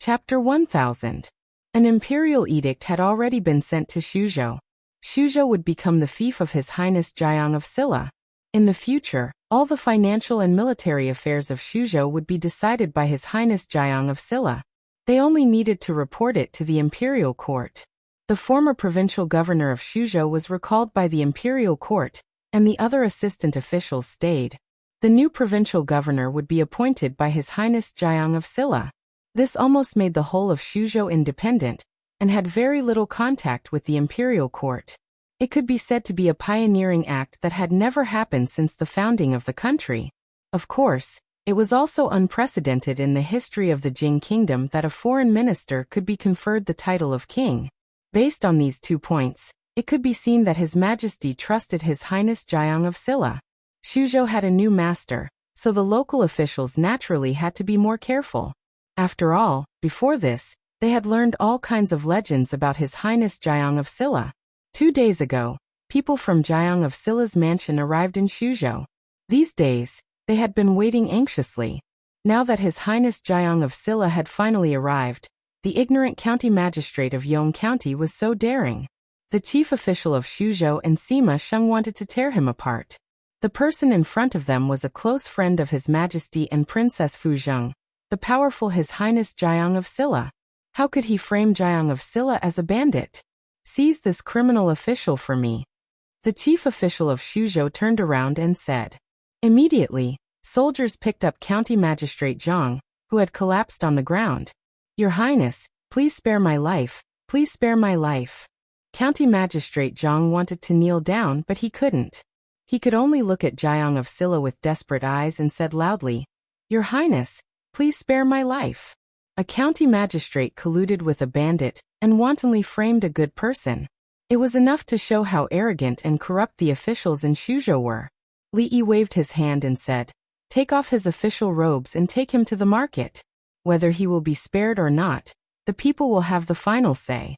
Chapter 1000. An imperial edict had already been sent to Shuzhou. Shuzhou would become the fief of His Highness Jiang of Silla. In the future, all the financial and military affairs of Shuzhou would be decided by His Highness Jiang of Silla. They only needed to report it to the imperial court. The former provincial governor of Shuzhou was recalled by the imperial court, and the other assistant officials stayed. The new provincial governor would be appointed by His Highness Jiang of Silla. This almost made the whole of Shuzhou independent, and had very little contact with the imperial court. It could be said to be a pioneering act that had never happened since the founding of the country. Of course, it was also unprecedented in the history of the Jing kingdom that a foreign minister could be conferred the title of king. Based on these 2 points, it could be seen that His Majesty trusted His Highness Jiang of Silla. Shuzhou had a new master, so the local officials naturally had to be more careful. After all, before this, they had learned all kinds of legends about His Highness Jiang of Silla. 2 days ago, people from Jiang of Silla's mansion arrived in Shuzhou. These days, they had been waiting anxiously. Now that His Highness Jiang of Silla had finally arrived, the ignorant county magistrate of Yong County was so daring. The chief official of Shuzhou and Sima Sheng wanted to tear him apart. The person in front of them was a close friend of His Majesty and Princess Fuzheng, the powerful His Highness Jiang of Silla. How could he frame Jiang of Silla as a bandit? Seize this criminal official for me. The chief official of Shuzhou turned around and said. Immediately, soldiers picked up County Magistrate Zhang, who had collapsed on the ground. Your Highness, please spare my life, please spare my life. County Magistrate Zhang wanted to kneel down, but he couldn't. He could only look at Jiang of Silla with desperate eyes and said loudly, Your Highness, please spare my life. A county magistrate colluded with a bandit and wantonly framed a good person. It was enough to show how arrogant and corrupt the officials in Shuzhou were. Li Yi waved his hand and said, Take off his official robes and take him to the market. Whether he will be spared or not, the people will have the final say.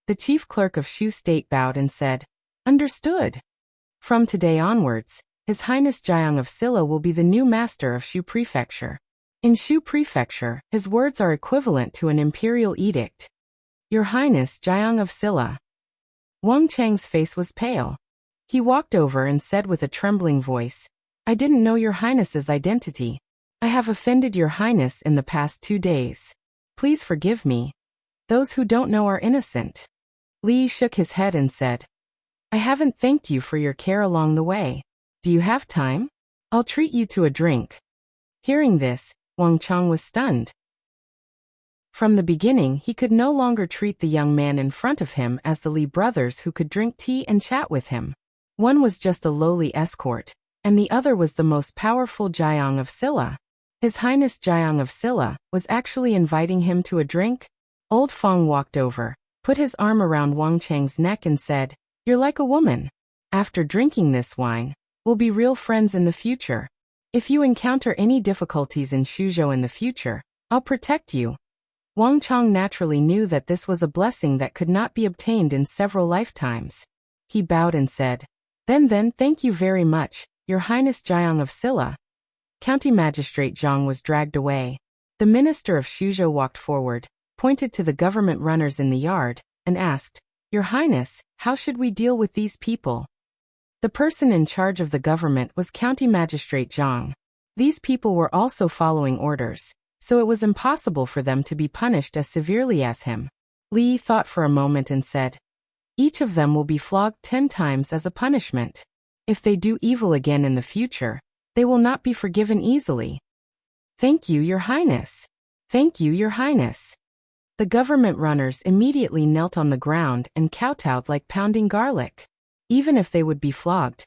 The chief clerk of Shu State bowed and said, Understood. From today onwards, His Highness Jiang of Silla will be the new master of Shu Prefecture. In Shu Prefecture, his words are equivalent to an imperial edict. Your Highness Jiang of Silla. Wang Cheng's face was pale. He walked over and said with a trembling voice, I didn't know Your Highness's identity. I have offended Your Highness in the past 2 days. Please forgive me. Those who don't know are innocent. Li shook his head and said, I haven't thanked you for your care along the way. Do you have time? I'll treat you to a drink. Hearing this, Wang Cheng was stunned. From the beginning, he could no longer treat the young man in front of him as the Li brothers who could drink tea and chat with him. One was just a lowly escort, and the other was the most powerful Jiang of Silla. His Highness Jiang of Silla was actually inviting him to a drink. Old Feng walked over, put his arm around Wang Cheng's neck and said, You're like a woman. After drinking this wine, we'll be real friends in the future. If you encounter any difficulties in Shuzhou in the future, I'll protect you. Wang Cheng naturally knew that this was a blessing that could not be obtained in several lifetimes. He bowed and said, Then thank you very much, Your Highness Jiang of Silla. County Magistrate Zhang was dragged away. The minister of Shuzhou walked forward, pointed to the government runners in the yard, and asked, Your Highness, how should we deal with these people? The person in charge of the government was County Magistrate Zhang. These people were also following orders, so it was impossible for them to be punished as severely as him. Li thought for a moment and said, Each of them will be flogged 10 times as a punishment. If they do evil again in the future, they will not be forgiven easily. Thank you, Your Highness. Thank you, Your Highness. The government runners immediately knelt on the ground and kowtowed like pounding garlic. Even if they would be flogged,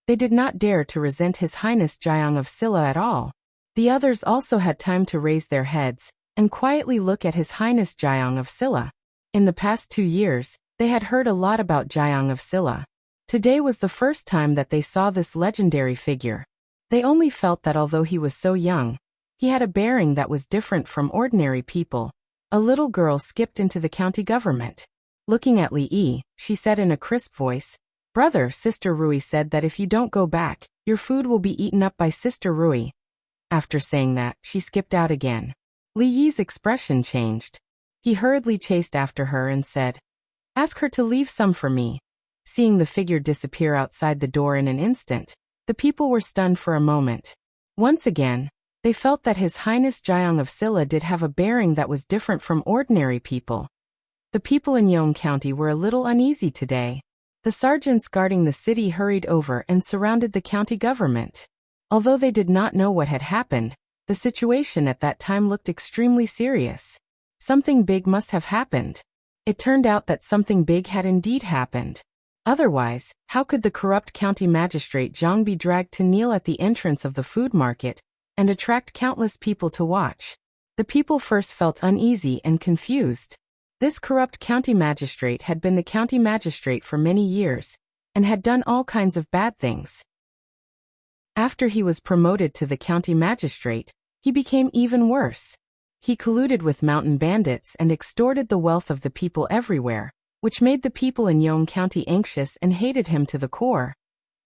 they did not dare to resent His Highness Jiang of Silla at all. The others also had time to raise their heads and quietly look at His Highness Jiang of Silla. In the past 2 years, they had heard a lot about Jiang of Silla. Today was the first time that they saw this legendary figure. They only felt that although he was so young, he had a bearing that was different from ordinary people. A little girl skipped into the county government. Looking at Li Yi, she said in a crisp voice, Brother, Sister Rui said that if you don't go back, your food will be eaten up by Sister Rui. After saying that, she skipped out again. Li Yi's expression changed. He hurriedly chased after her and said, "Ask her to leave some for me." Seeing the figure disappear outside the door in an instant, the people were stunned for a moment. Once again, they felt that His Highness Jiang of Silla did have a bearing that was different from ordinary people. The people in Yong County were a little uneasy today. The sergeants guarding the city hurried over and surrounded the county government. Although they did not know what had happened, the situation at that time looked extremely serious. Something big must have happened. It turned out that something big had indeed happened. Otherwise, how could the corrupt county magistrate Zhang be dragged to kneel at the entrance of the food market and attract countless people to watch? The people first felt uneasy and confused. This corrupt county magistrate had been the county magistrate for many years and had done all kinds of bad things. After he was promoted to the county magistrate, he became even worse. He colluded with mountain bandits and extorted the wealth of the people everywhere, which made the people in Yong County anxious and hated him to the core.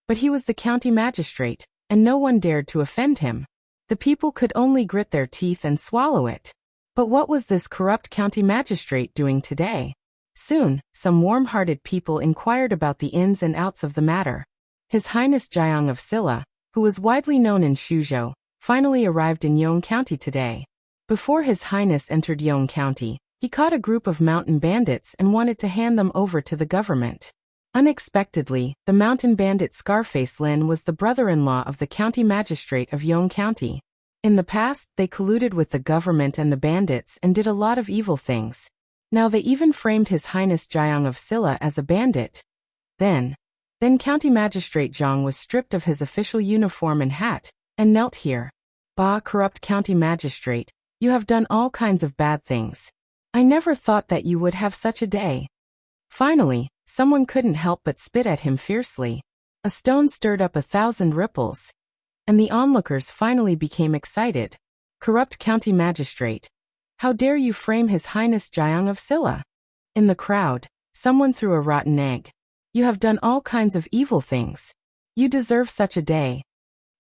But he was the county magistrate, and no one dared to offend him. The people could only grit their teeth and swallow it. But what was this corrupt county magistrate doing today? Soon, some warm-hearted people inquired about the ins and outs of the matter. His Highness Jiang of Silla, who was widely known in Shuzhou, finally arrived in Yong County today. Before His Highness entered Yong County, he caught a group of mountain bandits and wanted to hand them over to the government. Unexpectedly, the mountain bandit Scarface Lin was the brother-in-law of the county magistrate of Yong County. In the past, they colluded with the government and the bandits and did a lot of evil things. Now they even framed His Highness Jiang of Silla as a bandit. Then County Magistrate Zhang was stripped of his official uniform and hat, and knelt here. "Bah, corrupt County Magistrate, you have done all kinds of bad things. I never thought that you would have such a day." Finally, someone couldn't help but spit at him fiercely. A stone stirred up 1,000 ripples. And the onlookers finally became excited. "Corrupt County Magistrate, how dare you frame His Highness Jiang of Silla?" In the crowd, someone threw a rotten egg. "You have done all kinds of evil things. You deserve such a day."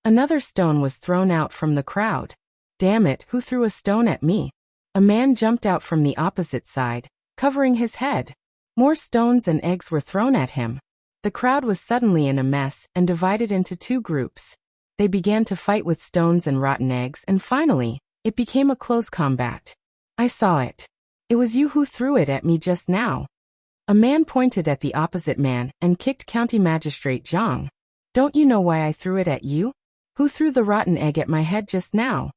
Another stone was thrown out from the crowd. "Damn it, who threw a stone at me?" A man jumped out from the opposite side, covering his head. More stones and eggs were thrown at him. The crowd was suddenly in a mess and divided into two groups. They began to fight with stones and rotten eggs, and finally, it became a close combat. "I saw it. It was you who threw it at me just now." A man pointed at the opposite man and kicked County Magistrate Zhang. "Don't you know why I threw it at you? Who threw the rotten egg at my head just now?"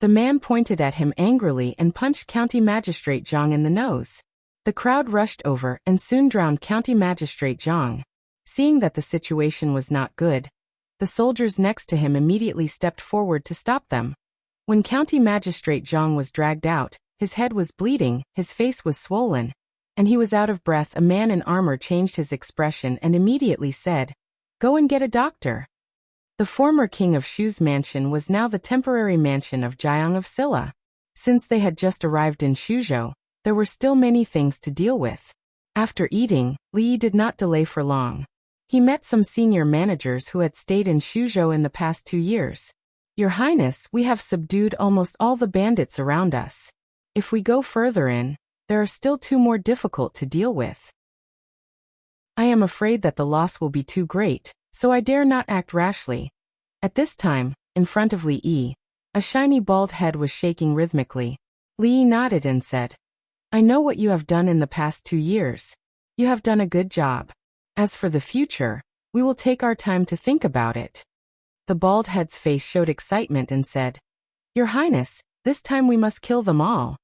The man pointed at him angrily and punched County Magistrate Zhang in the nose. The crowd rushed over and soon drowned County Magistrate Zhang. Seeing that the situation was not good, the soldiers next to him immediately stepped forward to stop them. When County Magistrate Zhang was dragged out, his head was bleeding, his face was swollen, and he was out of breath. A man in armor changed his expression and immediately said, "Go and get a doctor." The former king of Shu's mansion was now the temporary mansion of Jiang of Silla. Since they had just arrived in Shuzhou, there were still many things to deal with. After eating, Li Yi did not delay for long. He met some senior managers who had stayed in Shuzhou in the past 2 years. "Your Highness, we have subdued almost all the bandits around us. If we go further in, there are still 2 more difficult to deal with. I am afraid that the loss will be too great, so I dare not act rashly." At this time, in front of Li Yi, a shiny bald head was shaking rhythmically. Li Yi nodded and said, "I know what you have done in the past 2 years. You have done a good job. As for the future, we will take our time to think about it." The bald head's face showed excitement and said, "Your Highness, this time we must kill them all."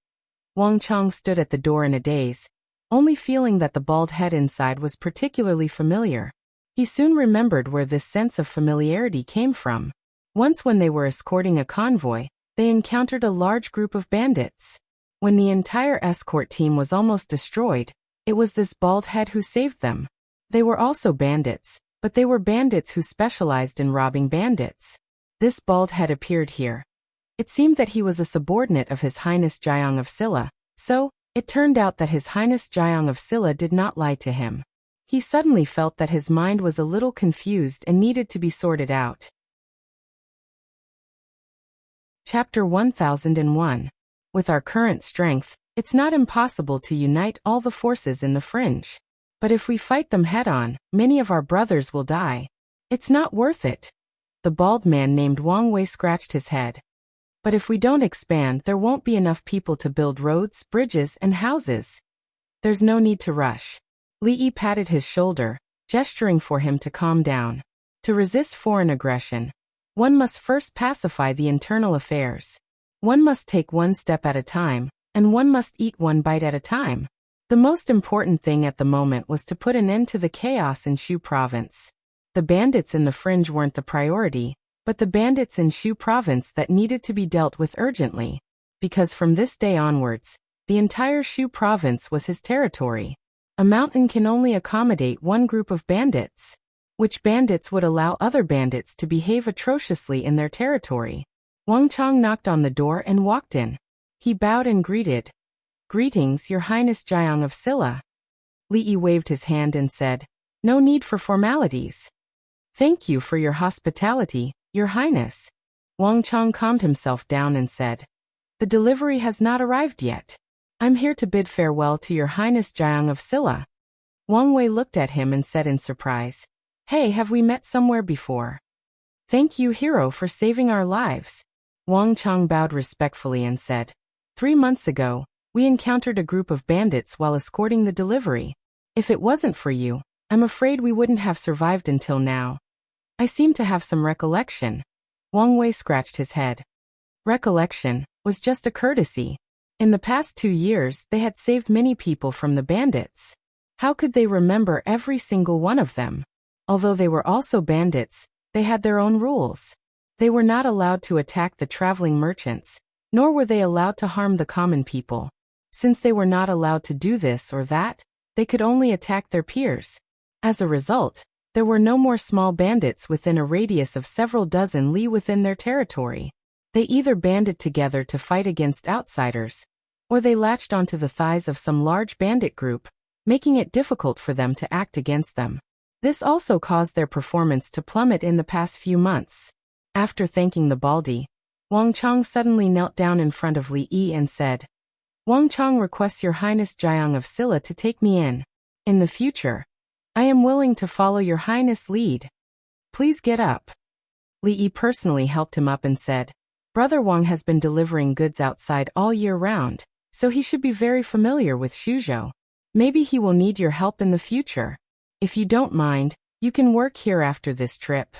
Wang Chang stood at the door in a daze, only feeling that the bald head inside was particularly familiar. He soon remembered where this sense of familiarity came from. Once when they were escorting a convoy, they encountered a large group of bandits. When the entire escort team was almost destroyed, it was this bald head who saved them. They were also bandits, but they were bandits who specialized in robbing bandits. This bald head appeared here. It seemed that he was a subordinate of His Highness Jiang of Silla, so it turned out that His Highness Jiang of Silla did not lie to him. He suddenly felt that his mind was a little confused and needed to be sorted out. Chapter 1001. With our current strength, it's not impossible to unite all the forces in the fringe. But if we fight them head-on, many of our brothers will die. It's not worth it. The bald man named Wang Wei scratched his head. But if we don't expand, there won't be enough people to build roads, bridges, and houses. There's no need to rush. Li Yi patted his shoulder, gesturing for him to calm down. To resist foreign aggression, one must first pacify the internal affairs. One must take one step at a time, and one must eat one bite at a time. The most important thing at the moment was to put an end to the chaos in Shu province. The bandits in the fringe weren't the priority, but the bandits in Shu province that needed to be dealt with urgently. Because from this day onwards, the entire Shu province was his territory. A mountain can only accommodate one group of bandits. Which bandits would allow other bandits to behave atrociously in their territory? Wang Chang knocked on the door and walked in. He bowed and greeted. "Greetings, Your Highness Jiang of Silla." Li Yi waved his hand and said, "No need for formalities." "Thank you for your hospitality, Your Highness." Wang Chang calmed himself down and said, "The delivery has not arrived yet. I'm here to bid farewell to Your Highness Jiang of Silla." Wang Wei looked at him and said in surprise, "Hey, have we met somewhere before?" "Thank you, hero, for saving our lives." Wang Chang bowed respectfully and said, 3 months ago, we encountered a group of bandits while escorting the delivery. If it wasn't for you, I'm afraid we wouldn't have survived until now." "I seem to have some recollection." Wang Wei scratched his head. Recollection was just a courtesy. In the past 2 years, they had saved many people from the bandits. How could they remember every single one of them? Although they were also bandits, they had their own rules. They were not allowed to attack the traveling merchants, nor were they allowed to harm the common people. Since they were not allowed to do this or that, they could only attack their peers. As a result, there were no more small bandits within a radius of several dozen li within their territory. They either banded together to fight against outsiders, or they latched onto the thighs of some large bandit group, making it difficult for them to act against them. This also caused their performance to plummet in the past few months. After thanking the Baldi, Wang Chang suddenly knelt down in front of Li Yi and said, "Wang Chang requests Your Highness Jiang of Silla to take me in. In the future, I am willing to follow Your Highness' lead. Please get up." Li Yi personally helped him up and said, "Brother Wang has been delivering goods outside all year round, so he should be very familiar with Shuzhou. Maybe he will need your help in the future. If you don't mind, you can work here after this trip."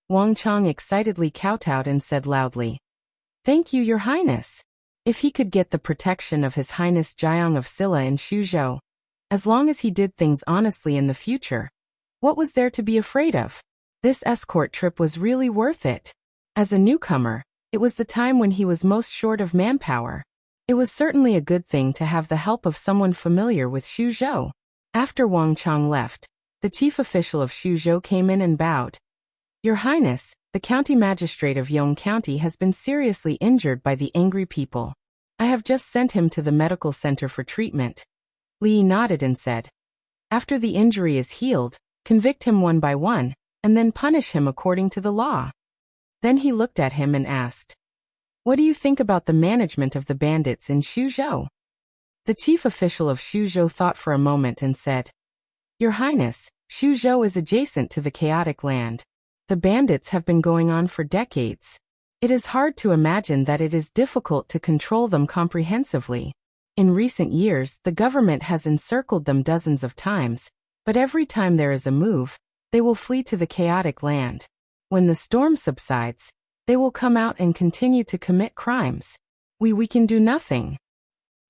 Wang Chang excitedly kowtowed and said loudly, "Thank you, Your Highness." If he could get the protection of His Highness Jiang of Silla in Shuzhou, as long as he did things honestly in the future, what was there to be afraid of? This escort trip was really worth it. As a newcomer, it was the time when he was most short of manpower. It was certainly a good thing to have the help of someone familiar with Shuzhou. After Wang Chang left, the chief official of Shuzhou came in and bowed. "Your Highness, the county magistrate of Yong County has been seriously injured by the angry people. I have just sent him to the medical center for treatment." Li nodded and said, "After the injury is healed, convict him one by one, and then punish him according to the law." Then he looked at him and asked, "What do you think about the management of the bandits in Shuzhou?" The chief official of Shuzhou thought for a moment and said, "Your Highness, Shuzhou is adjacent to the chaotic land. The bandits have been going on for decades. It is hard to imagine that it is difficult to control them comprehensively. In recent years, the government has encircled them dozens of times, but every time there is a move, they will flee to the chaotic land. When the storm subsides, they will come out and continue to commit crimes. We can do nothing."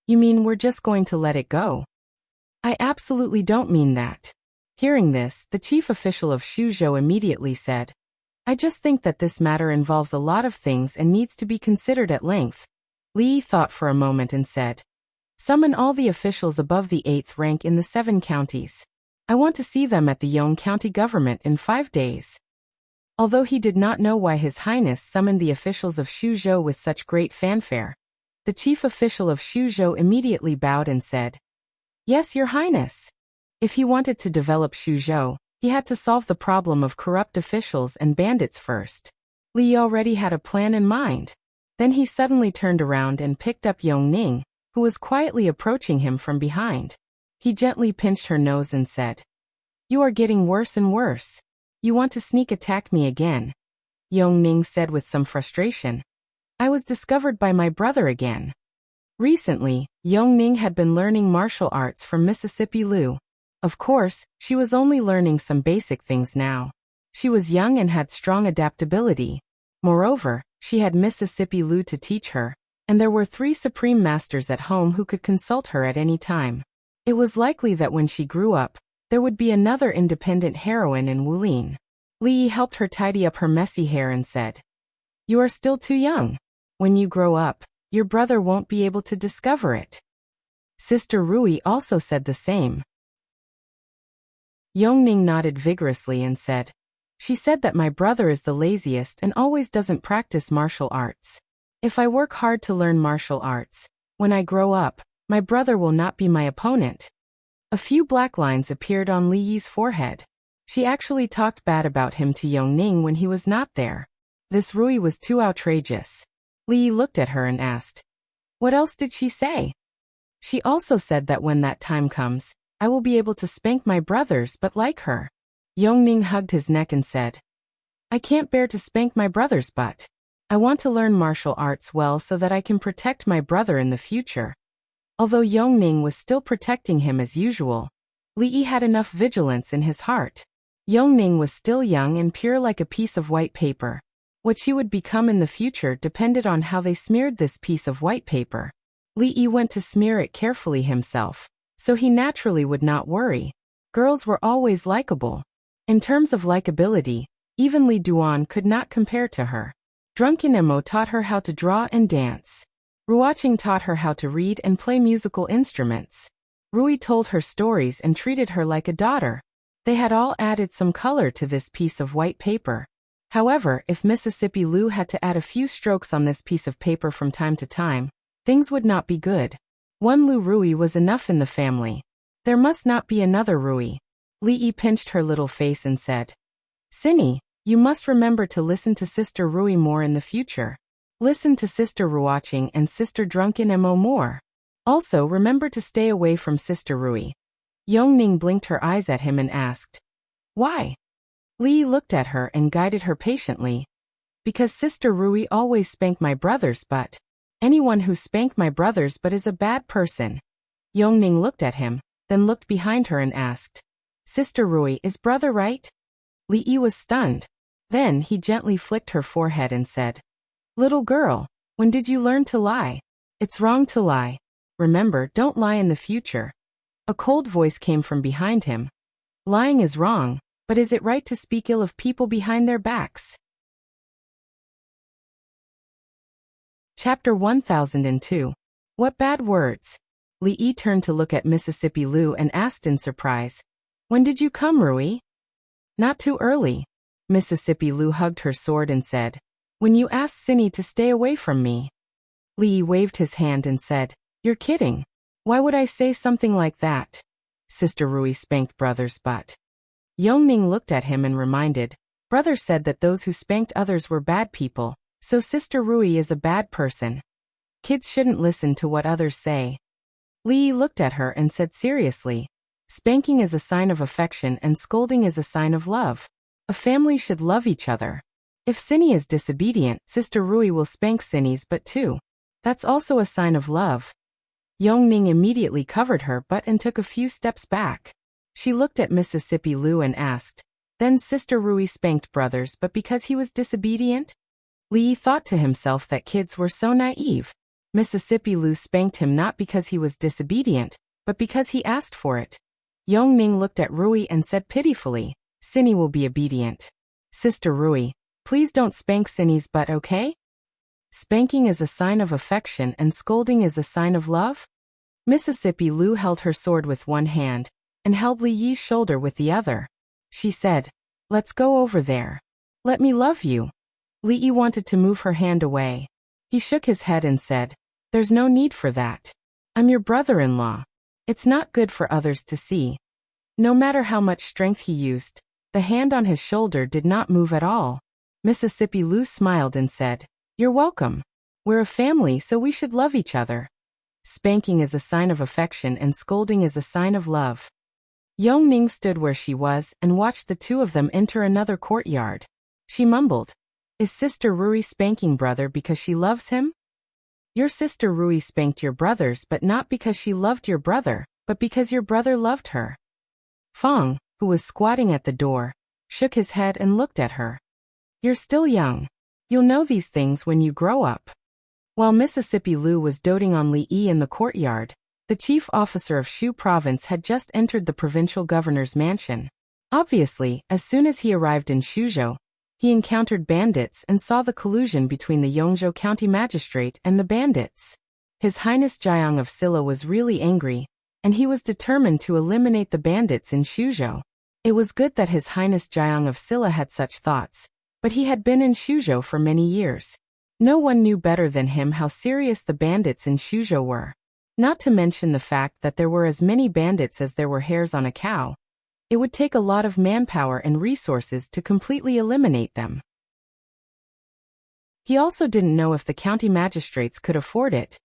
"You mean we're just going to let it go?" "I absolutely don't mean that." Hearing this, the chief official of Shuzhou immediately said, "I just think that this matter involves a lot of things and needs to be considered at length." Li thought for a moment and said, "Summon all the officials above the 8th rank in the 7 counties. I want to see them at the Yong County government in 5 days." Although he did not know why His Highness summoned the officials of Shuzhou with such great fanfare, the chief official of Shuzhou immediately bowed and said, "Yes, Your Highness." If he wanted to develop Shuzhou, he had to solve the problem of corrupt officials and bandits first. Li already had a plan in mind. Then he suddenly turned around and picked up Yongning, who was quietly approaching him from behind. He gently pinched her nose and said, "You are getting worse and worse. You want to sneak attack me again." Yongning said with some frustration, "I was discovered by my brother again." Recently, Yongning had been learning martial arts from Mississippi Liu. Of course, she was only learning some basic things now. She was young and had strong adaptability. Moreover, she had Mississippi Liu to teach her, and there were 3 supreme masters at home who could consult her at any time. It was likely that when she grew up, there would be another independent heroine in Wulin. Li helped her tidy up her messy hair and said, "You are still too young. When you grow up, your brother won't be able to discover it." Sister Rui also said the same. Yongning nodded vigorously and said, "She said that my brother is the laziest and always doesn't practice martial arts. If I work hard to learn martial arts, when I grow up, my brother will not be my opponent." A few black lines appeared on Li Yi's forehead. She actually talked bad about him to Yongning when he was not there. This Rui was too outrageous. Li Yi looked at her and asked, "What else did she say?" "She also said that when that time comes, I will be able to spank my brothers but like her." Yongning hugged his neck and said, "I can't bear to spank my brother's butt. I want to learn martial arts well so that I can protect my brother in the future." Although Yongning was still protecting him as usual, Li Yi had enough vigilance in his heart. Yongning was still young and pure like a piece of white paper. What she would become in the future depended on how they smeared this piece of white paper. Li Yi went to smear it carefully himself, so he naturally would not worry. Girls were always likable. In terms of likability, even Li Duan could not compare to her. Drunken Emo taught her how to draw and dance. Ruoqing taught her how to read and play musical instruments. Rui told her stories and treated her like a daughter. They had all added some color to this piece of white paper. However, if Mississippi Liu had to add a few strokes on this piece of paper from time to time, things would not be good. One Lu Rui was enough in the family. There must not be another Rui. Li Yi pinched her little face and said, "Cinny, you must remember to listen to Sister Rui more in the future. Listen to Sister Ruoqing and Sister Drunken Emo more. Also remember to stay away from Sister Rui." Yongning blinked her eyes at him and asked, "Why?" Li looked at her and guided her patiently. "Because Sister Rui always spanked my brother's butt. Anyone who spanked my brother's butt is a bad person." Yongning looked at him, then looked behind her and asked, "Sister Rui, is brother right?" Li Yi was stunned. Then he gently flicked her forehead and said, "Little girl, when did you learn to lie? It's wrong to lie. Remember, don't lie in the future." A cold voice came from behind him. "Lying is wrong, but is it right to speak ill of people behind their backs?" Chapter 1002. What bad words? Li Yi turned to look at Mississippi Liu and asked in surprise, "When did you come, Rui?" "Not too early." Mississippi Liu hugged her sword and said, "When you asked Cinny to stay away from me." Li Yi waved his hand and said, "You're kidding. Why would I say something like that?" Sister Rui spanked brother's butt. Yongning looked at him and reminded, "Brother said that those who spanked others were bad people, so Sister Rui is a bad person. Kids shouldn't listen to what others say." Li Yi looked at her and said seriously, "Spanking is a sign of affection and scolding is a sign of love. A family should love each other. If Cinny is disobedient, Sister Rui will spank Cinny's butt too. That's also a sign of love." Yongning immediately covered her butt and took a few steps back. She looked at Mississippi Liu and asked, "Then Sister Rui spanked brothers but because he was disobedient?" Li Yi thought to himself that kids were so naive. Mississippi Liu spanked him not because he was disobedient, but because he asked for it. Yongning looked at Rui and said pitifully, "Cinny will be obedient. Sister Rui, please don't spank Cinny's butt, okay? Spanking is a sign of affection and scolding is a sign of love." Mississippi Liu held her sword with one hand and held Li Yi's shoulder with the other. She said, "Let's go over there. Let me love you." Li Yi wanted to move her hand away. He shook his head and said, "There's no need for that. I'm your brother-in-law. It's not good for others to see." No matter how much strength he used, the hand on his shoulder did not move at all. Mississippi Liu smiled and said, "You're welcome." We're a family, so we should love each other. Spanking is a sign of affection and scolding is a sign of love. Yongning stood where she was and watched the two of them enter another courtyard. She mumbled, "Is Sister Rui spanking brother because she loves him?" "Your sister Rui spanked your brothers, but not because she loved your brother, but because your brother loved her." Fong, who was squatting at the door, shook his head and looked at her. "You're still young. You'll know these things when you grow up." While Mississippi Lu was doting on Li Yi in the courtyard, the chief officer of Shu province had just entered the provincial governor's mansion. Obviously, as soon as he arrived in Shuzhou, he encountered bandits and saw the collusion between the Yongzhou County magistrate and the bandits. His Highness Jiang of Silla was really angry, and he was determined to eliminate the bandits in Shuzhou. It was good that His Highness Jiang of Silla had such thoughts, but he had been in Shuzhou for many years. No one knew better than him how serious the bandits in Shuzhou were. Not to mention the fact that there were as many bandits as there were hairs on a cow. It would take a lot of manpower and resources to completely eliminate them. He also didn't know if the county magistrates could afford it.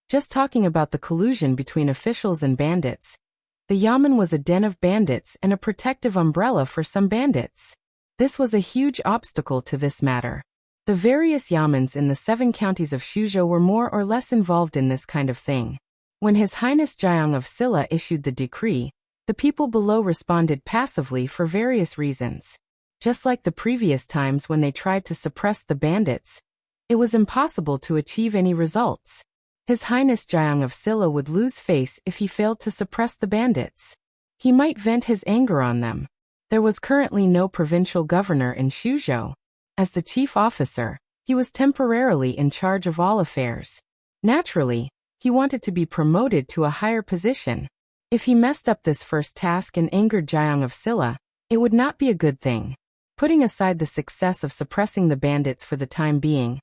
Just talking about the collusion between officials and bandits. The yamen was a den of bandits and a protective umbrella for some bandits. This was a huge obstacle to this matter. The various yamens in the 7 counties of Shuzhou were more or less involved in this kind of thing. When His Highness Jiang of Silla issued the decree, the people below responded passively for various reasons. Just like the previous times when they tried to suppress the bandits, it was impossible to achieve any results. His Highness Jiang of Silla would lose face if he failed to suppress the bandits. He might vent his anger on them. There was currently no provincial governor in Shuzhou. As the chief officer, he was temporarily in charge of all affairs. Naturally, he wanted to be promoted to a higher position. If he messed up this first task and angered Jiang of Silla, it would not be a good thing. Putting aside the success of suppressing the bandits for the time being,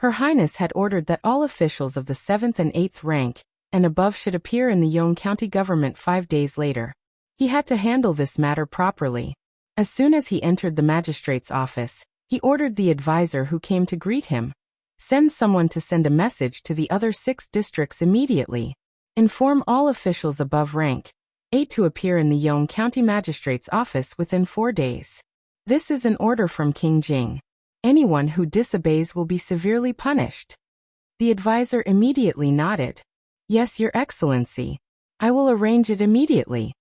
Her Highness had ordered that all officials of the 7th and 8th rank and above should appear in the Yong County government 5 days later. He had to handle this matter properly. As soon as he entered the magistrate's office, he ordered the advisor who came to greet him, "Send someone to send a message to the other 6 districts immediately. Inform all officials above rank 8 to appear in the Yong County magistrate's office within 4 days. This is an order from King Jing. Anyone who disobeys will be severely punished." The advisor immediately nodded. "Yes, Your Excellency. I will arrange it immediately."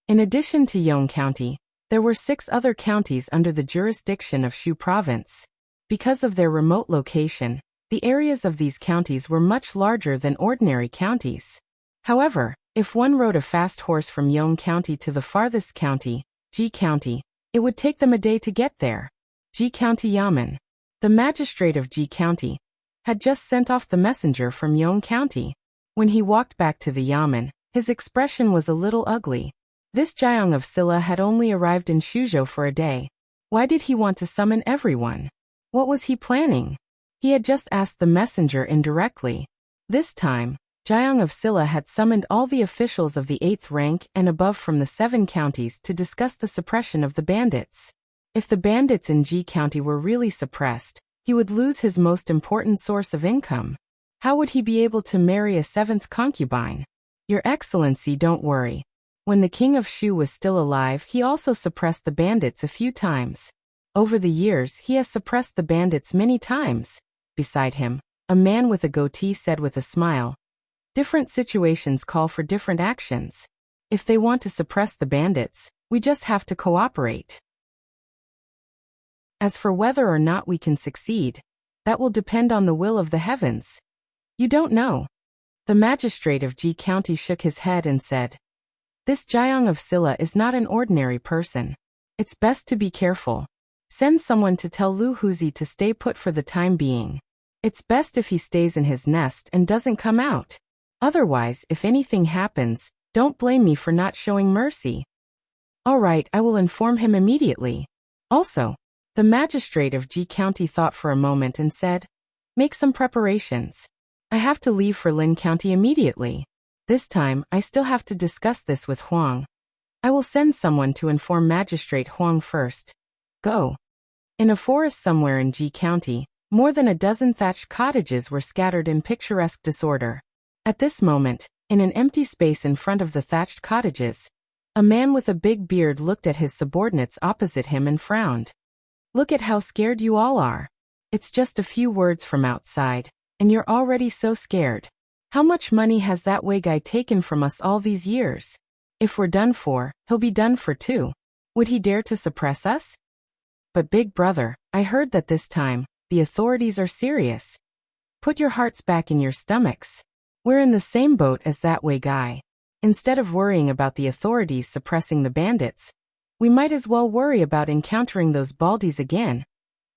In addition to Yong County, there were 6 other counties under the jurisdiction of Shu Province. Because of their remote location, the areas of these counties were much larger than ordinary counties. However, if one rode a fast horse from Yong County to the farthest county, Ji County, it would take them a day to get there. Ji County Yamen. The magistrate of Ji County had just sent off the messenger from Yong County. When he walked back to the Yamen, his expression was a little ugly. This Jiang of Silla had only arrived in Shuzhou for a day. Why did he want to summon everyone? What was he planning? He had just asked the messenger indirectly. This time, Jiang of Silla had summoned all the officials of the 8th rank and above from the 7 counties to discuss the suppression of the bandits. If the bandits in Ji County were really suppressed, he would lose his most important source of income. How would he be able to marry a 7th concubine? Your Excellency, don't worry. When the king of Shu was still alive, he also suppressed the bandits a few times. Over the years, he has suppressed the bandits many times. Beside him, a man with a goatee said with a smile, "Different situations call for different actions. If they want to suppress the bandits, we just have to cooperate. As for whether or not we can succeed, that will depend on the will of the heavens. You don't know." The magistrate of Ji County shook his head and said, "This Jiang of Silla is not an ordinary person. It's best to be careful. Send someone to tell Lu Huzi to stay put for the time being. It's best if he stays in his nest and doesn't come out. Otherwise, if anything happens, don't blame me for not showing mercy." "All right, I will inform him immediately." Also, the magistrate of Ji County thought for a moment and said, "Make some preparations. I have to leave for Lin County immediately. This time, I still have to discuss this with Huang. I will send someone to inform Magistrate Huang first. Go." In a forest somewhere in Ji County, More than a dozen thatched cottages were scattered in picturesque disorder. At this moment, in an empty space in front of the thatched cottages, a man with a big beard looked at his subordinates opposite him and frowned. "Look at how scared you all are. It's just a few words from outside, and you're already so scared. How much money has that way guy taken from us all these years? If we're done for, he'll be done for too. Would he dare to suppress us?" "But big brother, I heard that this time, the authorities are serious. Put your hearts back in your stomachs. We're in the same boat as that way guy. Instead of worrying about the authorities suppressing the bandits, we might as well worry about encountering those Baldies again."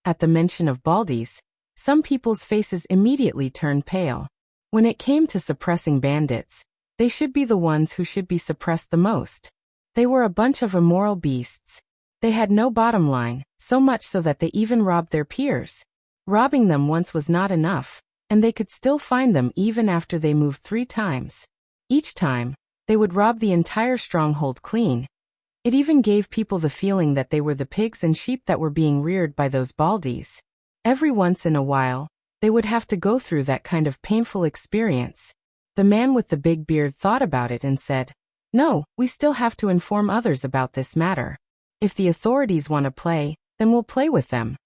At the mention of Baldies, some people's faces immediately turned pale. When it came to suppressing bandits, they should be the ones who should be suppressed the most. They were a bunch of immoral beasts. They had no bottom line, so much so that they even robbed their peers. Robbing them once was not enough, and they could still find them even after they moved 3 times. Each time, they would rob the entire stronghold clean. It even gave people the feeling that they were the pigs and sheep that were being reared by those Baldies. Every once in a while, they would have to go through that kind of painful experience. The man with the big beard thought about it and said, "No, we still have to inform others about this matter. If the authorities want to play, then we'll play with them."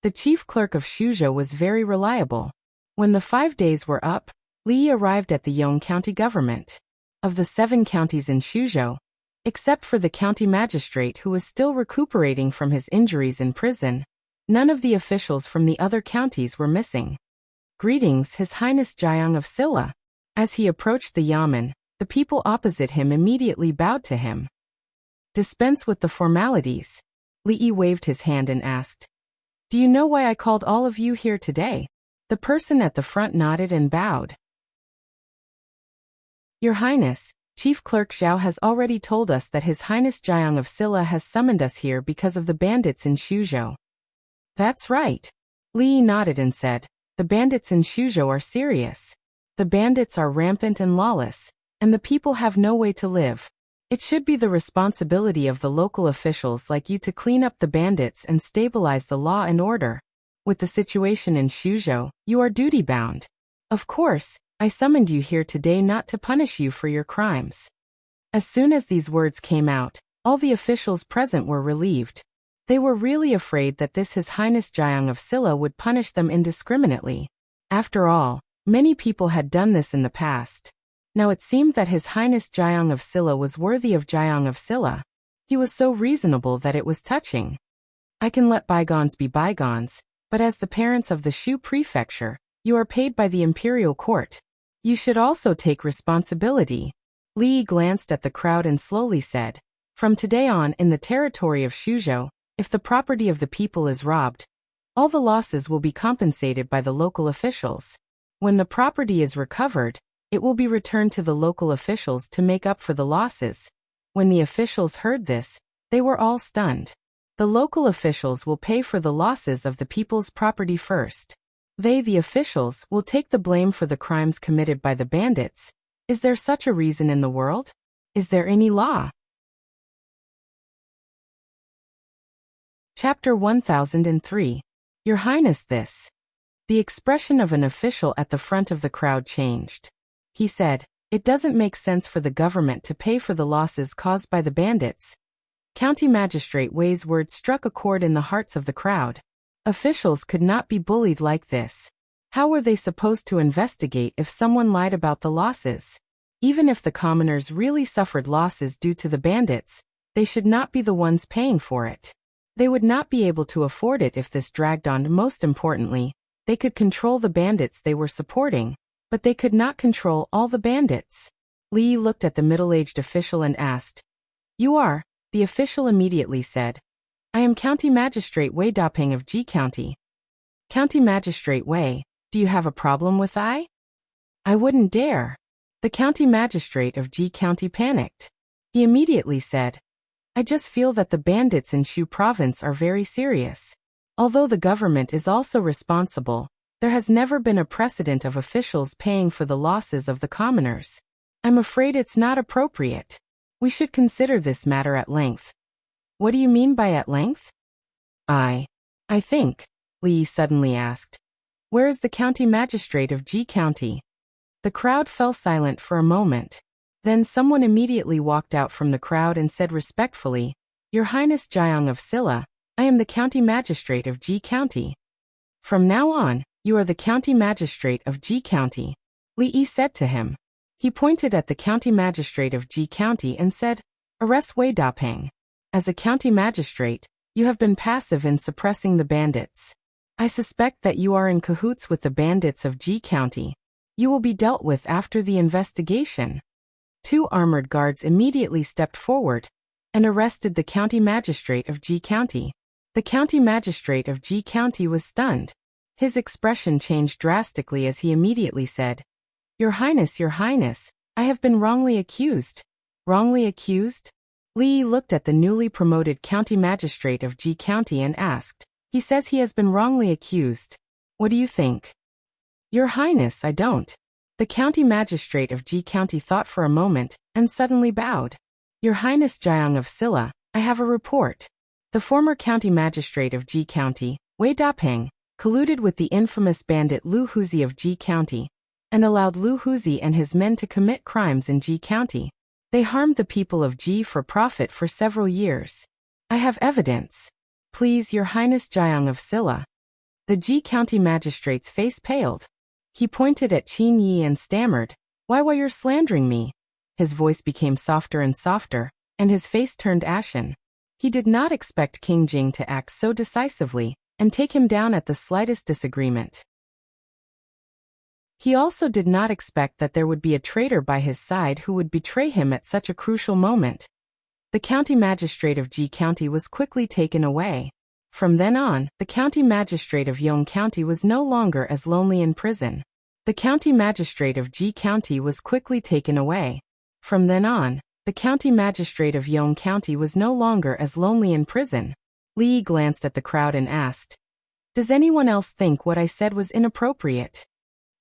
The chief clerk of Shuzhou was very reliable. When the 5 days were up, Li arrived at the Yong County government. Of the 7 counties in Shuzhou, except for the county magistrate who was still recuperating from his injuries in prison, none of the officials from the other counties were missing. "Greetings, His Highness Jiang of Silla." As he approached the yamen, the people opposite him immediately bowed to him. "Dispense with the formalities." Li waved his hand and asked, "Do you know why I called all of you here today?" The person at the front nodded and bowed. "Your Highness, Chief Clerk Zhao has already told us that His Highness Jiang of Silla has summoned us here because of the bandits in Shuzhou." "That's right." Li nodded and said, "The bandits in Shuzhou are serious. The bandits are rampant and lawless, and the people have no way to live. It should be the responsibility of the local officials like you to clean up the bandits and stabilize the law and order. With the situation in Shuzhou, you are duty-bound. Of course, I summoned you here today not to punish you for your crimes." As soon as these words came out, all the officials present were relieved. They were really afraid that this His Highness Jiang of Silla would punish them indiscriminately. After all, many people had done this in the past. Now it seemed that His Highness Jiang of Silla was worthy of Jiang of Silla. He was so reasonable that it was touching. "I can let bygones be bygones, but as the parents of the Shu Prefecture, you are paid by the imperial court. You should also take responsibility." Li glanced at the crowd and slowly said, "From today on in the territory of Shuzhou, if the property of the people is robbed, all the losses will be compensated by the local officials. When the property is recovered, it will be returned to the local officials to make up for the losses." When the officials heard this, they were all stunned. The local officials will pay for the losses of the people's property first. They, the officials, will take the blame for the crimes committed by the bandits. Is there such a reason in the world? Is there any law? Chapter 1003. Your Highness, this. The expression of an official at the front of the crowd changed. He said, "It doesn't make sense for the government to pay for the losses caused by the bandits." County Magistrate Wei's words struck a chord in the hearts of the crowd. Officials could not be bullied like this. How were they supposed to investigate if someone lied about the losses? Even if the commoners really suffered losses due to the bandits, they should not be the ones paying for it. They would not be able to afford it if this dragged on. Most importantly, they could control the bandits they were supporting, but they could not control all the bandits. Li looked at the middle-aged official and asked, "You are?" The official immediately said, "I am County Magistrate Wei Dapeng of Ji County." "County Magistrate Wei, do you have a problem with I?" "I wouldn't dare." The County Magistrate of Ji County panicked. He immediately said, "I just feel that the bandits in Shu Province are very serious. Although the government is also responsible, there has never been a precedent of officials paying for the losses of the commoners. I'm afraid it's not appropriate. We should consider this matter at length." "What do you mean by at length?" I think," Li suddenly asked, Where is the county magistrate of G County? The crowd fell silent for a moment. Then someone immediately walked out from the crowd and said respectfully, Your Highness Jiang of Silla, I am the county magistrate of G County. From now on, you are the county magistrate of G County, Li Yi said to him. He pointed at the county magistrate of G County and said, Arrest Wei Dapeng. As a county magistrate, you have been passive in suppressing the bandits. I suspect that you are in cahoots with the bandits of G County. You will be dealt with after the investigation. 2 armored guards immediately stepped forward and arrested the county magistrate of G County. The county magistrate of G County was stunned. His expression changed drastically as he immediately said, Your Highness, I have been wrongly accused. Wrongly accused? Li Yi looked at the newly promoted county magistrate of G County and asked, He says he has been wrongly accused. What do you think? Your Highness, I don't. The county magistrate of G County thought for a moment and suddenly bowed. Your Highness Jiang of Silla, I have a report. The former county magistrate of G County, Wei Dapeng, colluded with the infamous bandit Lu Huzi of G County and allowed Lu Huzi and his men to commit crimes in G County. They harmed the people of G for profit for several years. I have evidence. Please, Your Highness Jiang of Silla. The G County magistrate's face paled. He pointed at Qin Yi and stammered, Why you're slandering me? His voice became softer and softer, and his face turned ashen. He did not expect King Jing to act so decisively and take him down at the slightest disagreement. He also did not expect that there would be a traitor by his side who would betray him at such a crucial moment. The county magistrate of G County was quickly taken away. From then on, the county magistrate of Yong County was no longer as lonely in prison. The county magistrate of G County was quickly taken away. From then on, the county magistrate of Yong County was no longer as lonely in prison. Li Yi glanced at the crowd and asked, Does anyone else think what I said was inappropriate?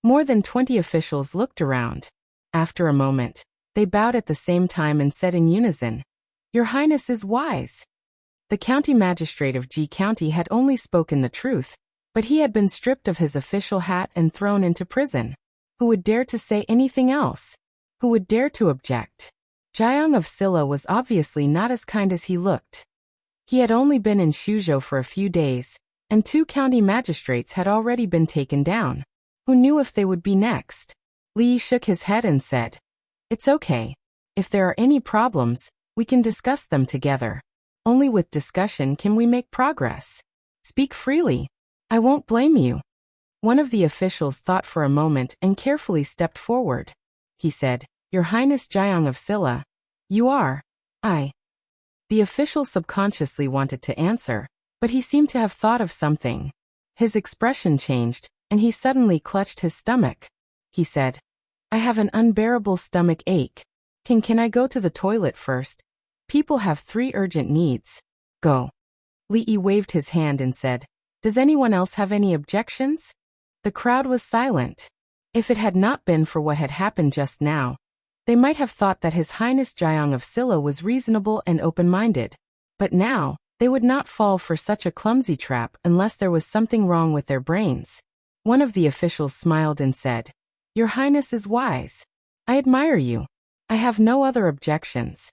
More than 20 officials looked around. After a moment, they bowed at the same time and said in unison, Your Highness is wise. The county magistrate of G County had only spoken the truth, but he had been stripped of his official hat and thrown into prison. Who would dare to say anything else? Who would dare to object? Jiang of Silla was obviously not as kind as he looked. He had only been in Shuzhou for a few days, and 2 county magistrates had already been taken down. Who knew if they would be next? Li Yi shook his head and said, It's okay. If there are any problems, we can discuss them together. Only with discussion can we make progress. Speak freely. I won't blame you. One of the officials thought for a moment and carefully stepped forward. He said, Your Highness Jiang of Silla, you are. The official subconsciously wanted to answer, but he seemed to have thought of something. His expression changed, and he suddenly clutched his stomach. He said, I have an unbearable stomach ache. Can I go to the toilet first? People have 3 urgent needs. Go. Li Yi waved his hand and said, Does anyone else have any objections? The crowd was silent. If it had not been for what had happened just now, they might have thought that His Highness Jiang of Silla was reasonable and open-minded. But now, they would not fall for such a clumsy trap unless there was something wrong with their brains. One of the officials smiled and said, Your Highness is wise. I admire you. I have no other objections.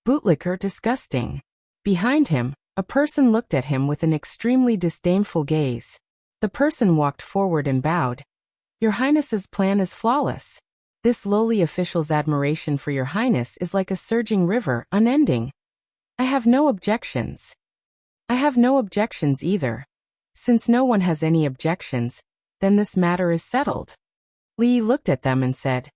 Bootlicker disgusting. Behind him, a person looked at him with an extremely disdainful gaze. The person walked forward and bowed. Your Highness's plan is flawless. This lowly official's admiration for Your Highness is like a surging river, unending. I have no objections. I have no objections either. Since no one has any objections, then this matter is settled. Li Yi looked at them and said,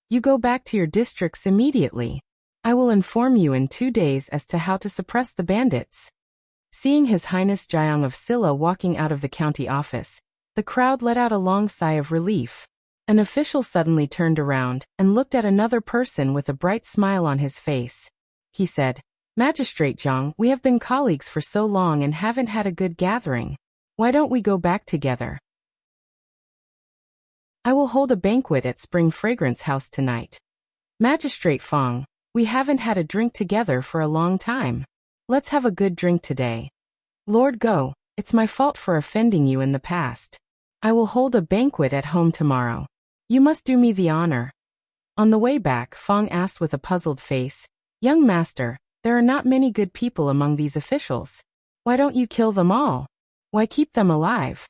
You go back to your districts immediately. I will inform you in 2 days as to how to suppress the bandits. Seeing His Highness Jiang of Silla walking out of the county office, the crowd let out a long sigh of relief. An official suddenly turned around and looked at another person with a bright smile on his face. He said, Magistrate Zhang, we have been colleagues for so long and haven't had a good gathering. Why don't we go back together? I will hold a banquet at Spring Fragrance House tonight. Magistrate Fong, we haven't had a drink together for a long time. Let's have a good drink today. Lord Go, it's my fault for offending you in the past. I will hold a banquet at home tomorrow. You must do me the honor. On the way back, Fong asked with a puzzled face, Young master, there are not many good people among these officials. Why don't you kill them all? Why keep them alive?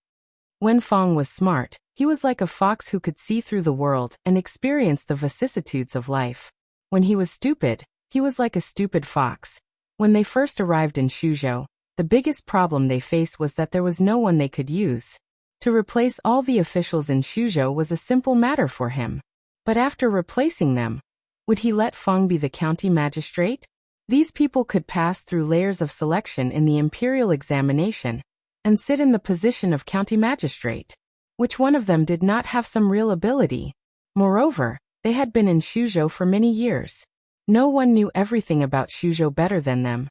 When Fong was smart, he was like a fox who could see through the world and experience the vicissitudes of life. When he was stupid, he was like a stupid fox. When they first arrived in Shuzhou, the biggest problem they faced was that there was no one they could use. To replace all the officials in Shuzhou was a simple matter for him. But after replacing them, would he let Fong be the county magistrate? These people could pass through layers of selection in the imperial examination and sit in the position of county magistrate. Which one of them did not have some real ability? Moreover, they had been in Shuzhou for many years. No one knew everything about Shuzhou better than them.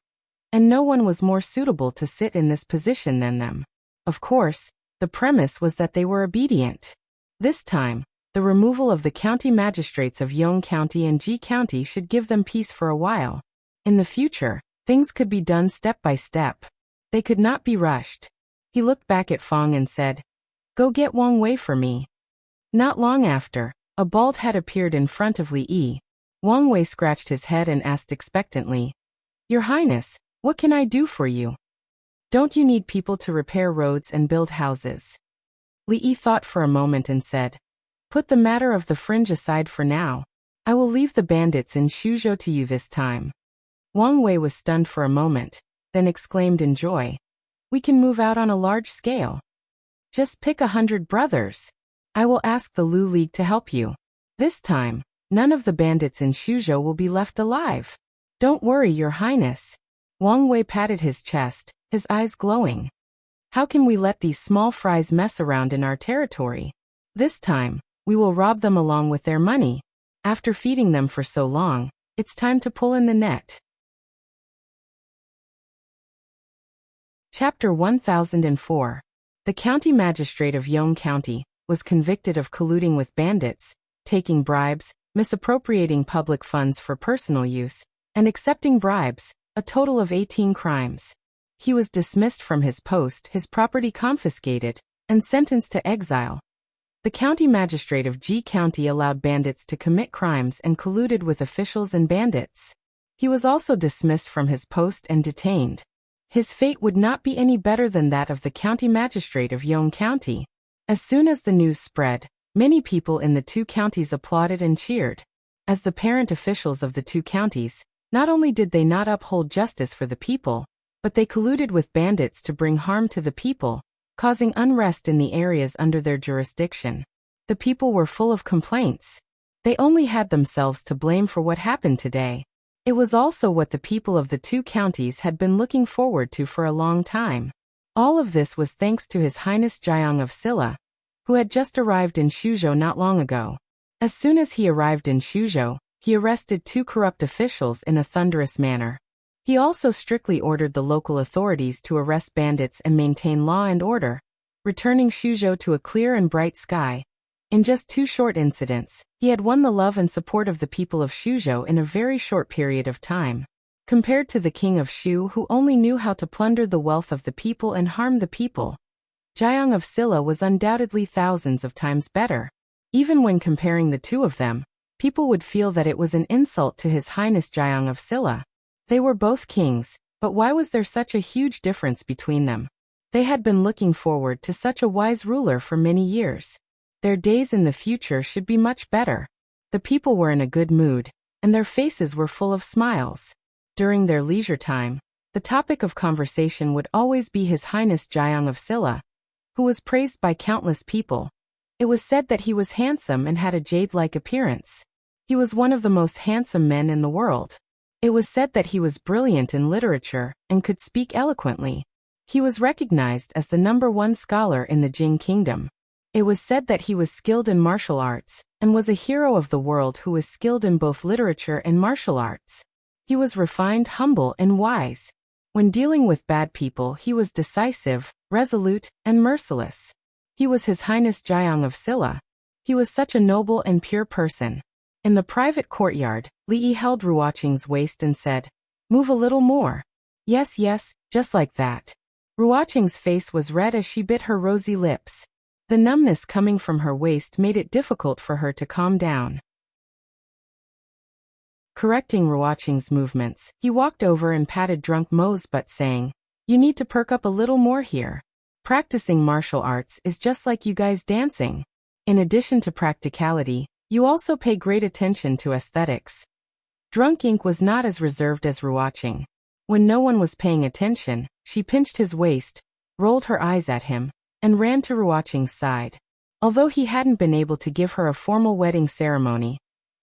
And no one was more suitable to sit in this position than them. Of course, the premise was that they were obedient. This time, the removal of the county magistrates of Yong County and Ji County should give them peace for a while. In the future, things could be done step by step. They could not be rushed. He looked back at Fong and said, Go get Wang Wei for me. Not long after, a bald head appeared in front of Li Yi. Wang Wei scratched his head and asked expectantly, Your Highness, what can I do for you? Don't you need people to repair roads and build houses? Li Yi thought for a moment and said, Put the matter of the fringe aside for now. I will leave the bandits in Shuzhou to you this time. Wang Wei was stunned for a moment, then exclaimed in joy, We can move out on a large scale. Just pick 100 brothers. I will ask the Lu League to help you. This time, none of the bandits in Shuzhou will be left alive. Don't worry, Your Highness. Wang Wei patted his chest, his eyes glowing. How can we let these small fries mess around in our territory? This time, we will rob them along with their money. After feeding them for so long, it's time to pull in the net. Chapter 1004. The county magistrate of Yong County was convicted of colluding with bandits, taking bribes, misappropriating public funds for personal use, and accepting bribes, a total of 18 crimes. He was dismissed from his post, his property confiscated, and sentenced to exile. The county magistrate of Ji County allowed bandits to commit crimes and colluded with officials and bandits. He was also dismissed from his post and detained. His fate would not be any better than that of the county magistrate of Yong County. As soon as the news spread, many people in the two counties applauded and cheered. As the parent officials of the two counties, not only did they not uphold justice for the people, but they colluded with bandits to bring harm to the people, causing unrest in the areas under their jurisdiction. The people were full of complaints. They only had themselves to blame for what happened today. It was also what the people of the two counties had been looking forward to for a long time. All of this was thanks to His Highness Jiang of Silla, who had just arrived in Shuzhou not long ago. As soon as he arrived in Shuzhou, he arrested two corrupt officials in a thunderous manner. He also strictly ordered the local authorities to arrest bandits and maintain law and order, returning Shuzhou to a clear and bright sky. In just 2 short incidents, he had won the love and support of the people of Shuzhou in a very short period of time. Compared to the king of Shu, who only knew how to plunder the wealth of the people and harm the people, Jiang of Silla was undoubtedly thousands of times better. Even when comparing the two of them, people would feel that it was an insult to His Highness Jiang of Silla. They were both kings, but why was there such a huge difference between them? They had been looking forward to such a wise ruler for many years. Their days in the future should be much better. The people were in a good mood, and their faces were full of smiles. During their leisure time, the topic of conversation would always be His Highness Jiang of Silla, who was praised by countless people. It was said that he was handsome and had a jade-like appearance. He was one of the most handsome men in the world. It was said that he was brilliant in literature and could speak eloquently. He was recognized as the #1 scholar in the Jing Kingdom. It was said that he was skilled in martial arts and was a hero of the world who was skilled in both literature and martial arts. He was refined, humble, and wise. When dealing with bad people, he was decisive, resolute, and merciless. He was His Highness Jiang of Silla. He was such a noble and pure person. In the private courtyard, Li Yi held Ruoqing's waist and said, "Move a little more." Yes, just like that. Ruoqing's face was red as she bit her rosy lips. The numbness coming from her waist made it difficult for her to calm down. Correcting Ruoqing's movements, he walked over and patted drunk Mo's butt, saying, "You need to perk up a little more here. Practicing martial arts is just like you guys dancing. In addition to practicality, you also pay great attention to aesthetics." Drunk Ink was not as reserved as Ruoqing. When no one was paying attention, she pinched his waist, rolled her eyes at him, and ran to Ruoqing's side. Although he hadn't been able to give her a formal wedding ceremony,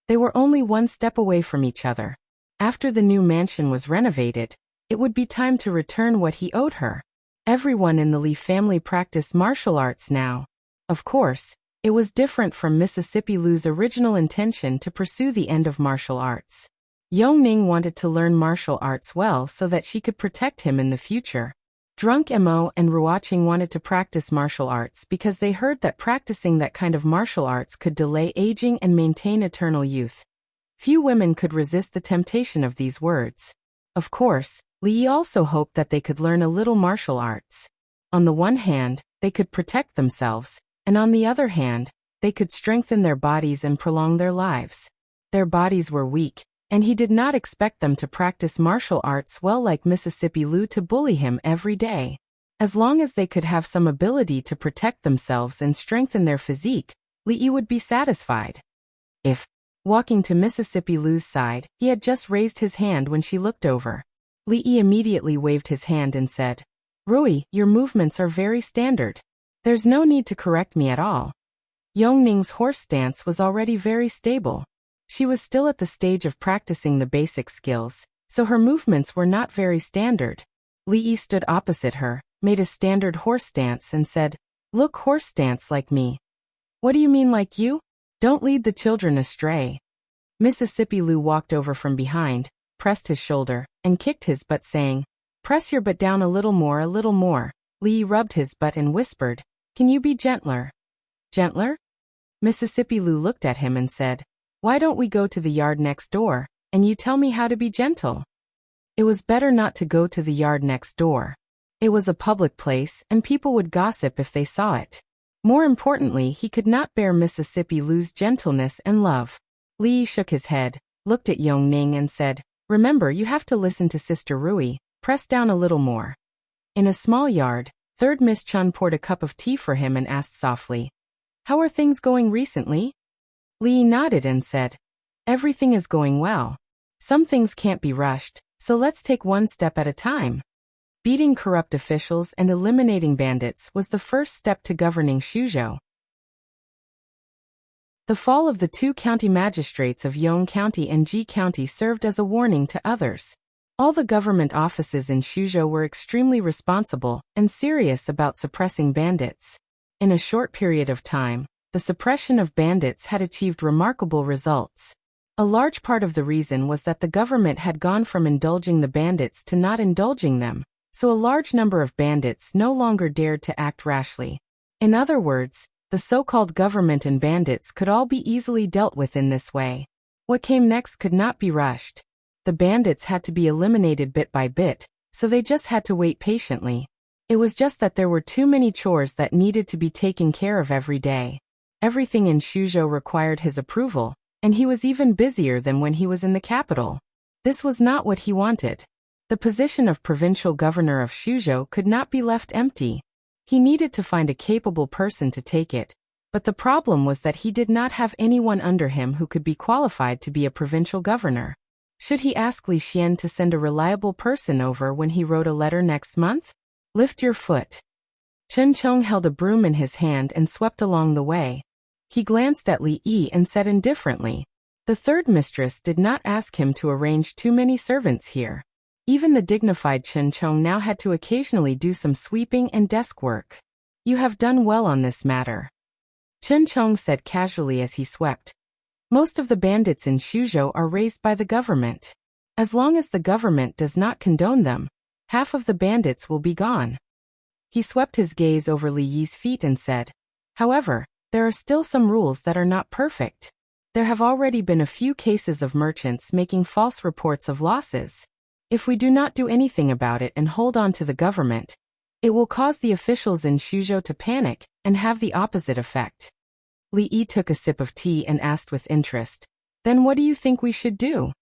they were only one step away from each other. After the new mansion was renovated, it would be time to return what he owed her. Everyone in the Li family practiced martial arts now. Of course, it was different from Mississippi Lu's original intention to pursue the end of martial arts. Yongning wanted to learn martial arts well so that she could protect him in the future. Drunk Mo and Ruoqing wanted to practice martial arts because they heard that practicing that kind of martial arts could delay aging and maintain eternal youth. Few women could resist the temptation of these words. Of course, Li also hoped that they could learn a little martial arts. On the one hand, they could protect themselves, and on the other hand, they could strengthen their bodies and prolong their lives. Their bodies were weak, and he did not expect them to practice martial arts well like Mississippi Lu to bully him every day. As long as they could have some ability to protect themselves and strengthen their physique, Li would be satisfied. Walking to Mississippi Lu's side, he had just raised his hand when she looked over. Li immediately waved his hand and said, "Rui, your movements are very standard. There's no need to correct me at all." Yongning's horse stance was already very stable. She was still at the stage of practicing the basic skills, so her movements were not very standard. Li stood opposite her, made a standard horse stance and said, "Look, horse stance like me." "What do you mean like you? Don't lead the children astray." Mississippi Lu walked over from behind, pressed his shoulder, and kicked his butt, saying, "Press your butt down a little more, a little more." Li rubbed his butt and whispered, "Can you be gentler?" "Gentler?" Mississippi Lu looked at him and said, "Why don't we go to the yard next door, and you tell me how to be gentle?" It was better not to go to the yard next door. It was a public place, and people would gossip if they saw it. More importantly, he could not bear Mississippi Lu's gentleness and love. Li shook his head, looked at Yongning and said, "Remember, you have to listen to Sister Rui. Press down a little more." In a small yard, Third Miss Chun poured a cup of tea for him and asked softly, "How are things going recently?" Li nodded and said, "Everything is going well. Some things can't be rushed, so let's take one step at a time." Beating corrupt officials and eliminating bandits was the first step to governing Shuzhou. The fall of the two county magistrates of Yong County and Ji County served as a warning to others. All the government offices in Shuzhou were extremely responsible and serious about suppressing bandits. In a short period of time, the suppression of bandits had achieved remarkable results. A large part of the reason was that the government had gone from indulging the bandits to not indulging them, so a large number of bandits no longer dared to act rashly. In other words, the so-called government and bandits could all be easily dealt with in this way. What came next could not be rushed. The bandits had to be eliminated bit by bit, so they just had to wait patiently. It was just that there were too many chores that needed to be taken care of every day. Everything in Shuzhou required his approval, and he was even busier than when he was in the capital. This was not what he wanted. The position of provincial governor of Shuzhou could not be left empty. He needed to find a capable person to take it, but the problem was that he did not have anyone under him who could be qualified to be a provincial governor. Should he ask Li Xian to send a reliable person over when he wrote a letter next month? Lift your foot. Chen Chong held a broom in his hand and swept along the way. He glanced at Li Yi and said indifferently, "The third mistress did not ask him to arrange too many servants here." Even the dignified Chen Chong now had to occasionally do some sweeping and desk work. "You have done well on this matter," Chen Chong said casually as he swept. "Most of the bandits in Shuzhou are raised by the government. As long as the government does not condone them, half of the bandits will be gone." He swept his gaze over Li Yi's feet and said, "However, there are still some rules that are not perfect. There have already been a few cases of merchants making false reports of losses. If we do not do anything about it and hold on to the government, It will cause the officials in Shuzhou to panic and have the opposite effect. Li Yi took a sip of tea and asked with interest, "Then what do you think we should do?"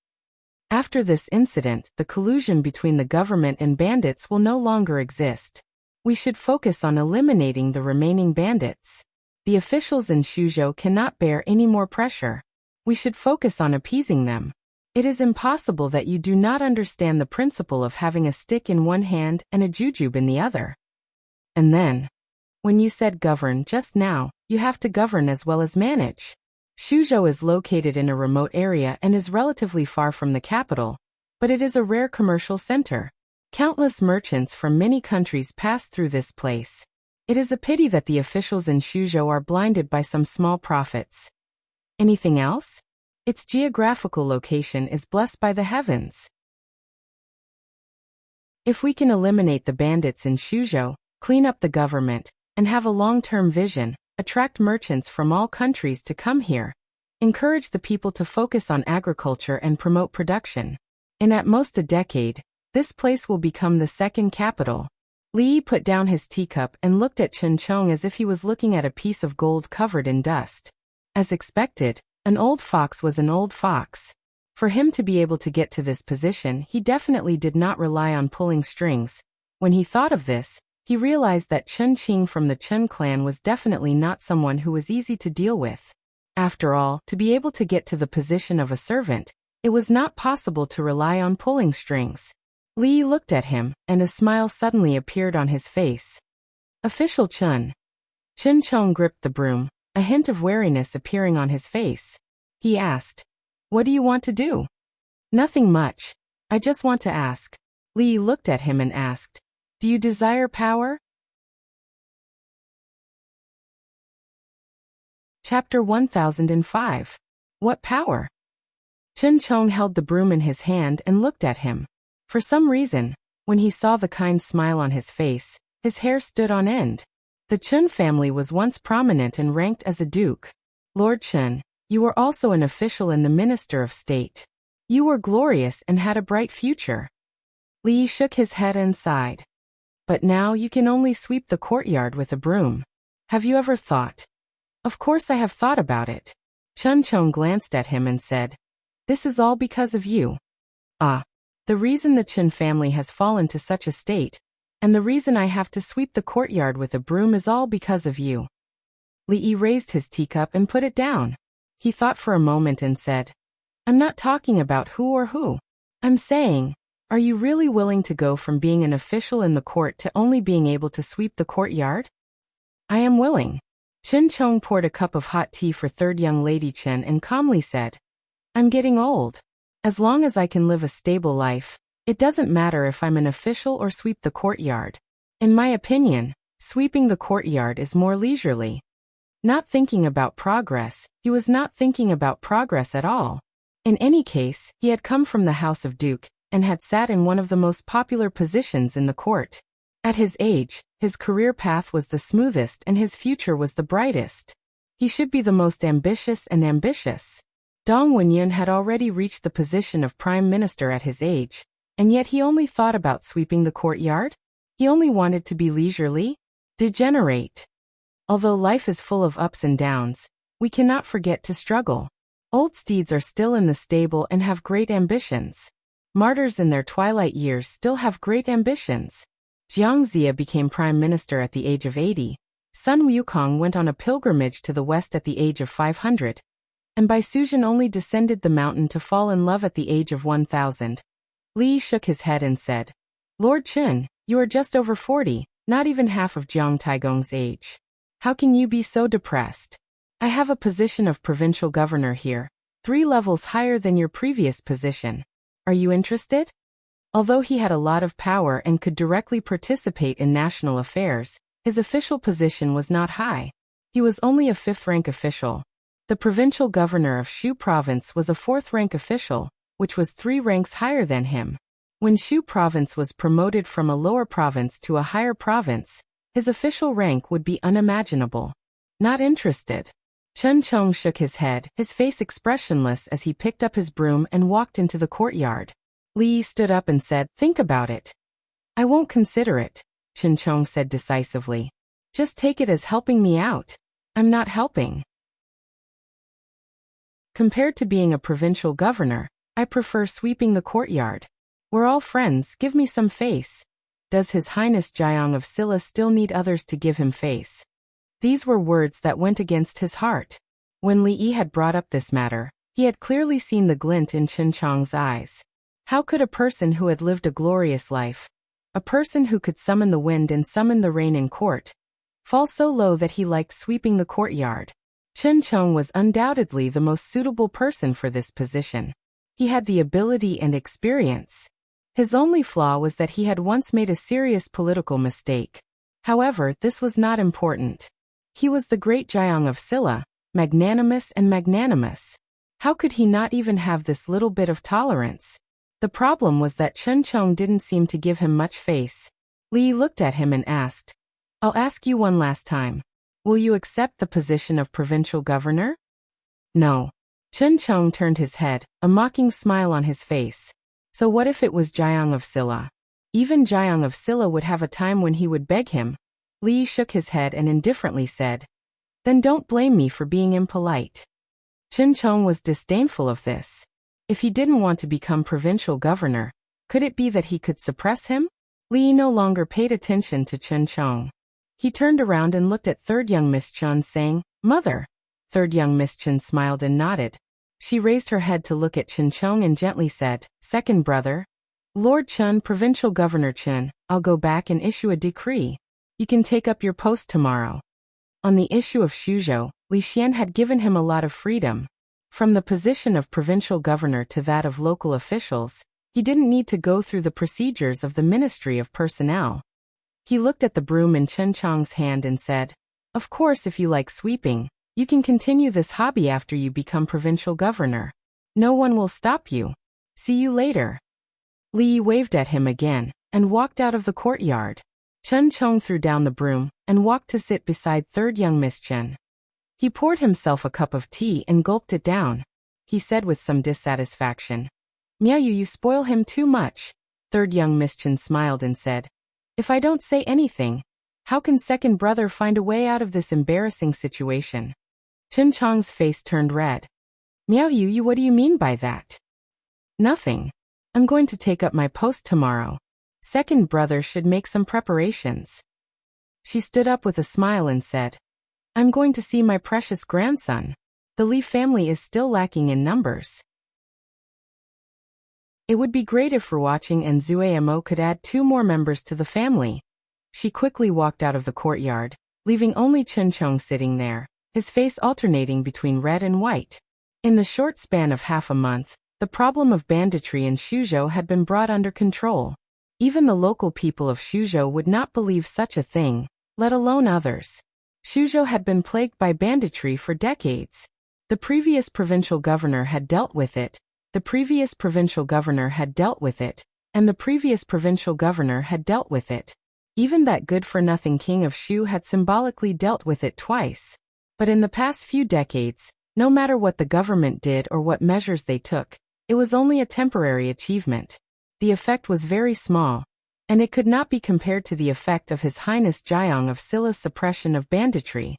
After this incident, the collusion between the government and bandits will no longer exist. We should focus on eliminating the remaining bandits. The officials in Shuzhou cannot bear any more pressure. We should focus on appeasing them. It is impossible that you do not understand the principle of having a stick in one hand and a jujube in the other. And then, when you said govern just now, you have to govern as well as manage. Shuzhou is located in a remote area and is relatively far from the capital, but it is a rare commercial center. Countless merchants from many countries pass through this place. It is a pity that the officials in Shuzhou are blinded by some small profits. Anything else? Its geographical location is blessed by the heavens. If we can eliminate the bandits in Shuzhou, clean up the government, and have a long-term vision, attract merchants from all countries to come here, encourage the people to focus on agriculture and promote production. In at most a decade, this place will become the second capital. Li Yi put down his teacup and looked at Chen Chong as if he was looking at a piece of gold covered in dust. As expected, an old fox was an old fox. For him to be able to get to this position, he definitely did not rely on pulling strings. When he thought of this, he realized that Chen Qing from the Chen clan was definitely not someone who was easy to deal with. After all, to be able to get to the position of a servant, it was not possible to rely on pulling strings. Li Yi looked at him, and a smile suddenly appeared on his face. Official Chen. Chen Chong gripped the broom, a hint of wariness appearing on his face. He asked, "What do you want to do?" "Nothing much. I just want to ask." Li Yi looked at him and asked, "Do you desire power?" Chapter 1005. What power? Chen Chong held the broom in his hand and looked at him. For some reason, when he saw the kind smile on his face, his hair stood on end. The Chen family was once prominent and ranked as a duke. Lord Chen, you were also an official and the Minister of State. You were glorious and had a bright future. Li Yi shook his head and sighed. But now you can only sweep the courtyard with a broom. Have you ever thought? Of course I have thought about it. Chen Chong glanced at him and said, "This is all because of you." "Ah. The reason the Chen family has fallen to such a state, and the reason I have to sweep the courtyard with a broom is all because of you." Li Yi raised his teacup and put it down. He thought for a moment and said, "I'm not talking about who or who. I'm saying, are you really willing to go from being an official in the court to only being able to sweep the courtyard?" "I am willing." Chen Chong poured a cup of hot tea for third young lady Chen and calmly said, "I'm getting old. As long as I can live a stable life, it doesn't matter if I'm an official or sweep the courtyard. In my opinion, sweeping the courtyard is more leisurely." Not thinking about progress, he was not thinking about progress at all. In any case, he had come from the house of Duke, and had sat in one of the most popular positions in the court. At his age, his career path was the smoothest and his future was the brightest. He should be the most ambitious and ambitious. Dong Wenyan had already reached the position of prime minister at his age, and yet he only thought about sweeping the courtyard? He only wanted to be leisurely? Degenerate. Although life is full of ups and downs, we cannot forget to struggle. Old steeds are still in the stable and have great ambitions. Martyrs in their twilight years still have great ambitions. Jiang Zia became prime minister at the age of 80. Sun Wukong went on a pilgrimage to the west at the age of 500. And Bai Suzhen only descended the mountain to fall in love at the age of 1000. Li Yi shook his head and said, "Lord Chen, you are just over 40, not even half of Jiang Taigong's age. How can you be so depressed? I have a position of provincial governor here, 3 levels higher than your previous position. Are you interested?" Although he had a lot of power and could directly participate in national affairs, his official position was not high. He was only a 5th-rank official. The provincial governor of Shu province was a 4th-rank official, which was 3 ranks higher than him. When Shu province was promoted from a lower province to a higher province, his official rank would be unimaginable. Not interested. Chen Chong shook his head, his face expressionless as he picked up his broom and walked into the courtyard. Li Yi stood up and said, "Think about it." "I won't consider it. Chen Chong said decisively. Just take it as helping me out. I'm not helping. Compared to being a provincial governor, I prefer sweeping the courtyard. We're all friends, give me some face. Does His Highness Jiang of Silla still need others to give him face? These were words that went against his heart. When Li Yi had brought up this matter, he had clearly seen the glint in Chen Chong's eyes. How could a person who had lived a glorious life, a person who could summon the wind and summon the rain in court, fall so low that he liked sweeping the courtyard? Chen Chong was undoubtedly the most suitable person for this position. He had the ability and experience. His only flaw was that he had once made a serious political mistake. However, this was not important. He was the great Jiang of Silla, magnanimous and magnanimous. How could he not even have this little bit of tolerance? The problem was that Chen Chong didn't seem to give him much face. Li looked at him and asked, I'll ask you one last time. Will you accept the position of provincial governor? No. Chen Chong turned his head, a mocking smile on his face. So what if it was Jiang of Silla? Even Jiang of Silla would have a time when he would beg him. Li shook his head and indifferently said, Then don't blame me for being impolite. Chen Chong was disdainful of this. If he didn't want to become provincial governor, could it be that he could suppress him? Li no longer paid attention to Chen Chong. He turned around and looked at third young Miss Chun, saying, Mother. Third young Miss Chun smiled and nodded. She raised her head to look at Chen Chong and gently said, Second brother. Lord Chun, Provincial Governor Chun, I'll go back and issue a decree. You can take up your post tomorrow. On the issue of Shuzhou, Li Xian had given him a lot of freedom. From the position of provincial governor to that of local officials, he didn't need to go through the procedures of the Ministry of Personnel. He looked at the broom in Chen Chong's hand and said, Of course, if you like sweeping, you can continue this hobby after you become provincial governor. No one will stop you. See you later. Li waved at him again and walked out of the courtyard. Chen Chong threw down the broom and walked to sit beside third young Miss Chen. He poured himself a cup of tea and gulped it down. He said with some dissatisfaction, Miao Yu, you spoil him too much. Third young Miss Chen smiled and said, If I don't say anything, how can second brother find a way out of this embarrassing situation? Chen Chong's face turned red. Miao Yu, what do you mean by that? Nothing. I'm going to take up my post tomorrow. Second brother should make some preparations. She stood up with a smile and said, I'm going to see my precious grandson. The Li family is still lacking in numbers. It would be great if Ruoqing and Zue Mo could add 2 more members to the family. She quickly walked out of the courtyard, leaving only Chen Chong sitting there, his face alternating between red and white. In the short span of half a month, the problem of banditry in Shuzhou had been brought under control. Even the local people of Shuzhou would not believe such a thing, let alone others. Shuzhou had been plagued by banditry for decades. The previous provincial governor had dealt with it, the previous provincial governor had dealt with it, and the previous provincial governor had dealt with it. Even that good-for-nothing king of Shu had symbolically dealt with it twice. But in the past few decades, no matter what the government did or what measures they took, it was only a temporary achievement. The effect was very small, and it could not be compared to the effect of His Highness Jiang of Silla's suppression of banditry.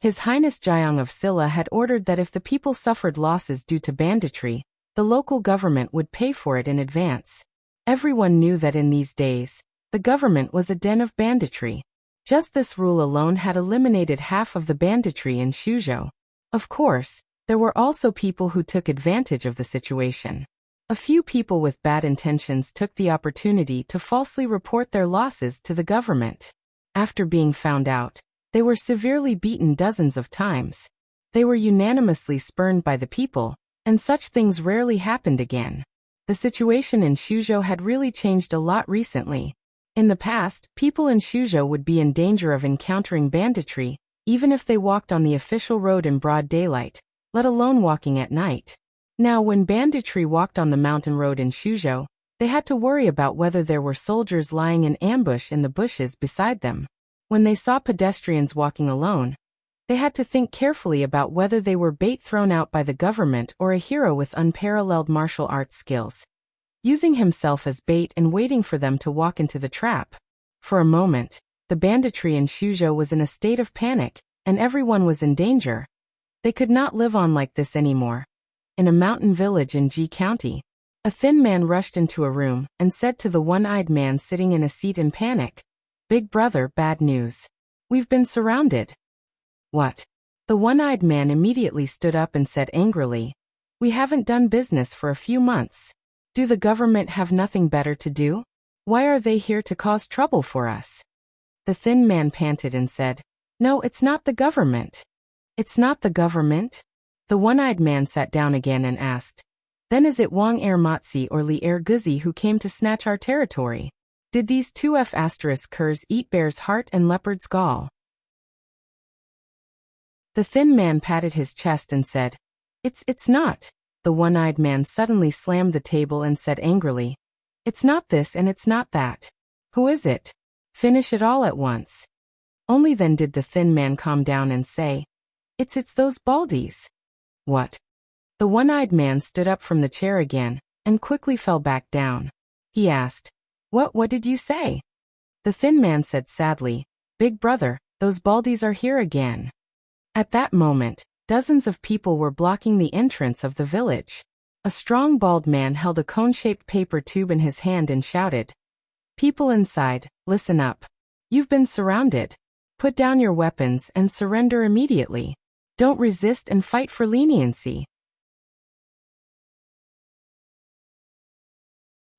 His Highness Jiang of Silla had ordered that if the people suffered losses due to banditry, the local government would pay for it in advance. Everyone knew that in these days, the government was a den of banditry. Just this rule alone had eliminated half of the banditry in Shuzhou. Of course, there were also people who took advantage of the situation. A few people with bad intentions took the opportunity to falsely report their losses to the government. After being found out, they were severely beaten dozens of times. They were unanimously spurned by the people, and such things rarely happened again. The situation in Shuzhou had really changed a lot recently. In the past, people in Shuzhou would be in danger of encountering banditry, even if they walked on the official road in broad daylight, let alone walking at night. Now, when banditry walked on the mountain road in Shuzhou, they had to worry about whether there were soldiers lying in ambush in the bushes beside them. When they saw pedestrians walking alone, they had to think carefully about whether they were bait thrown out by the government or a hero with unparalleled martial arts skills, using himself as bait and waiting for them to walk into the trap. For a moment, the banditry in Suzhou was in a state of panic, and everyone was in danger. They could not live on like this anymore. In a mountain village in Ji County, a thin man rushed into a room and said to the one-eyed man sitting in a seat in panic, "Big brother, bad news. We've been surrounded." "What?" The one-eyed man immediately stood up and said angrily, "We haven't done business for a few months. Do the government have nothing better to do? Why are they here to cause trouble for us?" The thin man panted and said, "No, it's not the government." "It's not the government?" The one-eyed man sat down again and asked, "Then is it Wang Matzi or Li Guzi who came to snatch our territory? Did these two F***ers eat bear's heart and leopard's gall?" The thin man patted his chest and said, It's not." The one-eyed man suddenly slammed the table and said angrily, "It's not this and it's not that. Who is it? Finish it all at once." Only then did the thin man calm down and say, It's those baldies." "What?" The one-eyed man stood up from the chair again, and quickly fell back down. He asked, What did you say?" The thin man said sadly, "Big brother, those baldies are here again." At that moment, dozens of people were blocking the entrance of the village. A strong bald man held a cone-shaped paper tube in his hand and shouted, "People inside, listen up. You've been surrounded. Put down your weapons and surrender immediately. Don't resist and fight for leniency."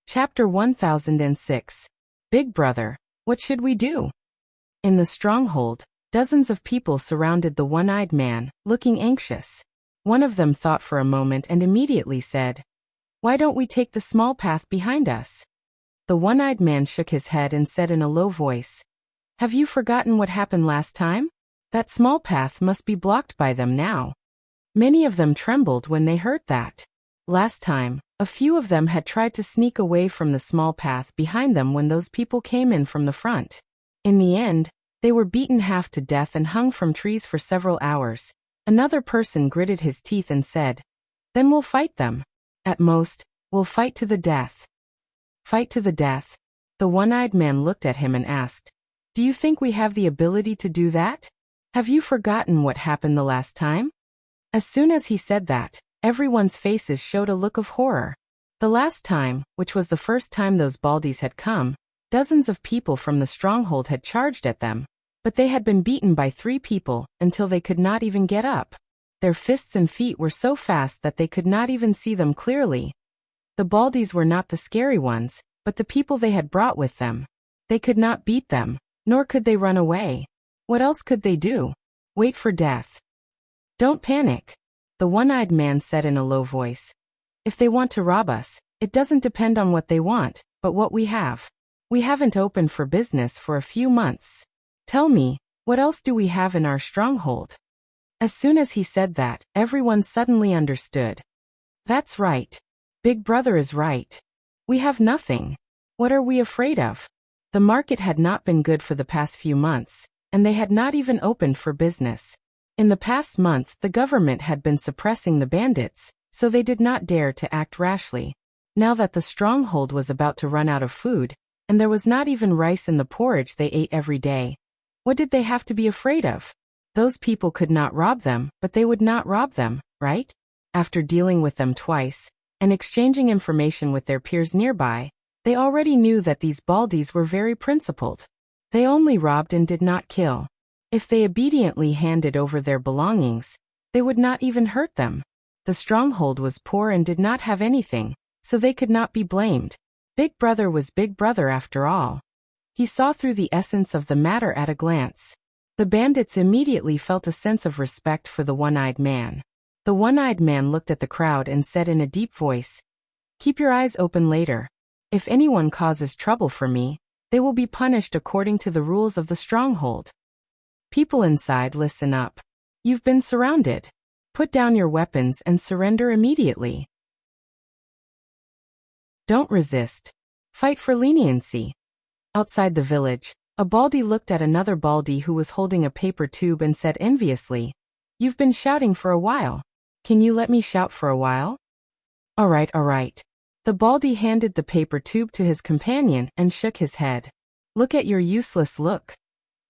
Chapter 1006. Big Brother, What Should We Do? In the stronghold, dozens of people surrounded the one-eyed man, looking anxious. One of them thought for a moment and immediately said, "Why don't we take the small path behind us?" The one-eyed man shook his head and said in a low voice, "Have you forgotten what happened last time? That small path must be blocked by them now." Many of them trembled when they heard that. Last time, a few of them had tried to sneak away from the small path behind them when those people came in from the front. In the end, they were beaten half to death and hung from trees for several hours. Another person gritted his teeth and said, "Then we'll fight them. At most, we'll fight to the death." "Fight to the death?" The one-eyed man looked at him and asked, "Do you think we have the ability to do that? Have you forgotten what happened the last time?" As soon as he said that, everyone's faces showed a look of horror. The last time, which was the first time those baldies had come, dozens of people from the stronghold had charged at them, but they had been beaten by 3 people until they could not even get up. Their fists and feet were so fast that they could not even see them clearly. The baldies were not the scary ones, but the people they had brought with them. They could not beat them, nor could they run away. What else could they do? Wait for death. "Don't panic," the one-eyed man said in a low voice. "If they want to rob us, it doesn't depend on what they want, but what we have. We haven't opened for business for a few months. Tell me, what else do we have in our stronghold?" As soon as he said that, everyone suddenly understood. That's right. Big Brother is right. We have nothing. What are we afraid of? The market had not been good for the past few months, and they had not even opened for business. In the past month, the government had been suppressing the bandits, so they did not dare to act rashly. Now that the stronghold was about to run out of food, and there was not even rice in the porridge they ate every day, what did they have to be afraid of? Those people could not rob them, but they would not rob them, right? After dealing with them twice, and exchanging information with their peers nearby, they already knew that these baldies were very principled. They only robbed and did not kill. If they obediently handed over their belongings, they would not even hurt them. The stronghold was poor and did not have anything, so they could not be blamed. Big Brother was Big Brother after all. He saw through the essence of the matter at a glance. The bandits immediately felt a sense of respect for the one-eyed man. The one-eyed man looked at the crowd and said in a deep voice, "Keep your eyes open later. If anyone causes trouble for me, they will be punished according to the rules of the stronghold. People inside, listen up. You've been surrounded. Put down your weapons and surrender immediately. Don't resist. Fight for leniency." Outside the village, a baldy looked at another baldy who was holding a paper tube and said enviously, "You've been shouting for a while. Can you let me shout for a while?" All right. The baldy handed the paper tube to his companion and shook his head. Look at your useless look.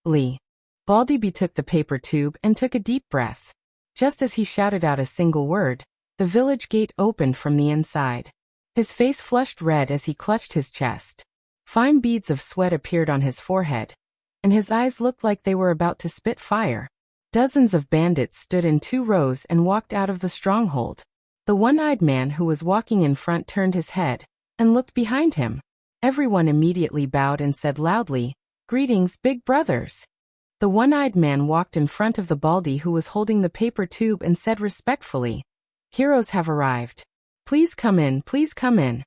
Lee. Baldy took the paper tube and took a deep breath. Just as he shouted out a single word, the village gate opened from the inside. His face flushed red as he clutched his chest. Fine beads of sweat appeared on his forehead, and his eyes looked like they were about to spit fire. Dozens of bandits stood in 2 rows and walked out of the stronghold. The one-eyed man who was walking in front turned his head and looked behind him. Everyone immediately bowed and said loudly, "Greetings, big brothers." The one-eyed man walked in front of the Baldy who was holding the paper tube and said respectfully, "Heroes have arrived. Please come in, please come in."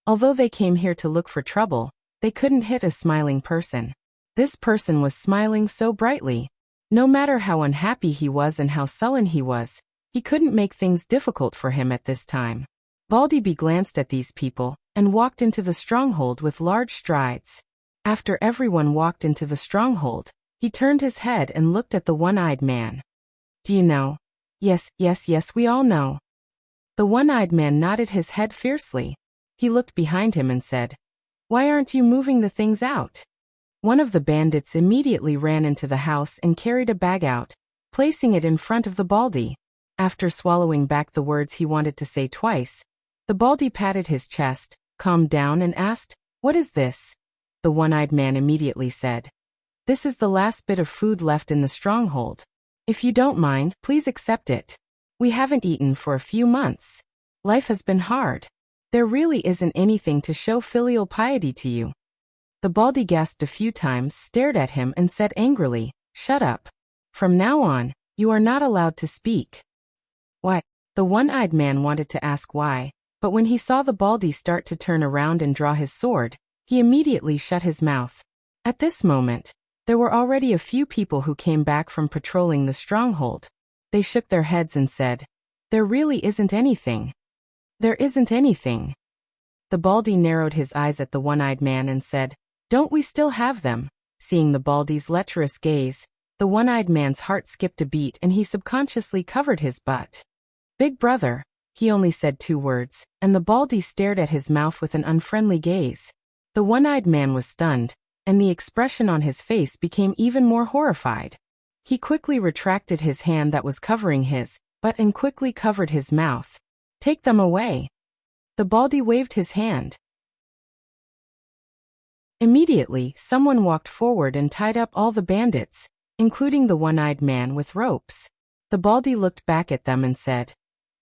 Although they came here to look for trouble, they couldn't hit a smiling person. This person was smiling so brightly. No matter how unhappy he was and how sullen he was, he couldn't make things difficult for him at this time. Baldy glanced at these people and walked into the stronghold with large strides. After everyone walked into the stronghold, he turned his head and looked at the one-eyed man. "Do you know?" Yes, we all know." The one-eyed man nodded his head fiercely. He looked behind him and said, "Why aren't you moving the things out?" One of the bandits immediately ran into the house and carried a bag out, placing it in front of the Baldy. After swallowing back the words he wanted to say twice, the Baldy patted his chest, calmed down and asked, "What is this?" The one-eyed man immediately said, "This is the last bit of food left in the stronghold. If you don't mind, please accept it. We haven't eaten for a few months. Life has been hard. There really isn't anything to show filial piety to you." The Baldy gasped a few times, stared at him and said angrily, "Shut up. From now on, you are not allowed to speak." "Why?" The one-eyed man wanted to ask why, but when he saw the Baldy start to turn around and draw his sword, he immediately shut his mouth. At this moment, there were already a few people who came back from patrolling the stronghold. They shook their heads and said, "There really isn't anything. There isn't anything." The Baldy narrowed his eyes at the one-eyed man and said, "Don't we still have them?" Seeing the Baldy's lecherous gaze, the one-eyed man's heart skipped a beat and he subconsciously covered his butt. "Big brother," he only said 2 words, and the Baldy stared at his mouth with an unfriendly gaze. The one-eyed man was stunned, and the expression on his face became even more horrified. He quickly retracted his hand that was covering his butt and quickly covered his mouth. "Take them away." The Baldy waved his hand. Immediately, someone walked forward and tied up all the bandits, including the one-eyed man, with ropes. The Baldy looked back at them and said,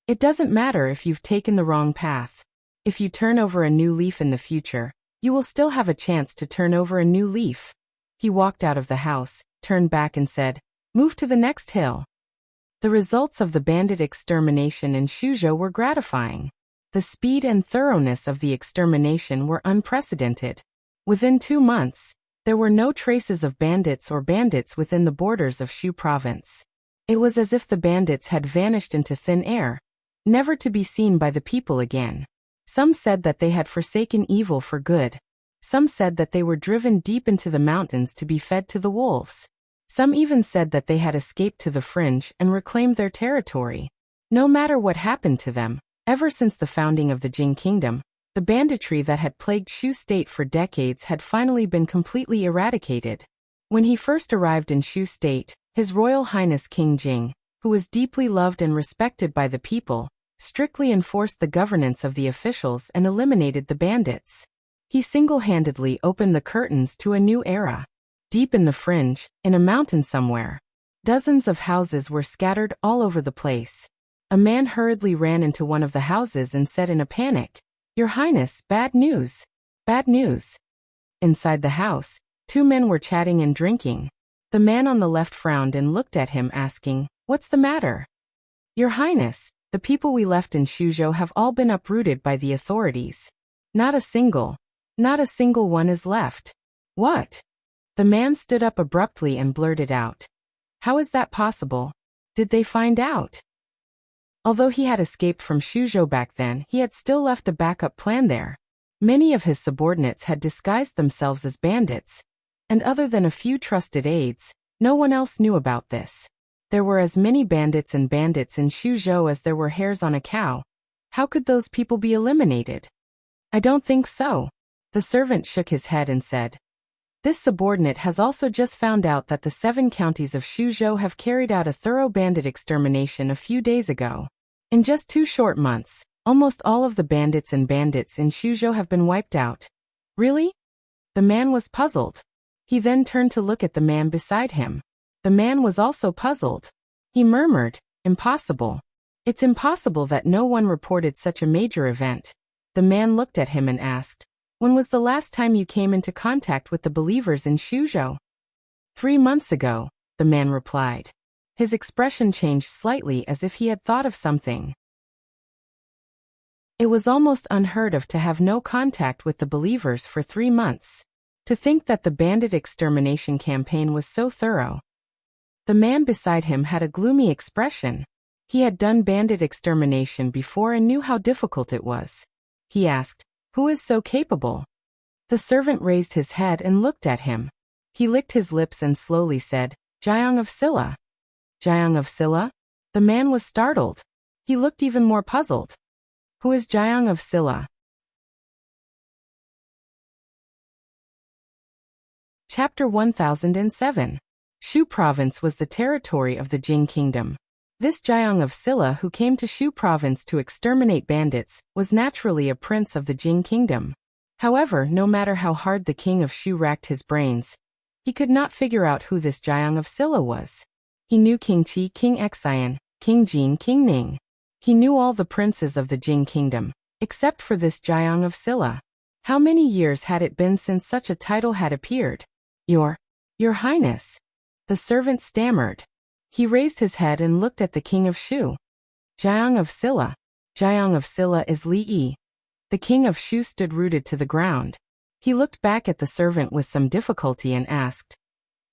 "It doesn't matter if you've taken the wrong path. If you turn over a new leaf in the future, you will still have a chance to turn over a new leaf." He walked out of the house, turned back and said, "Move to the next hill." The results of the bandit extermination in Shuzhou were gratifying. The speed and thoroughness of the extermination were unprecedented. Within 2 months, there were no traces of bandits within the borders of Shu province. It was as if the bandits had vanished into thin air, never to be seen by the people again. Some said that they had forsaken evil for good. Some said that they were driven deep into the mountains to be fed to the wolves. Some even said that they had escaped to the fringe and reclaimed their territory. No matter what happened to them, ever since the founding of the Jing Kingdom, the banditry that had plagued Shu State for decades had finally been completely eradicated. When he first arrived in Shu State, His Royal Highness King Jing, who was deeply loved and respected by the people, strictly enforced the governance of the officials and eliminated the bandits. He single-handedly opened the curtains to a new era. Deep in the fringe, in a mountain somewhere, dozens of houses were scattered all over the place. A man hurriedly ran into one of the houses and said in a panic, "Your Highness, bad news. Bad news." Inside the house, 2 men were chatting and drinking. The man on the left frowned and looked at him, asking, "What's the matter?" "Your Highness, the people we left in Shuzhou have all been uprooted by the authorities. Not a single one is left." "What?" The man stood up abruptly and blurted out, "How is that possible? Did they find out?" Although he had escaped from Shuzhou back then, he had still left a backup plan there. Many of his subordinates had disguised themselves as bandits, and other than a few trusted aides, no one else knew about this. There were as many bandits in Shuzhou as there were hairs on a cow. How could those people be eliminated? "I don't think so." The servant shook his head and said, This subordinate has also just found out that the 7 counties of Shuzhou have carried out a thorough bandit extermination a few days ago. In just 2 short months, almost all of the bandits in Shuzhou have been wiped out. Really? The man was puzzled. He then turned to look at the man beside him. The man was also puzzled. He murmured, "Impossible. It's impossible that no one reported such a major event." The man looked at him and asked, "When was the last time you came into contact with the believers in Shuzhou?" 3 months ago, the man replied. His expression changed slightly as if he had thought of something. It was almost unheard of to have no contact with the believers for 3 months. To think that the bandit extermination campaign was so thorough. The man beside him had a gloomy expression. He had done bandit extermination before and knew how difficult it was. He asked, "Who is so capable?" The servant raised his head and looked at him. He licked his lips and slowly said, "Jiang of Silla." Jiang of Silla? The man was startled. He looked even more puzzled. Who is Jiang of Silla? Chapter 1007. Shu Province was the territory of the Jing Kingdom. This Jiang of Silla, who came to Shu Province to exterminate bandits, was naturally a prince of the Jing Kingdom. However, no matter how hard the king of Shu racked his brains, he could not figure out who this Jiang of Silla was. He knew King Qi, King Xian, King Jin, King Ning. He knew all the princes of the Jing Kingdom, except for this Jiang of Silla. How many years had it been since such a title had appeared? Your Highness. The servant stammered. He raised his head and looked at the king of Shu. Jiang of Silla. Jiang of Silla is Li Yi. The king of Shu stood rooted to the ground. He looked back at the servant with some difficulty and asked,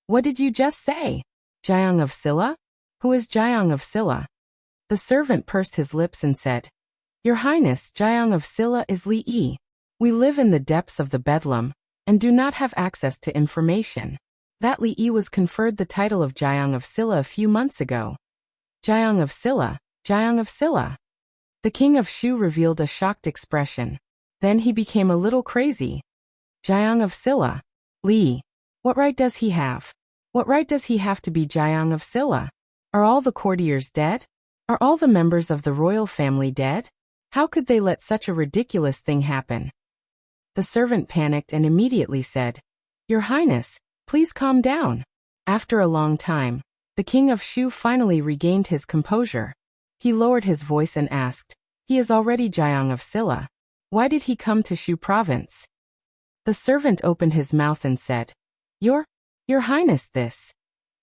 "What did you just say? Jiang of Silla? Who is Jiang of Silla?" The servant pursed his lips and said, "Your Highness, Jiang of Silla is Li Yi. We live in the depths of the Bedlam, and do not have access to information. That Li Yi was conferred the title of Jiang of Silla a few months ago." Jiang of Silla, Jiang of Silla. The king of Shu revealed a shocked expression. Then he became a little crazy. Jiang of Silla. Li. What right does he have? What right does he have to be Jiang of Silla? Are all the courtiers dead? Are all the members of the royal family dead? How could they let such a ridiculous thing happen? The servant panicked and immediately said, "Your Highness, please calm down." After a long time, the king of Shu finally regained his composure. He lowered his voice and asked, "He is already Jiang of Silla. Why did he come to Shu Province?" The servant opened his mouth and said, Your Highness, this."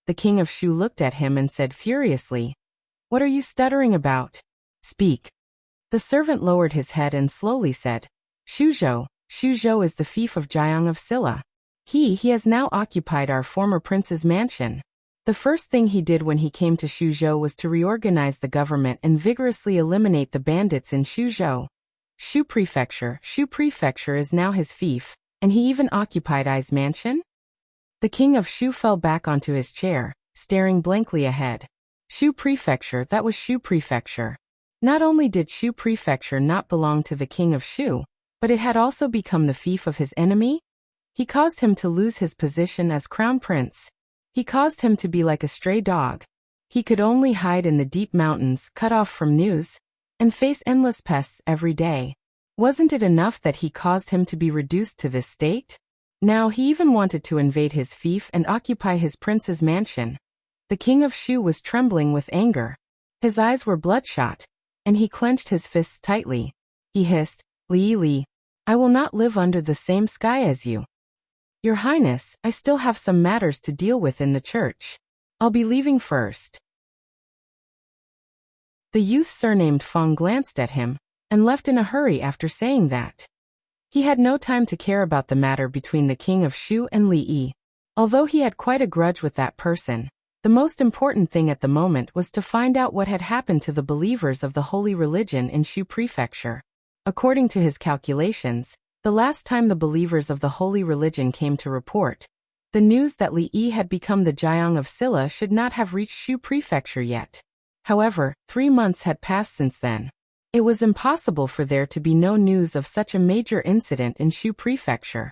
The king of Shu looked at him and said furiously, "What are you stuttering about? Speak." The servant lowered his head and slowly said, Shuzhou is the fief of Jiang of Silla. He has now occupied our former prince's mansion. The first thing he did when he came to Shuzhou was to reorganize the government and vigorously eliminate the bandits in Shuzhou. Shu Prefecture is now his fief, and he even occupied I's mansion? The king of Shu fell back onto his chair, staring blankly ahead. Shu Prefecture, that was Shu Prefecture. Not only did Shu Prefecture not belong to the king of Shu, but it had also become the fief of his enemy? He caused him to lose his position as crown prince. He caused him to be like a stray dog. He could only hide in the deep mountains, cut off from news, and face endless pests every day. Wasn't it enough that he caused him to be reduced to this state? Now he even wanted to invade his fief and occupy his prince's mansion. The king of Shu was trembling with anger. His eyes were bloodshot, and he clenched his fists tightly. He hissed, Li, I will not live under the same sky as you. Your Highness, I still have some matters to deal with in the church. I'll be leaving first. The youth surnamed Feng glanced at him, and left in a hurry after saying that. He had no time to care about the matter between the king of Shu and Li Yi. Although he had quite a grudge with that person, the most important thing at the moment was to find out what had happened to the believers of the holy religion in Shu Prefecture. According to his calculations, the last time the believers of the holy religion came to report, the news that Li Yi had become the Jiang of Silla should not have reached Shu Prefecture yet. However, 3 months had passed since then. It was impossible for there to be no news of such a major incident in Shu Prefecture.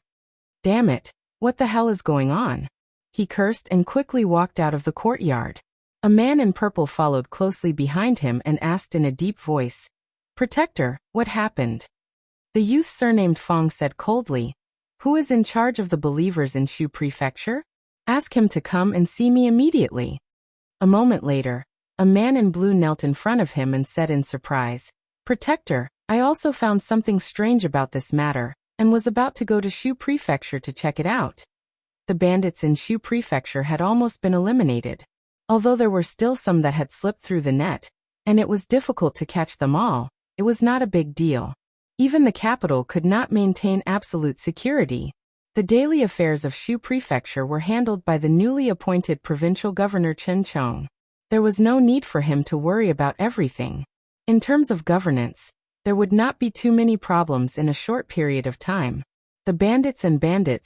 Damn it, What the hell is going on? He cursed and quickly walked out of the courtyard. A man in purple followed closely behind him and asked in a deep voice, "Protector, what happened?" The youth surnamed Fong said coldly, "Who is in charge of the believers in Shu Prefecture? Ask him to come and see me immediately." A moment later, a man in blue knelt in front of him and said in surprise, "Protector, I also found something strange about this matter, and was about to go to Shu Prefecture to check it out." The bandits in Shu Prefecture had almost been eliminated. Although there were still some that had slipped through the net, and it was difficult to catch them all, it was not a big deal. Even the capital could not maintain absolute security. The daily affairs of Shu Prefecture were handled by the newly appointed provincial governor Chen Chong. There was no need for him to worry about everything. In terms of governance, there would not be too many problems in a short period of time. The bandits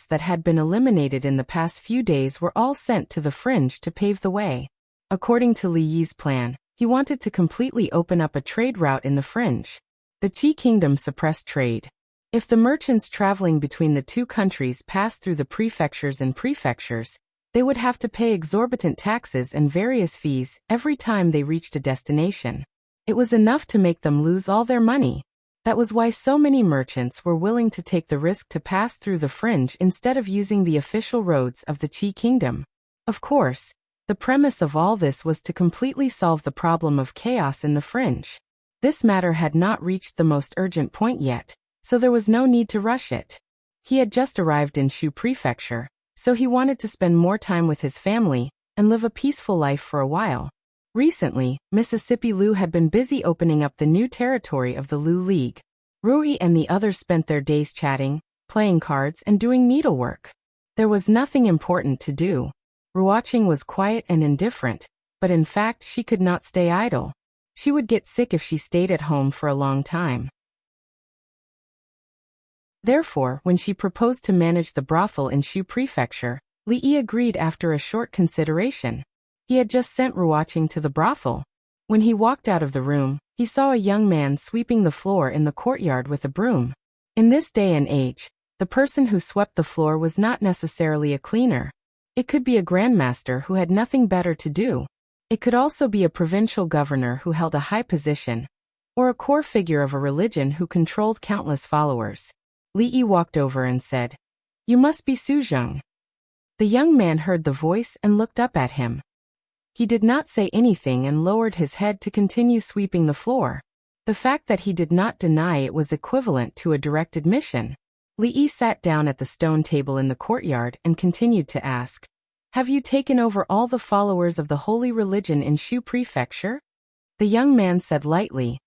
that had been eliminated in the past few days were all sent to the fringe to pave the way. According to Li Yi's plan, he wanted to completely open up a trade route in the fringe. The Qi Kingdom suppressed trade. If the merchants traveling between the two countries passed through the prefectures, they would have to pay exorbitant taxes and various fees every time they reached a destination. It was enough to make them lose all their money. That was why so many merchants were willing to take the risk to pass through the fringe instead of using the official roads of the Qi Kingdom. Of course, the premise of all this was to completely solve the problem of chaos in the fringe. This matter had not reached the most urgent point yet, so there was no need to rush it. He had just arrived in Shu Prefecture, so he wanted to spend more time with his family and live a peaceful life for a while. Recently, Mississippi Lu had been busy opening up the new territory of the Lu League. Rui and the others spent their days chatting, playing cards and doing needlework. There was nothing important to do. Ruoqing was quiet and indifferent, but in fact she could not stay idle. She would get sick if she stayed at home for a long time. Therefore, when she proposed to manage the brothel in Shu Prefecture, Li Yi agreed after a short consideration. He had just sent Ruoqing to the brothel. When he walked out of the room, he saw a young man sweeping the floor in the courtyard with a broom. In this day and age, the person who swept the floor was not necessarily a cleaner. It could be a grandmaster who had nothing better to do. It could also be a provincial governor who held a high position, or a core figure of a religion who controlled countless followers. Li Yi walked over and said, "You must be Su Zheng." The young man heard the voice and looked up at him. He did not say anything and lowered his head to continue sweeping the floor. The fact that he did not deny it was equivalent to a direct admission. Li Yi sat down at the stone table in the courtyard and continued to ask, "Have you taken over all the followers of the holy religion in Shu Prefecture?" The young man said lightly,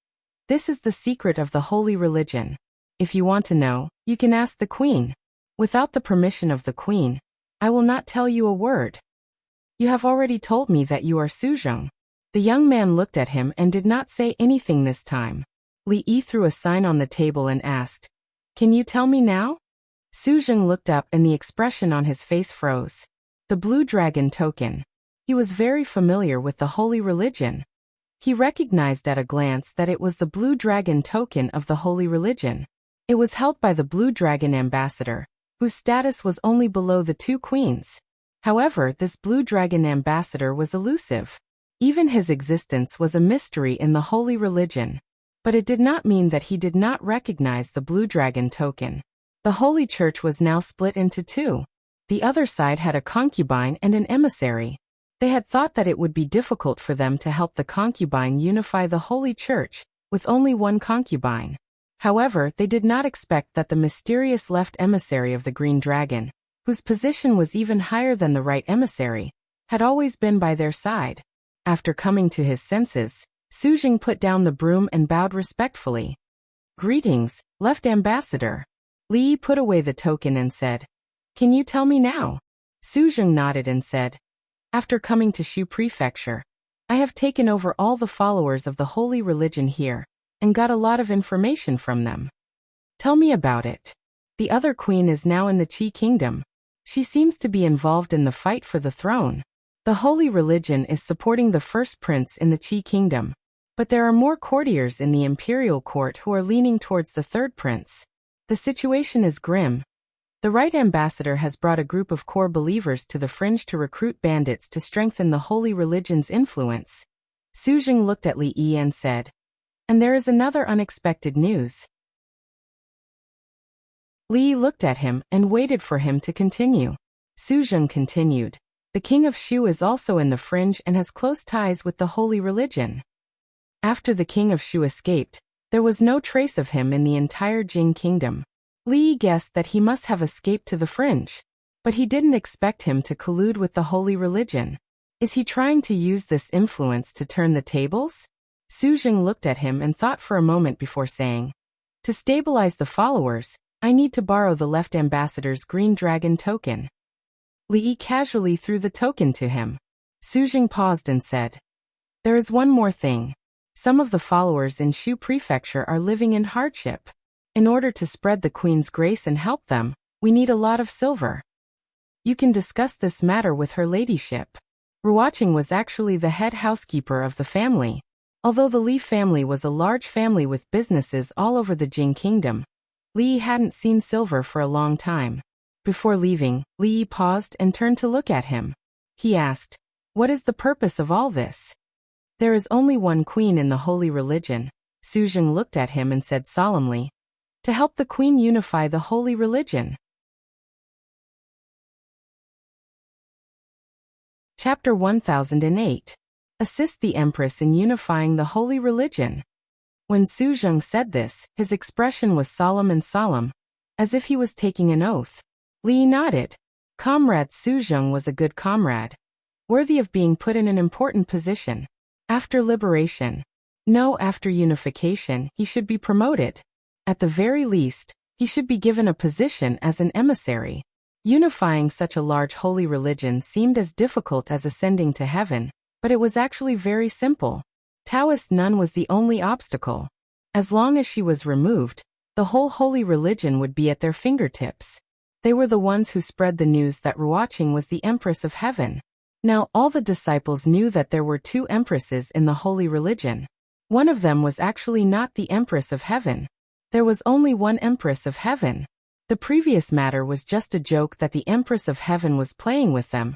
"This is the secret of the holy religion. If you want to know, you can ask the queen. Without the permission of the queen, I will not tell you a word." "You have already told me that you are Su Zheng." The young man looked at him and did not say anything this time. Li Yi threw a sign on the table and asked, "Can you tell me now?" Su Zheng looked up and the expression on his face froze. The blue dragon token. He was very familiar with the holy religion. He recognized at a glance that it was the blue dragon token of the holy religion. It was held by the blue dragon ambassador, whose status was only below the two queens. However, this blue dragon ambassador was elusive. Even his existence was a mystery in the holy religion. But it did not mean that he did not recognize the blue dragon token. The holy church was now split into two. The other side had a concubine and an emissary. They had thought that it would be difficult for them to help the concubine unify the holy church, with only one concubine. However, they did not expect that the mysterious left emissary of the green dragon, whose position was even higher than the right emissary, had always been by their side. After coming to his senses, Su Zheng put down the broom and bowed respectfully. "Greetings, left ambassador." Li Yi put away the token and said, "Can you tell me now?" Su Zheng nodded and said, "After coming to Shu Prefecture, I have taken over all the followers of the holy religion here, and got a lot of information from them." "Tell me about it." "The other queen is now in the Qi Kingdom. She seems to be involved in the fight for the throne. The holy religion is supporting the first prince in the Qi Kingdom, but there are more courtiers in the imperial court who are leaning towards the third prince. The situation is grim. The right ambassador has brought a group of core believers to the fringe to recruit bandits to strengthen the holy religion's influence. Su Jing looked at Li Yi and said, "And there is another unexpected news." Li Yi looked at him and waited for him to continue. Su Jing continued, "The king of Shu is also in the fringe and has close ties with the holy religion." After the king of Shu escaped, there was no trace of him in the entire Jing kingdom. Li Yi guessed that he must have escaped to the fringe, but he didn't expect him to collude with the holy religion. Is he trying to use this influence to turn the tables? Su Jing looked at him and thought for a moment before saying, "To stabilize the followers, I need to borrow the left ambassador's green dragon token." Li Yi casually threw the token to him. Su Jing paused and said, "There is one more thing. Some of the followers in Shu Prefecture are living in hardship. In order to spread the Queen's grace and help them, we need a lot of silver. You can discuss this matter with her ladyship." Ruoqing was actually the head housekeeper of the family. Although the Li family was a large family with businesses all over the Jing kingdom, Li Yi hadn't seen silver for a long time. Before leaving, Li Yi paused and turned to look at him. He asked, "What is the purpose of all this?" "There is only one queen in the holy religion." Su Jing looked at him and said solemnly, "To help the queen unify the holy religion." Chapter 1008. Assist the Empress in unifying the holy religion. When Su Jing said this, his expression was solemn and solemn, as if he was taking an oath. Li Yi nodded. Comrade Su Jing was a good comrade, worthy of being put in an important position. After liberation, no, after unification, he should be promoted. At the very least, he should be given a position as an emissary. Unifying such a large holy religion seemed as difficult as ascending to heaven, but it was actually very simple. Taoist nun was the only obstacle. As long as she was removed, the whole holy religion would be at their fingertips. They were the ones who spread the news that Ruoqing was the Empress of Heaven. Now all the disciples knew that there were two empresses in the holy religion. One of them was actually not the Empress of Heaven. There was only one Empress of Heaven. The previous matter was just a joke that the Empress of Heaven was playing with them.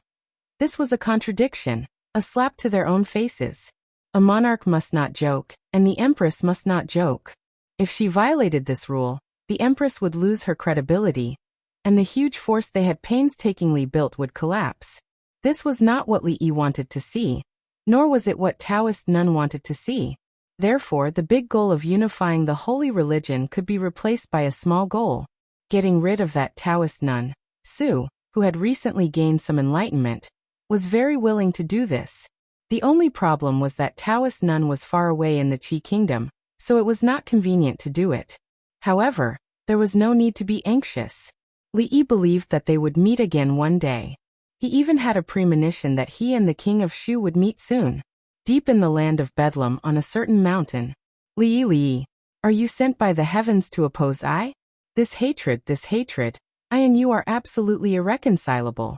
This was a contradiction, a slap to their own faces. A monarch must not joke, and the Empress must not joke. If she violated this rule, the Empress would lose her credibility, and the huge force they had painstakingly built would collapse. This was not what Li Yi wanted to see, nor was it what Taoist nun wanted to see. Therefore, the big goal of unifying the holy religion could be replaced by a small goal, getting rid of that Taoist nun. Su, who had recently gained some enlightenment, was very willing to do this. The only problem was that Taoist nun was far away in the Qi kingdom, so it was not convenient to do it. However, there was no need to be anxious. Li Yi believed that they would meet again one day. He even had a premonition that he and the king of Shu would meet soon. Deep in the land of Bedlam on a certain mountain. Li Yi, are you sent by the heavens to oppose I? This hatred, I and you are absolutely irreconcilable.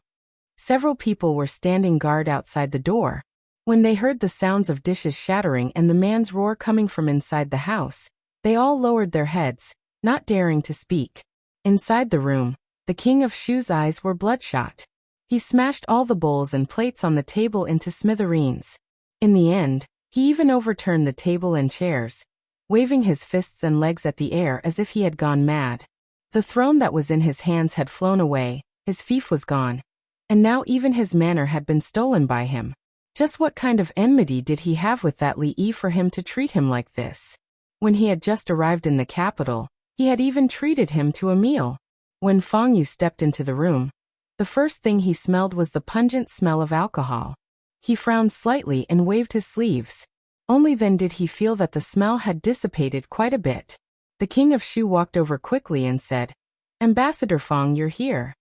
Several people were standing guard outside the door. When they heard the sounds of dishes shattering and the man's roar coming from inside the house, they all lowered their heads, not daring to speak. Inside the room, the king of Shu's eyes were bloodshot. He smashed all the bowls and plates on the table into smithereens. In the end, he even overturned the table and chairs, waving his fists and legs at the air as if he had gone mad. The throne that was in his hands had flown away, his fief was gone, and now even his manor had been stolen by him. Just what kind of enmity did he have with that Li Yi for him to treat him like this? When he had just arrived in the capital, he had even treated him to a meal. When Feng Yu stepped into the room, the first thing he smelled was the pungent smell of alcohol. He frowned slightly and waved his sleeves. Only then did he feel that the smell had dissipated quite a bit. The king of Shu walked over quickly and said, "Ambassador Feng, you're here.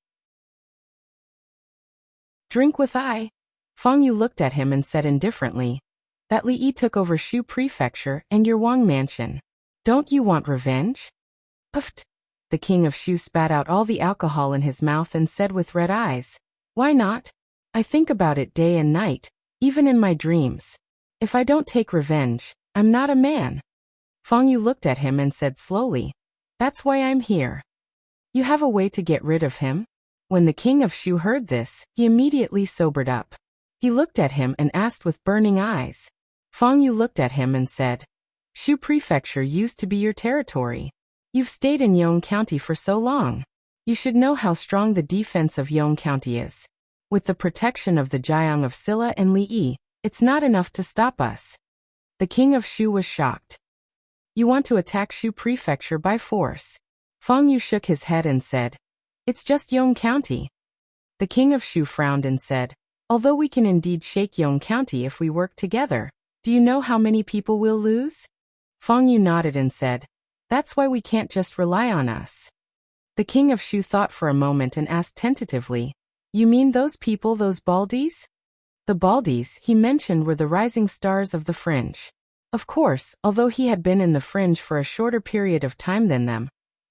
Drink with I." Feng Yu looked at him and said indifferently, "That Li Yi took over Shu Prefecture and your Wang mansion. Don't you want revenge?" Puffed. The king of Shu spat out all the alcohol in his mouth and said with red eyes, "Why not? I think about it day and night, even in my dreams. If I don't take revenge, I'm not a man." Feng Yu looked at him and said slowly, "That's why I'm here." You have a way to get rid of him? When the king of Shu heard this, he immediately sobered up. He looked at him and asked with burning eyes. Feng Yu looked at him and said, Shu Prefecture used to be your territory. You've stayed in Yong County for so long. You should know how strong the defense of Yong County is. With the protection of the Jiang of Silla and Li Yi, it's not enough to stop us. The king of Shu was shocked. You want to attack Shu Prefecture by force? Feng Yu shook his head and said, It's just Yong County. The king of Shu frowned and said, Although we can indeed shake Yong County if we work together, do you know how many people we'll lose? Feng Yu nodded and said, That's why we can't just rely on us. The king of Shu thought for a moment and asked tentatively, You mean those people, those baldies? The baldies he mentioned were the rising stars of the fringe. Of course, although he had been in the fringe for a shorter period of time than them,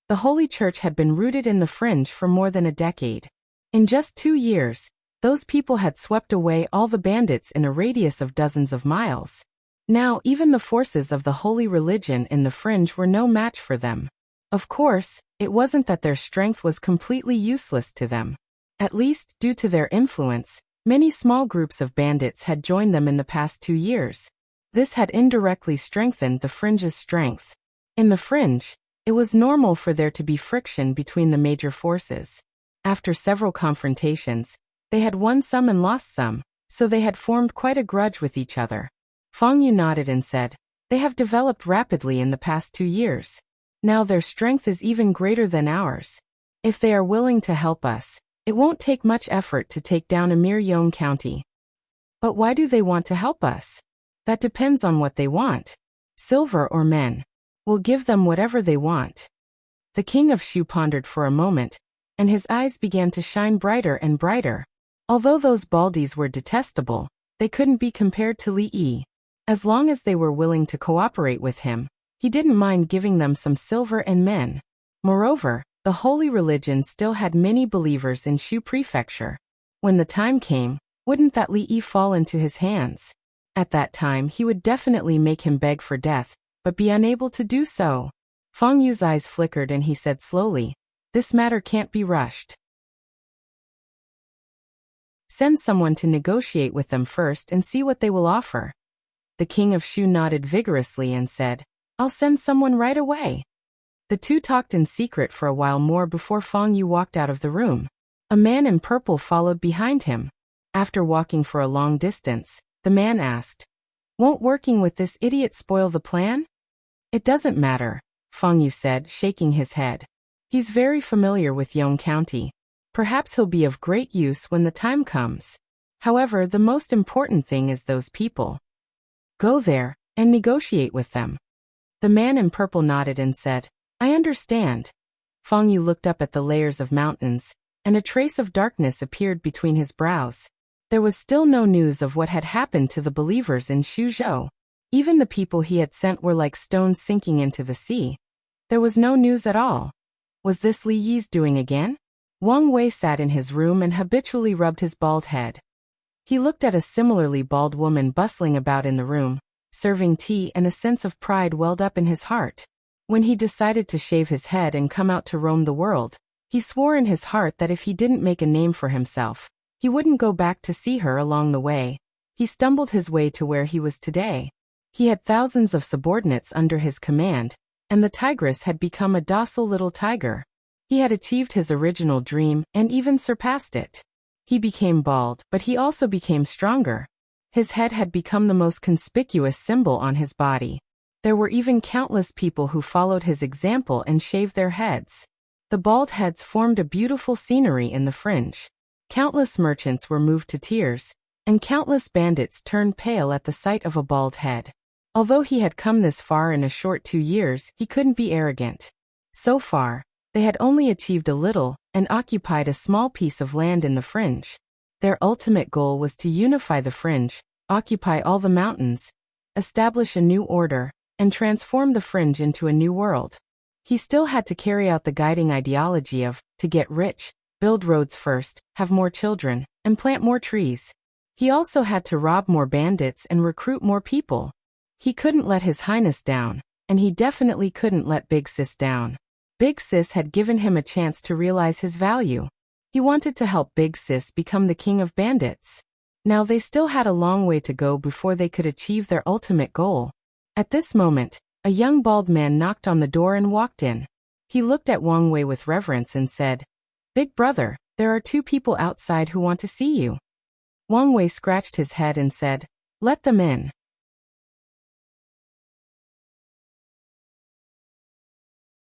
the Holy Church had been rooted in the fringe for more than a decade. In just 2 years, those people had swept away all the bandits in a radius of dozens of miles. Now, even the forces of the holy religion in the fringe were no match for them. Of course, it wasn't that their strength was completely useless to them. At least, due to their influence, many small groups of bandits had joined them in the past 2 years. This had indirectly strengthened the fringe's strength. In the fringe, it was normal for there to be friction between the major forces. After several confrontations, they had won some and lost some, so they had formed quite a grudge with each other. Feng Yu nodded and said, They have developed rapidly in the past 2 years. Now their strength is even greater than ours. If they are willing to help us, it won't take much effort to take down a mere Yong County. But why do they want to help us? That depends on what they want. Silver or men. We'll give them whatever they want. The king of Shu pondered for a moment, and his eyes began to shine brighter and brighter. Although those baldies were detestable, they couldn't be compared to Li Yi. As long as they were willing to cooperate with him, he didn't mind giving them some silver and men. Moreover, the holy religion still had many believers in Shu Prefecture. When the time came, wouldn't that Li Yi fall into his hands? At that time he would definitely make him beg for death, but be unable to do so. Feng Yu's eyes flickered and he said slowly, This matter can't be rushed. Send someone to negotiate with them first and see what they will offer. The king of Shu nodded vigorously and said, I'll send someone right away. The two talked in secret for a while more before Feng Yu walked out of the room. A man in purple followed behind him. After walking for a long distance, the man asked, Won't working with this idiot spoil the plan? It doesn't matter, Feng Yu said, shaking his head. He's very familiar with Yong County. Perhaps he'll be of great use when the time comes. However, the most important thing is those people. Go there and negotiate with them. The man in purple nodded and said, I understand. Feng Yu looked up at the layers of mountains, and a trace of darkness appeared between his brows. There was still no news of what had happened to the believers in Shuzhou. Even the people he had sent were like stones sinking into the sea. There was no news at all. Was this Li Yi's doing again? Wang Wei sat in his room and habitually rubbed his bald head. He looked at a similarly bald woman bustling about in the room, serving tea, and a sense of pride welled up in his heart. When he decided to shave his head and come out to roam the world, he swore in his heart that if he didn't make a name for himself, he wouldn't go back to see her along the way. He stumbled his way to where he was today. He had thousands of subordinates under his command, and the tigress had become a docile little tiger. He had achieved his original dream and even surpassed it. He became bald, but he also became stronger. His head had become the most conspicuous symbol on his body. There were even countless people who followed his example and shaved their heads. The bald heads formed a beautiful scenery in the fringe. Countless merchants were moved to tears, and countless bandits turned pale at the sight of a bald head. Although he had come this far in a short 2 years, he couldn't be arrogant. So far, they had only achieved a little and occupied a small piece of land in the fringe. Their ultimate goal was to unify the fringe, occupy all the mountains, establish a new order, and transform the fringe into a new world. He still had to carry out the guiding ideology of, to get rich, build roads first, have more children, and plant more trees. He also had to rob more bandits and recruit more people. He couldn't let His Highness down, and he definitely couldn't let Big Sis down. Big Sis had given him a chance to realize his value. He wanted to help Big Sis become the king of bandits. Now they still had a long way to go before they could achieve their ultimate goal. At this moment, a young bald man knocked on the door and walked in. He looked at Wang Wei with reverence and said, "Big brother, there are 2 people outside who want to see you." Wang Wei scratched his head and said, "Let them in."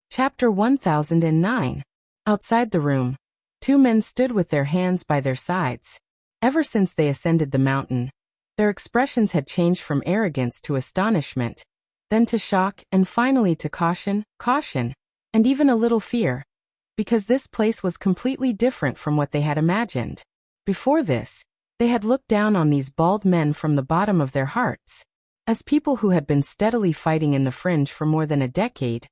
Chapter 1009. Outside the room, 2 men stood with their hands by their sides. Ever since they ascended the mountain, their expressions had changed from arrogance to astonishment, then to shock, and finally to caution, and even a little fear, because this place was completely different from what they had imagined. Before this, they had looked down on these bald men from the bottom of their hearts, as people who had been steadily fighting in the fringe for more than a decade,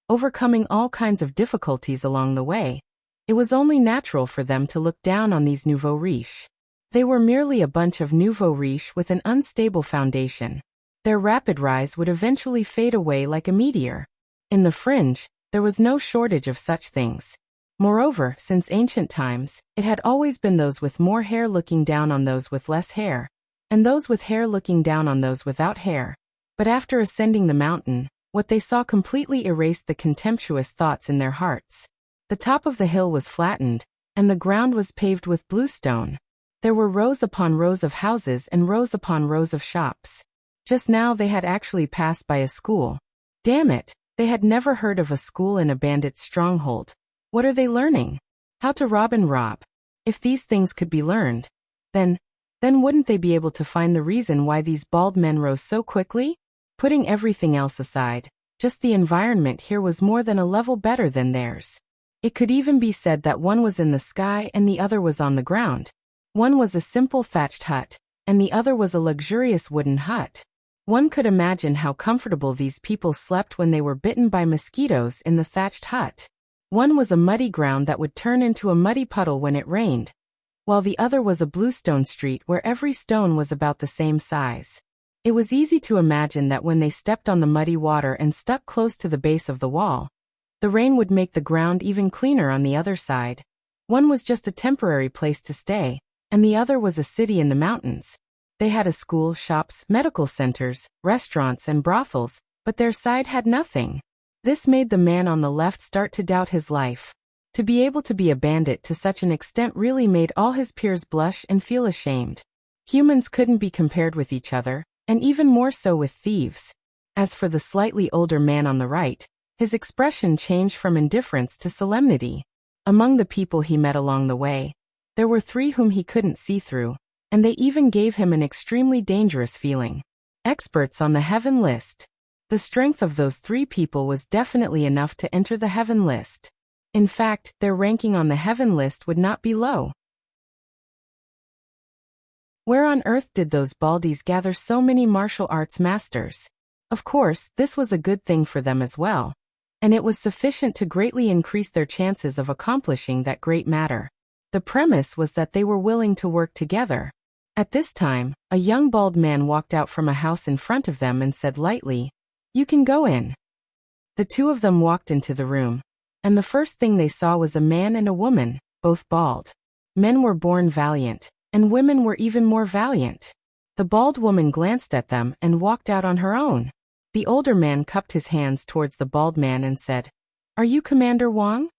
overcoming all kinds of difficulties along the way. It was only natural for them to look down on these nouveaux riches. They were merely a bunch of nouveaux riches with an unstable foundation. Their rapid rise would eventually fade away like a meteor. In the fringe, there was no shortage of such things. Moreover, since ancient times, it had always been those with more hair looking down on those with less hair, and those with hair looking down on those without hair. But after ascending the mountain, what they saw completely erased the contemptuous thoughts in their hearts. The top of the hill was flattened, and the ground was paved with blue stone. There were rows upon rows of houses and rows upon rows of shops. Just now they had actually passed by a school. Damn it, they had never heard of a school in a bandit's stronghold. What are they learning? How to rob and rob. If these things could be learned, then wouldn't they be able to find the reason why these bald men rose so quickly? Putting everything else aside, just the environment here was more than a level better than theirs. It could even be said that one was in the sky and the other was on the ground. One was a simple thatched hut, and the other was a luxurious wooden hut. One could imagine how comfortable these people slept when they were bitten by mosquitoes in the thatched hut. One was a muddy ground that would turn into a muddy puddle when it rained, while the other was a bluestone street where every stone was about the same size. It was easy to imagine that when they stepped on the muddy water and stuck close to the base of the wall, the rain would make the ground even cleaner on the other side. One was just a temporary place to stay, and the other was a city in the mountains. They had a school, shops, medical centers, restaurants, and brothels, but their side had nothing. This made the man on the left start to doubt his life. To be able to be a bandit to such an extent really made all his peers blush and feel ashamed. Humans couldn't be compared with each other, and even more so with thieves. As for the slightly older man on the right, his expression changed from indifference to solemnity. Among the people he met along the way, there were 3 whom he couldn't see through, and they even gave him an extremely dangerous feeling. Experts on the heaven list. The strength of those 3 people was definitely enough to enter the heaven list. In fact, their ranking on the heaven list would not be low. Where on earth did those baldies gather so many martial arts masters? Of course, this was a good thing for them as well, and it was sufficient to greatly increase their chances of accomplishing that great matter. The premise was that they were willing to work together. At this time, a young bald man walked out from a house in front of them and said lightly, "You can go in." The 2 of them walked into the room, and the first thing they saw was a man and a woman, both bald. Men were born valiant, and women were even more valiant. The bald woman glanced at them and walked out on her own. The older man cupped his hands towards the bald man and said, "Are you Commander Wang?"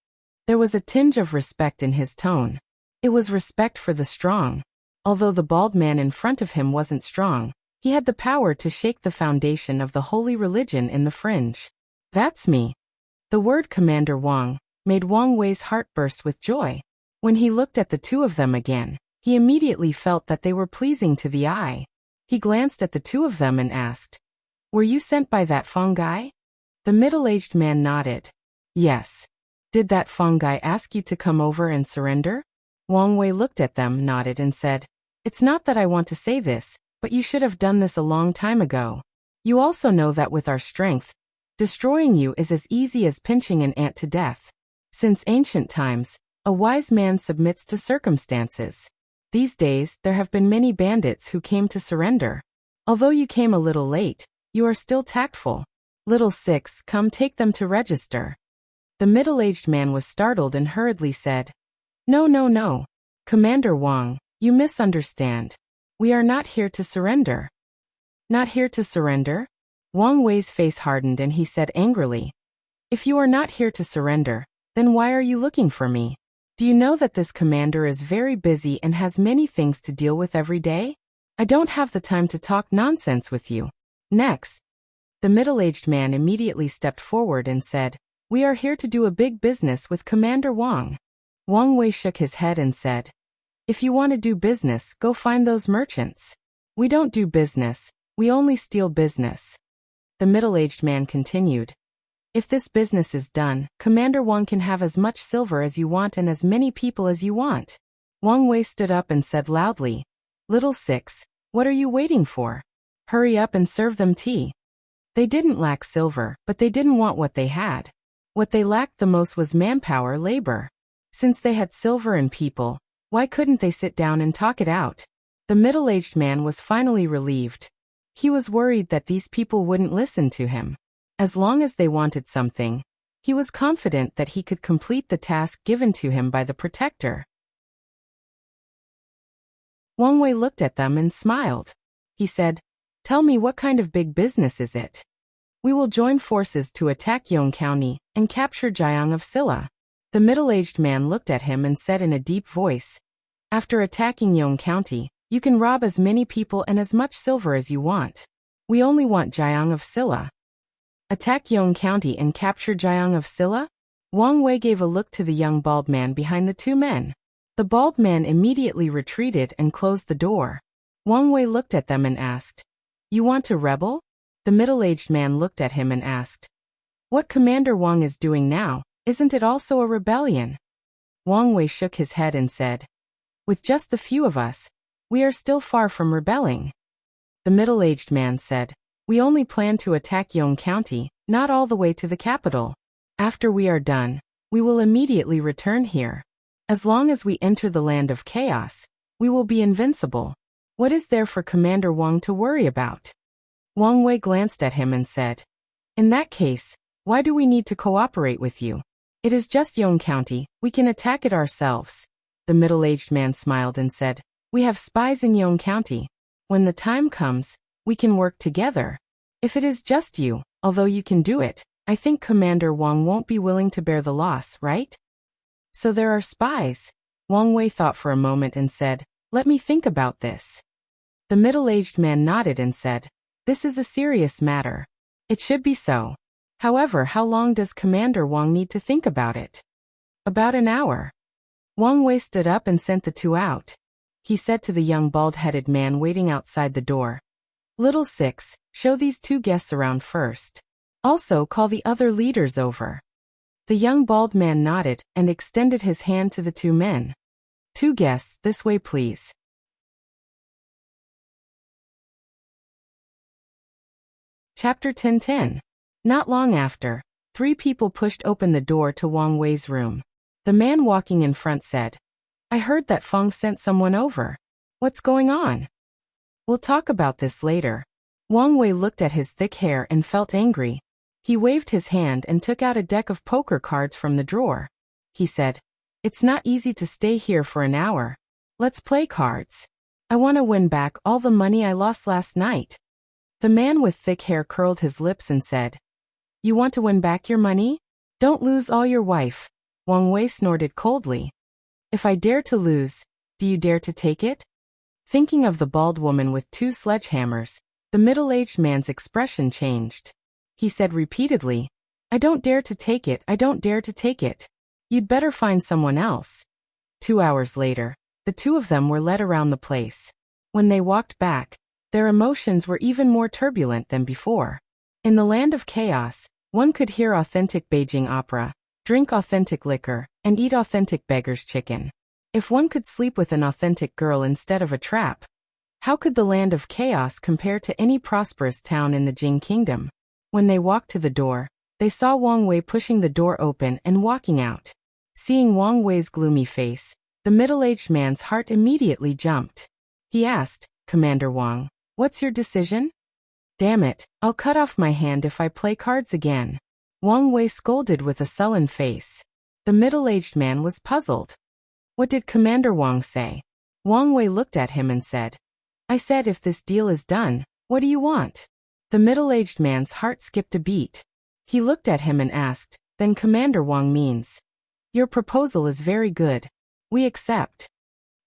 There was a tinge of respect in his tone. It was respect for the strong. Although the bald man in front of him wasn't strong, he had the power to shake the foundation of the holy religion in the fringe. "That's me." The word Commander Wang made Wang Wei's heart burst with joy. When he looked at the 2 of them again, he immediately felt that they were pleasing to the eye. He glanced at the 2 of them and asked, "Were you sent by that Feng guy?" The middle-aged man nodded. "Yes." "Did that Feng guy ask you to come over and surrender?" Wang Wei looked at them, nodded, and said, "It's not that I want to say this, but you should have done this a long time ago. You also know that with our strength, destroying you is as easy as pinching an ant to death. Since ancient times, a wise man submits to circumstances. These days, there have been many bandits who came to surrender. Although you came a little late, you are still tactful. Little 6, come take them to register." The middle-aged man was startled and hurriedly said, "No, no, no. Commander Wang, you misunderstand. We are not here to surrender." "Not here to surrender?" Wang Wei's face hardened and he said angrily, "If you are not here to surrender, then why are you looking for me? Do you know that this commander is very busy and has many things to deal with every day? I don't have the time to talk nonsense with you." Next, the middle-aged man immediately stepped forward and said, "We are here to do a big business with Commander Wang." Wang Wei shook his head and said, "If you want to do business, go find those merchants. We don't do business, we only steal business." The middle-aged man continued, "If this business is done, Commander Wang can have as much silver as you want and as many people as you want." Wang Wei stood up and said loudly, "Little Six, what are you waiting for? Hurry up and serve them tea." They didn't lack silver, but they didn't want what they had. What they lacked the most was manpower, labor. Since they had silver and people, why couldn't they sit down and talk it out? The middle-aged man was finally relieved. He was worried that these people wouldn't listen to him. As long as they wanted something, he was confident that he could complete the task given to him by the protector. Wang Wei looked at them and smiled. He said, "Tell me, what kind of big business is it?" "We will join forces to attack Yong County and capture Jiang of Silla." The middle-aged man looked at him and said in a deep voice, "After attacking Yong County, you can rob as many people and as much silver as you want. We only want Jiang of Silla." "Attack Yong County and capture Jiang of Silla?" Wang Wei gave a look to the young bald man behind the two men. The bald man immediately retreated and closed the door. Wang Wei looked at them and asked, "You want to rebel?" The middle-aged man looked at him and asked, "What Commander Wang is doing now, isn't it also a rebellion?" Wang Wei shook his head and said, "With just the few of us, we are still far from rebelling." The middle-aged man said, "We only plan to attack Yong County, not all the way to the capital. After we are done, we will immediately return here. As long as we enter the land of chaos, we will be invincible. What is there for Commander Wang to worry about?" Wang Wei glanced at him and said, "In that case, why do we need to cooperate with you? It is just Yong County, we can attack it ourselves." The middle-aged man smiled and said, "We have spies in Yong County. When the time comes, we can work together. If it is just you, although you can do it, I think Commander Wang won't be willing to bear the loss, right?" "So there are spies?" Wang Wei thought for a moment and said, "Let me think about this." The middle-aged man nodded and said, "This is a serious matter. It should be so. However, how long does Commander Wang need to think about it?" "About an hour." Wang Wei stood up and sent the two out. He said to the young bald-headed man waiting outside the door, "Little Six, show these two guests around first. Also call the other leaders over." The young bald man nodded and extended his hand to the two men. "Two guests, this way please." Chapter 10:10. Not long after, three people pushed open the door to Wang Wei's room. The man walking in front said, "I heard that Feng sent someone over. What's going on?" "We'll talk about this later." Wang Wei looked at his thick hair and felt angry. He waved his hand and took out a deck of poker cards from the drawer. He said, "It's not easy to stay here for an hour. Let's play cards. I want to win back all the money I lost last night." The man with thick hair curled his lips and said, "You want to win back your money? Don't lose all your wife." Wang Wei snorted coldly. "If I dare to lose, do you dare to take it?" Thinking of the bald woman with two sledgehammers, the middle-aged man's expression changed. He said repeatedly, "I don't dare to take it, I don't dare to take it. You'd better find someone else." 2 hours later, the two of them were led around the place. When they walked back, their emotions were even more turbulent than before. In the land of chaos, one could hear authentic Beijing opera, drink authentic liquor, and eat authentic beggar's chicken. If one could sleep with an authentic girl instead of a trap, how could the land of chaos compare to any prosperous town in the Jing kingdom? When they walked to the door, they saw Wang Wei pushing the door open and walking out. Seeing Wang Wei's gloomy face, the middle-aged man's heart immediately jumped. He asked, "Commander Wang, what's your decision?" "Damn it, I'll cut off my hand if I play cards again." Wang Wei scolded with a sullen face. The middle-aged man was puzzled. What did Commander Wang say? Wang Wei looked at him and said, I said if this deal is done, what do you want? The middle-aged man's heart skipped a beat. He looked at him and asked, then Commander Wang means, your proposal is very good. We accept.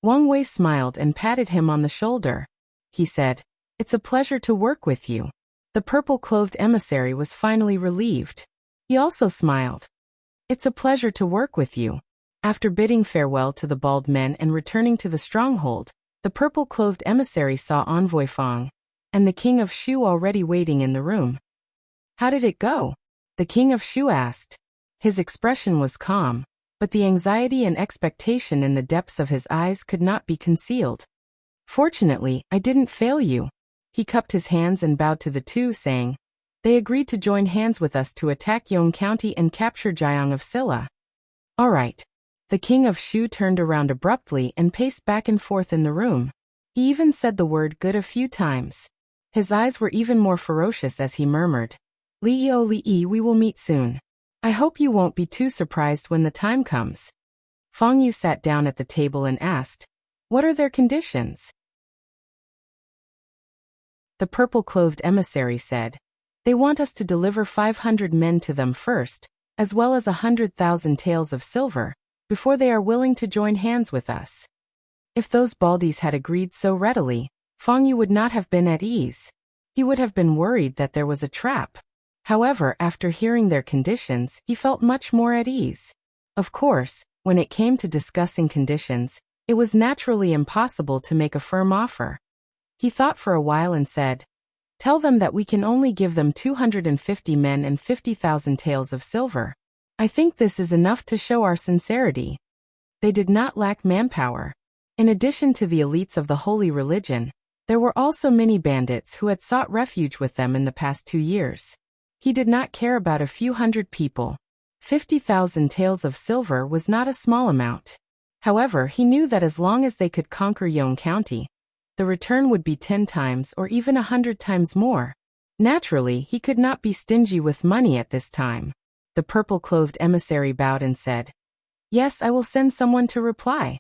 Wang Wei smiled and patted him on the shoulder. He said, it's a pleasure to work with you. The purple-clothed emissary was finally relieved. He also smiled. It's a pleasure to work with you. After bidding farewell to the bald men and returning to the stronghold, the purple-clothed emissary saw Envoy Fang and the King of Shu already waiting in the room. How did it go? The King of Shu asked. His expression was calm, but the anxiety and expectation in the depths of his eyes could not be concealed. Fortunately, I didn't fail you. He cupped his hands and bowed to the two, saying, they agreed to join hands with us to attack Yong County and capture Jiang of Silla. All right. The King of Shu turned around abruptly and paced back and forth in the room. He even said the word good a few times. His eyes were even more ferocious as he murmured, Li, we will meet soon. I hope you won't be too surprised when the time comes. Fang Yu sat down at the table and asked, what are their conditions? The purple-clothed emissary said, they want us to deliver 500 men to them first, as well as 100,000 taels of silver, before they are willing to join hands with us. If those baldies had agreed so readily, Fang Yu would not have been at ease. He would have been worried that there was a trap. However, after hearing their conditions, he felt much more at ease. Of course, when it came to discussing conditions, it was naturally impossible to make a firm offer. He thought for a while and said, tell them that we can only give them 250 men and 50,000 taels of silver. I think this is enough to show our sincerity. They did not lack manpower. In addition to the elites of the holy religion, there were also many bandits who had sought refuge with them in the past 2 years. He did not care about a few hundred people. 50,000 taels of silver was not a small amount. However, he knew that as long as they could conquer Yong County, the return would be 10 times or even 100 times more. Naturally, he could not be stingy with money at this time. The purple-clothed emissary bowed and said, yes, I will send someone to reply.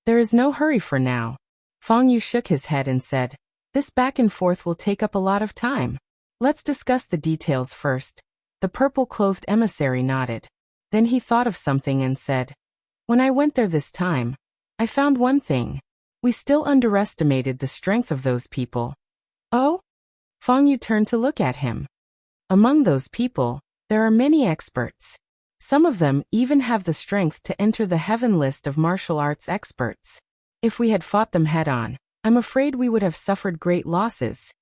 There is no hurry for now. Fang Yu shook his head and said, this back and forth will take up a lot of time. Let's discuss the details first. The purple-clothed emissary nodded. Then he thought of something and said, when I went there this time, I found one thing. We still underestimated the strength of those people. Oh? Fang Yu turned to look at him. Among those people, there are many experts. Some of them even have the strength to enter the heaven list of martial arts experts. If we had fought them head-on, I'm afraid we would have suffered great losses.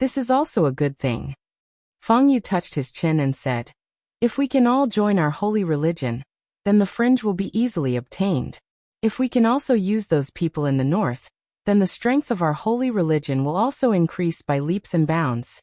This is also a good thing. Fang Yu touched his chin and said, if we can all join our holy religion, then the fringe will be easily obtained. If we can also use those people in the north, then the strength of our holy religion will also increase by leaps and bounds.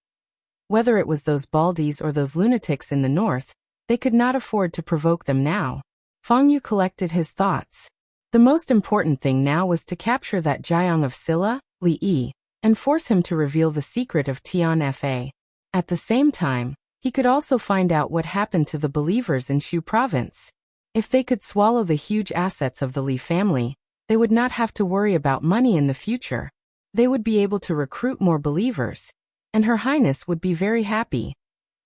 Whether it was those baldies or those lunatics in the north, they could not afford to provoke them now. Fang Yu collected his thoughts. The most important thing now was to capture that Jiang of Silla, Li, and force him to reveal the secret of Tian Fa. At the same time, he could also find out what happened to the believers in Shu province. If they could swallow the huge assets of the Li family, they would not have to worry about money in the future. They would be able to recruit more believers, and Her Highness would be very happy.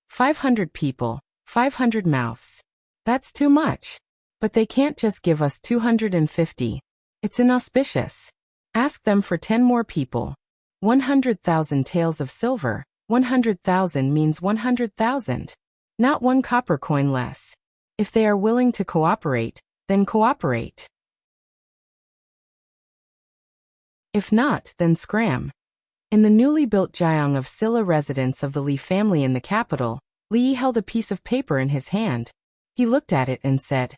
500 people, 500 mouths. That's too much. But they can't just give us 250. It's inauspicious. Ask them for 10 more people. 100,000 taels of silver. 100,000 means 100,000. Not 1 copper coin less. If they are willing to cooperate, then cooperate. If not, then scram. In the newly built Jiang of Silla residence of the Li family in the capital, Li held a piece of paper in his hand. He looked at it and said,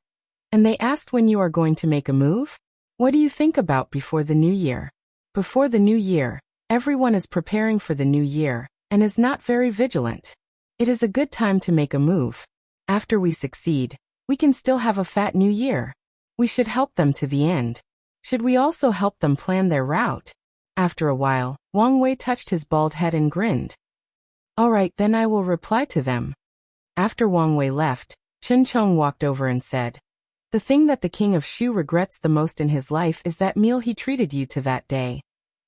and they asked when you are going to make a move? What do you think about before the new year? Before the new year, everyone is preparing for the new year, and is not very vigilant. It is a good time to make a move. After we succeed, we can still have a fat new year. We should help them to the end. Should we also help them plan their route? After a while, Wang Wei touched his bald head and grinned. All right, then I will reply to them. After Wang Wei left, Chen Chong walked over and said, "The thing that the king of Shu regrets the most in his life is that meal he treated you to that day."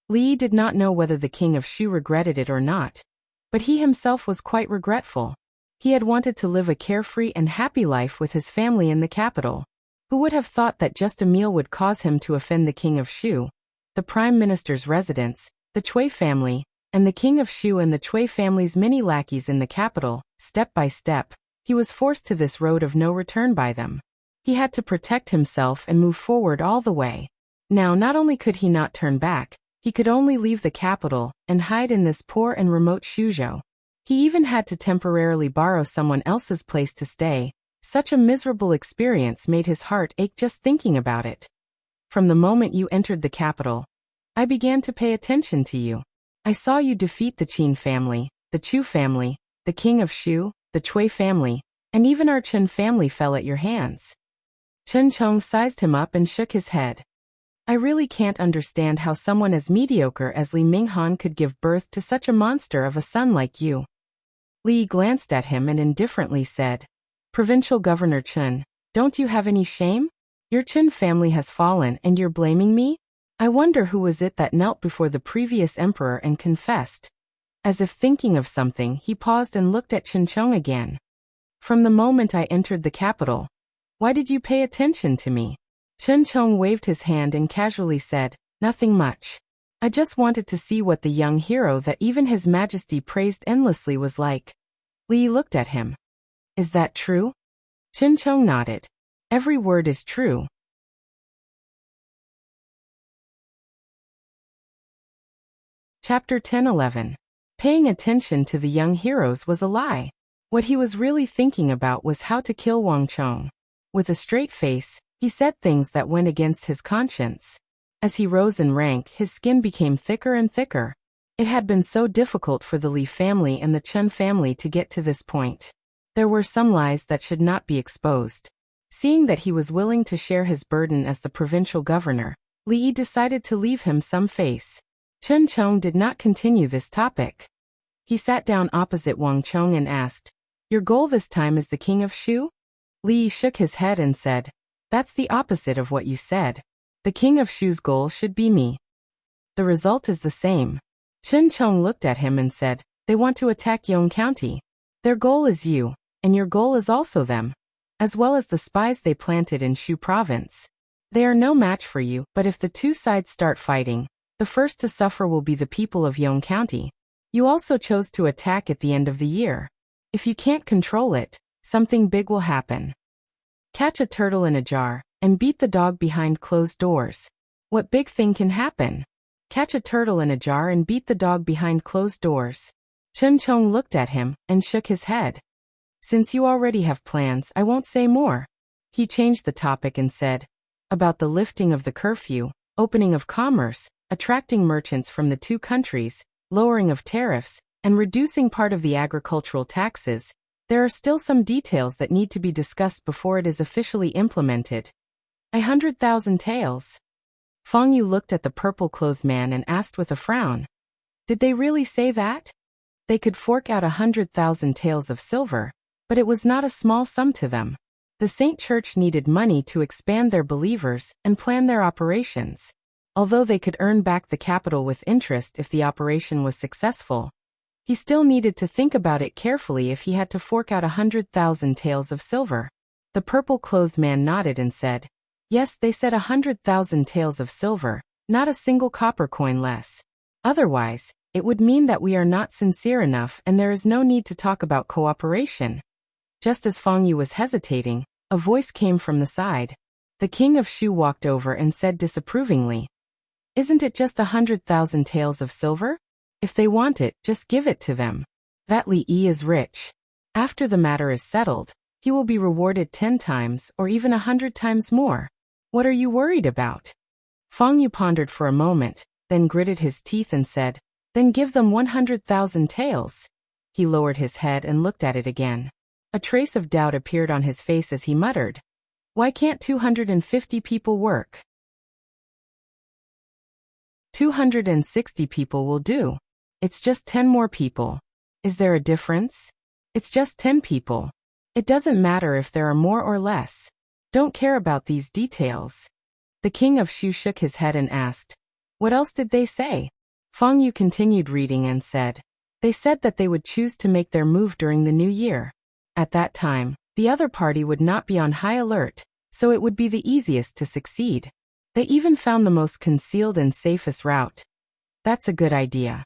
Li Yi did not know whether the king of Shu regretted it or not, but he himself was quite regretful. He had wanted to live a carefree and happy life with his family in the capital. Who would have thought that just a meal would cause him to offend the king of Shu, the prime minister's residence, the Cui family, and the king of Shu and the Cui family's many lackeys in the capital? Step by step, he was forced to this road of no return by them. He had to protect himself and move forward all the way. Now not only could he not turn back, he could only leave the capital and hide in this poor and remote Shuzhou. He even had to temporarily borrow someone else's place to stay. Such a miserable experience made his heart ache just thinking about it. From the moment you entered the capital, I began to pay attention to you. I saw you defeat the Qin family, the Chu family, the king of Shu, the Cui family, and even our Chen family fell at your hands. Chen Chong sized him up and shook his head. I really can't understand how someone as mediocre as Li Minghan could give birth to such a monster of a son like you. Li glanced at him and indifferently said, "Provincial Governor Chen, don't you have any shame? Your Chen family has fallen and you're blaming me? I wonder who was it that knelt before the previous emperor and confessed." As if thinking of something, he paused and looked at Chen Chong again. "From the moment I entered the capital. Why did you pay attention to me?" Chen Chong waved his hand and casually said, "Nothing much. I just wanted to see what the young hero that even His Majesty praised endlessly was like." Li looked at him. "Is that true?" Chen Chong nodded. "Every word is true." Chapter 10-11. Paying attention to the young heroes was a lie. What he was really thinking about was how to kill Wang Chong. With a straight face, he said things that went against his conscience. As he rose in rank, his skin became thicker and thicker. It had been so difficult for the Li family and the Chen family to get to this point. There were some lies that should not be exposed. Seeing that he was willing to share his burden as the provincial governor, Li Yi decided to leave him some face. Chen Chong did not continue this topic. He sat down opposite Wang Chong and asked, "Your goal this time is the king of Shu?" Li Yi shook his head and said, "That's the opposite of what you said. The king of Shu's goal should be me." The result is the same. Chen Chong looked at him and said, "They want to attack Yong County. Their goal is you, and your goal is also them, as well as the spies they planted in Shu province. They are no match for you, but if the two sides start fighting, the first to suffer will be the people of Yong County. You also chose to attack at the end of the year. If you can't control it, something big will happen. Catch a turtle in a jar, and beat the dog behind closed doors. What big thing can happen? Catch a turtle in a jar and beat the dog behind closed doors." Chen Chong looked at him and shook his head. "Since you already have plans, I won't say more." He changed the topic and said, "About the lifting of the curfew, opening of commerce, attracting merchants from the two countries, lowering of tariffs, and reducing part of the agricultural taxes, there are still some details that need to be discussed before it is officially implemented." 100,000 taels. Fang Yu looked at the purple-clothed man and asked with a frown, "Did they really say that?" They could fork out 100,000 taels of silver, but it was not a small sum to them. The Saint Church needed money to expand their believers and plan their operations. Although they could earn back the capital with interest if the operation was successful, he still needed to think about it carefully if he had to fork out 100,000 taels of silver. The purple-clothed man nodded and said, "Yes, they said 100,000 taels of silver, not a single copper coin less. Otherwise, it would mean that we are not sincere enough and there is no need to talk about cooperation." Just as Fang Yu was hesitating, a voice came from the side. The king of Shu walked over and said disapprovingly, "Isn't it just 100,000 taels of silver? If they want it, just give it to them. That Li Yi is rich. After the matter is settled, he will be rewarded 10 times or even 100 times more. What are you worried about?" Fang Yu pondered for a moment, then gritted his teeth and said, "Then give them 100,000 taels." He lowered his head and looked at it again. A trace of doubt appeared on his face as he muttered, "Why can't 250 people work? 260 people will do. It's just 10 more people. Is there a difference? It's just 10 people. It doesn't matter if there are more or less. Don't care about these details. The king of Shu shook his head and asked, "What else did they say?" Feng Yu continued reading and said, "They said that they would choose to make their move during the new year. At that time, the other party would not be on high alert, so it would be the easiest to succeed. They even found the most concealed and safest route." "That's a good idea."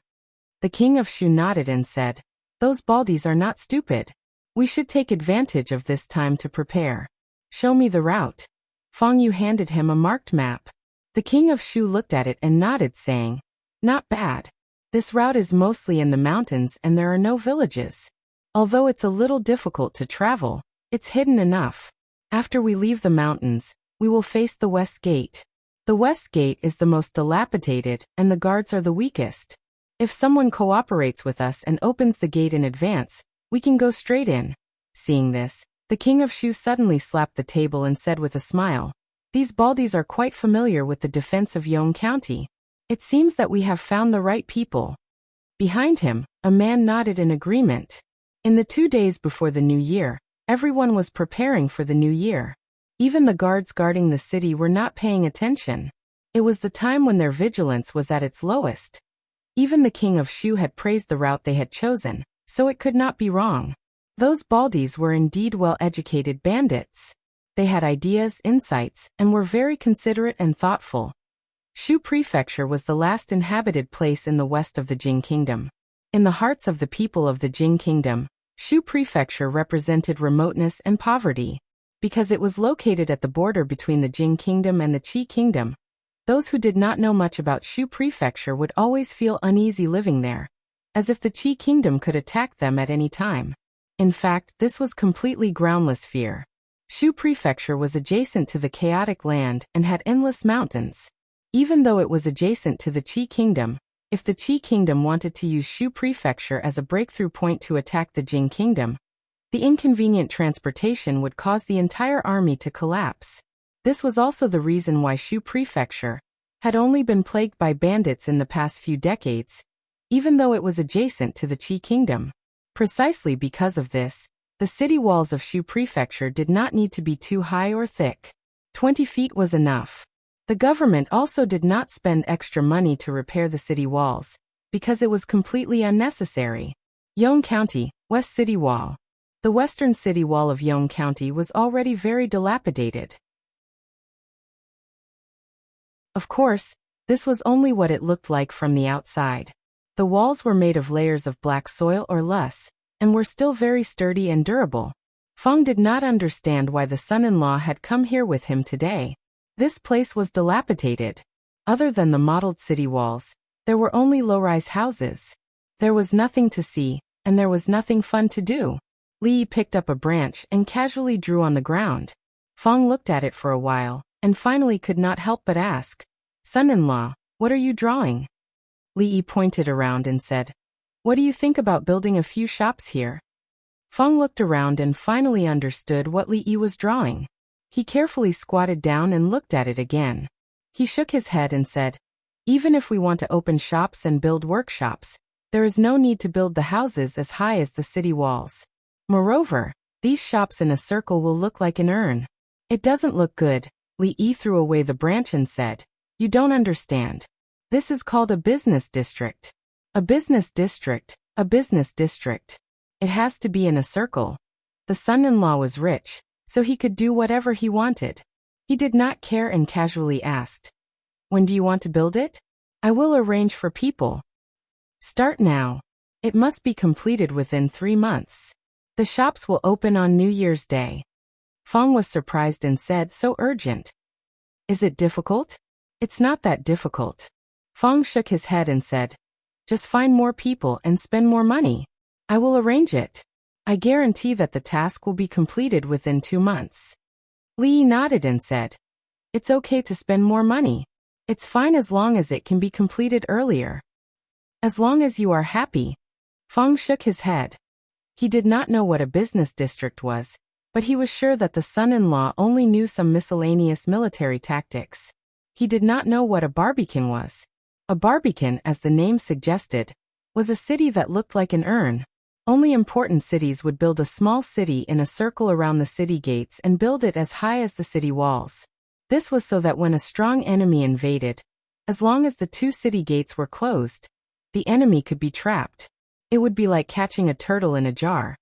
The king of Shu nodded and said, "Those baldies are not stupid. We should take advantage of this time to prepare. Show me the route." Feng Yu handed him a marked map. The king of Shu looked at it and nodded, saying, "Not bad. This route is mostly in the mountains and there are no villages. Although it's a little difficult to travel, it's hidden enough. After we leave the mountains, we will face the west gate. The west gate is the most dilapidated and the guards are the weakest. If someone cooperates with us and opens the gate in advance, we can go straight in." Seeing this, the king of Shu suddenly slapped the table and said with a smile, "These baldies are quite familiar with the defense of Yong County. It seems that we have found the right people." Behind him, a man nodded in agreement. In the 2 days before the new year, everyone was preparing for the new year. Even the guards guarding the city were not paying attention. It was the time when their vigilance was at its lowest. Even the king of Shu had praised the route they had chosen, so it could not be wrong. Those baldies were indeed well-educated bandits. They had ideas, insights, and were very considerate and thoughtful. Shu Prefecture was the last inhabited place in the west of the Jing Kingdom. In the hearts of the people of the Jing Kingdom, Shu Prefecture represented remoteness and poverty. Because it was located at the border between the Jing Kingdom and the Qi Kingdom, those who did not know much about Shu Prefecture would always feel uneasy living there, as if the Qi Kingdom could attack them at any time. In fact, this was completely groundless fear. Shu Prefecture was adjacent to the chaotic land and had endless mountains. Even though it was adjacent to the Qi Kingdom, if the Qi Kingdom wanted to use Shu Prefecture as a breakthrough point to attack the Jing Kingdom, the inconvenient transportation would cause the entire army to collapse. This was also the reason why Shu Prefecture had only been plagued by bandits in the past few decades, even though it was adjacent to the Qi Kingdom. Precisely because of this, the city walls of Shu Prefecture did not need to be too high or thick. 20 feet was enough. The government also did not spend extra money to repair the city walls, because it was completely unnecessary. Yong County, West City Wall. The western city wall of Yong County was already very dilapidated. Of course, this was only what it looked like from the outside. The walls were made of layers of black soil or loess, and were still very sturdy and durable. Feng did not understand why the son-in-law had come here with him today. This place was dilapidated. Other than the modeled city walls, there were only low-rise houses. There was nothing to see, and there was nothing fun to do. Li picked up a branch and casually drew on the ground. Feng looked at it for a while, and finally could not help but ask, "Son-in-law, what are you drawing?" Li pointed around and said, "What do you think about building a few shops here?" Feng looked around and finally understood what Li was drawing. He carefully squatted down and looked at it again. He shook his head and said, "Even if we want to open shops and build workshops, there is no need to build the houses as high as the city walls. Moreover, these shops in a circle will look like an urn. It doesn't look good." Li threw away the branch and said, "You don't understand. This is called a business district. A business district, a business district. It has to be in a circle." The son-in-law was rich, so he could do whatever he wanted. He did not care and casually asked, "When do you want to build it?" "I will arrange for people." "Start now. It must be completed within 3 months. The shops will open on New Year's Day." Feng was surprised and said, "So urgent. Is it difficult?" "It's not that difficult." Feng shook his head and said, "Just find more people and spend more money. I will arrange it. I guarantee that the task will be completed within 2 months." Li nodded and said, "It's okay to spend more money. It's fine as long as it can be completed earlier. As long as you are happy." Feng shook his head. He did not know what a business district was, but he was sure that the son-in-law only knew some miscellaneous military tactics. He did not know what a barbican was. A barbican, as the name suggested, was a city that looked like an urn. Only important cities would build a small city in a circle around the city gates and build it as high as the city walls. This was so that when a strong enemy invaded, as long as the two city gates were closed, the enemy could be trapped. It would be like catching a turtle in a jar.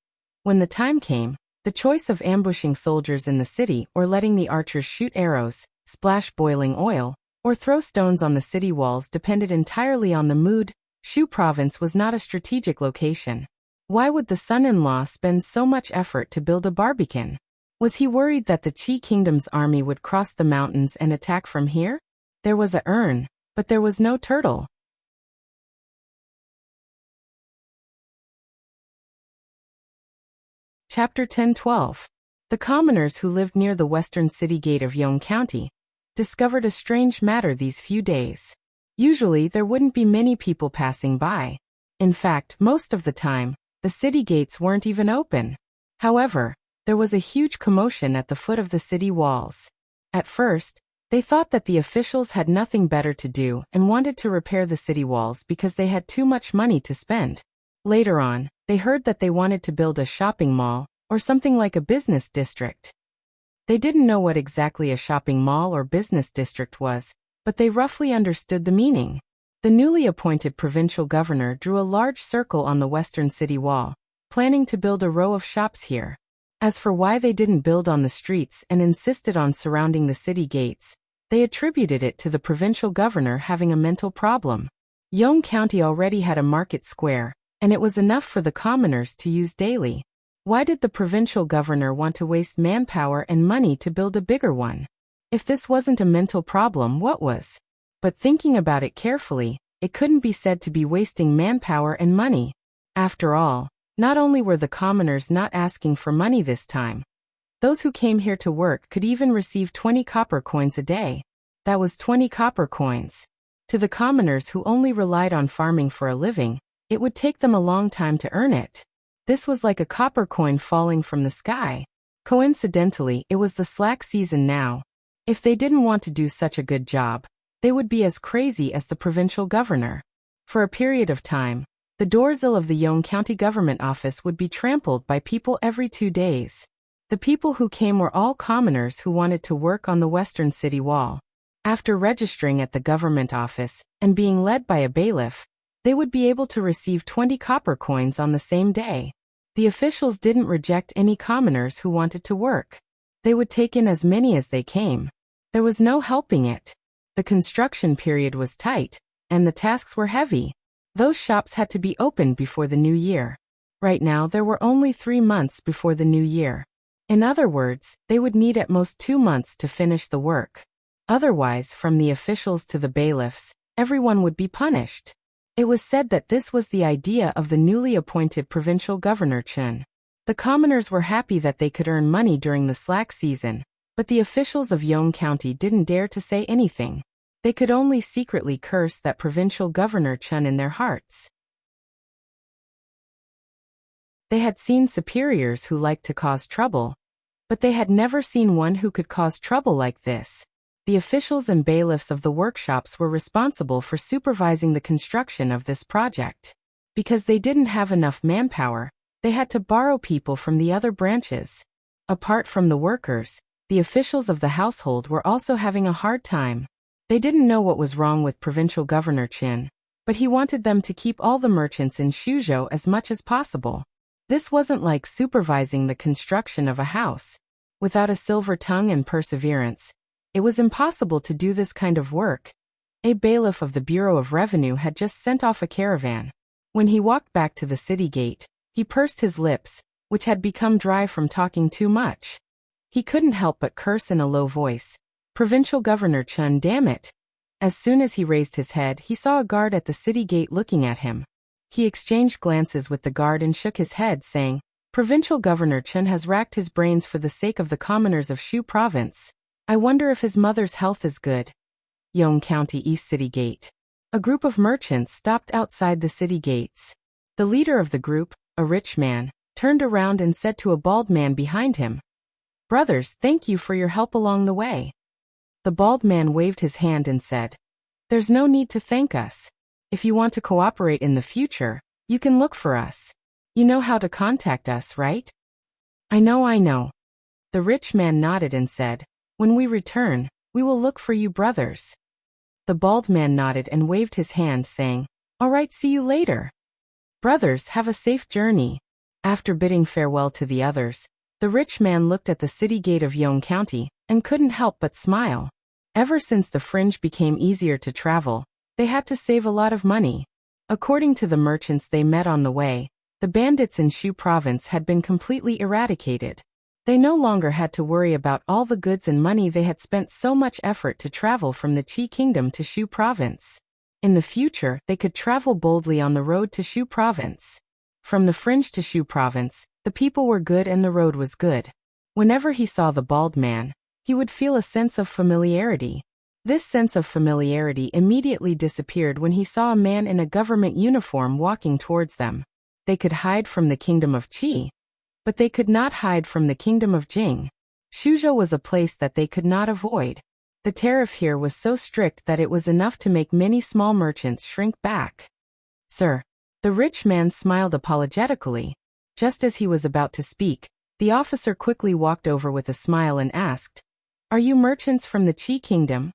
When the time came, the choice of ambushing soldiers in the city or letting the archers shoot arrows, splash boiling oil, or throw stones on the city walls depended entirely on the mood. Shu province was not a strategic location. Why would the son-in-law spend so much effort to build a barbican? Was he worried that the Qi kingdom's army would cross the mountains and attack from here? There was a urn, but there was no turtle. Chapter 10-12. The commoners who lived near the western city gate of Yong County discovered a strange matter these few days. Usually there wouldn't be many people passing by. In fact, most of the time, the city gates weren't even open. However, there was a huge commotion at the foot of the city walls. At first, they thought that the officials had nothing better to do and wanted to repair the city walls because they had too much money to spend. Later on, they heard that they wanted to build a shopping mall, or something like a business district. They didn't know what exactly a shopping mall or business district was, but they roughly understood the meaning. The newly appointed provincial governor drew a large circle on the western city wall, planning to build a row of shops here. As for why they didn't build on the streets and insisted on surrounding the city gates, they attributed it to the provincial governor having a mental problem. Yong County already had a market square, and it was enough for the commoners to use daily. Why did the provincial governor want to waste manpower and money to build a bigger one? If this wasn't a mental problem, what was? But thinking about it carefully, it couldn't be said to be wasting manpower and money. After all, not only were the commoners not asking for money this time, those who came here to work could even receive 20 copper coins a day. That was 20 copper coins. To the commoners who only relied on farming for a living, it would take them a long time to earn it. This was like a copper coin falling from the sky. Coincidentally, it was the slack season now. If they didn't want to do such a good job, they would be as crazy as the provincial governor. For a period of time, the doorsill of the Yong County government office would be trampled by people every 2 days. The people who came were all commoners who wanted to work on the western city wall. After registering at the government office and being led by a bailiff, they would be able to receive 20 copper coins on the same day. The officials didn't reject any commoners who wanted to work. They would take in as many as they came. There was no helping it. The construction period was tight, and the tasks were heavy. Those shops had to be opened before the new year. Right now there were only 3 months before the new year. In other words, they would need at most 2 months to finish the work. Otherwise, from the officials to the bailiffs, everyone would be punished. It was said that this was the idea of the newly appointed provincial governor Chen. The commoners were happy that they could earn money during the slack season, but the officials of Yong County didn't dare to say anything. They could only secretly curse that provincial governor Chen in their hearts. They had seen superiors who liked to cause trouble, but they had never seen one who could cause trouble like this. The officials and bailiffs of the workshops were responsible for supervising the construction of this project. Because they didn't have enough manpower, they had to borrow people from the other branches. Apart from the workers, the officials of the household were also having a hard time. They didn't know what was wrong with Provincial Governor Qin, but he wanted them to keep all the merchants in Shuzhou as much as possible. This wasn't like supervising the construction of a house. Without a silver tongue and perseverance, it was impossible to do this kind of work. A bailiff of the Bureau of Revenue had just sent off a caravan. When he walked back to the city gate, he pursed his lips, which had become dry from talking too much. He couldn't help but curse in a low voice. Provincial Governor Chun, damn it. As soon as he raised his head, he saw a guard at the city gate looking at him. He exchanged glances with the guard and shook his head, saying, Provincial Governor Chun has racked his brains for the sake of the commoners of Shu Province. I wonder if his mother's health is good. Yong County East City Gate. A group of merchants stopped outside the city gates. The leader of the group, a rich man, turned around and said to a bald man behind him, Brothers, thank you for your help along the way. The bald man waved his hand and said, There's no need to thank us. If you want to cooperate in the future, you can look for us. You know how to contact us, right? I know. The rich man nodded and said, when we return, we will look for you brothers. The bald man nodded and waved his hand, saying, all right, see you later. Brothers, have a safe journey. After bidding farewell to the others, the rich man looked at the city gate of Yong County and couldn't help but smile. Ever since the fringe became easier to travel, they had to save a lot of money. According to the merchants they met on the way, the bandits in Shu province had been completely eradicated. They no longer had to worry about all the goods and money they had spent so much effort to travel from the Qi kingdom to Shu province. In the future, they could travel boldly on the road to Shu province. From the fringe to Shu province, the people were good and the road was good. Whenever he saw the bald man, he would feel a sense of familiarity. This sense of familiarity immediately disappeared when he saw a man in a government uniform walking towards them. They could hide from the kingdom of Qi, but they could not hide from the kingdom of Jing. Shuzhou was a place that they could not avoid. The tariff here was so strict that it was enough to make many small merchants shrink back. Sir. The rich man smiled apologetically. Just as he was about to speak, the officer quickly walked over with a smile and asked, are you merchants from the Qi kingdom?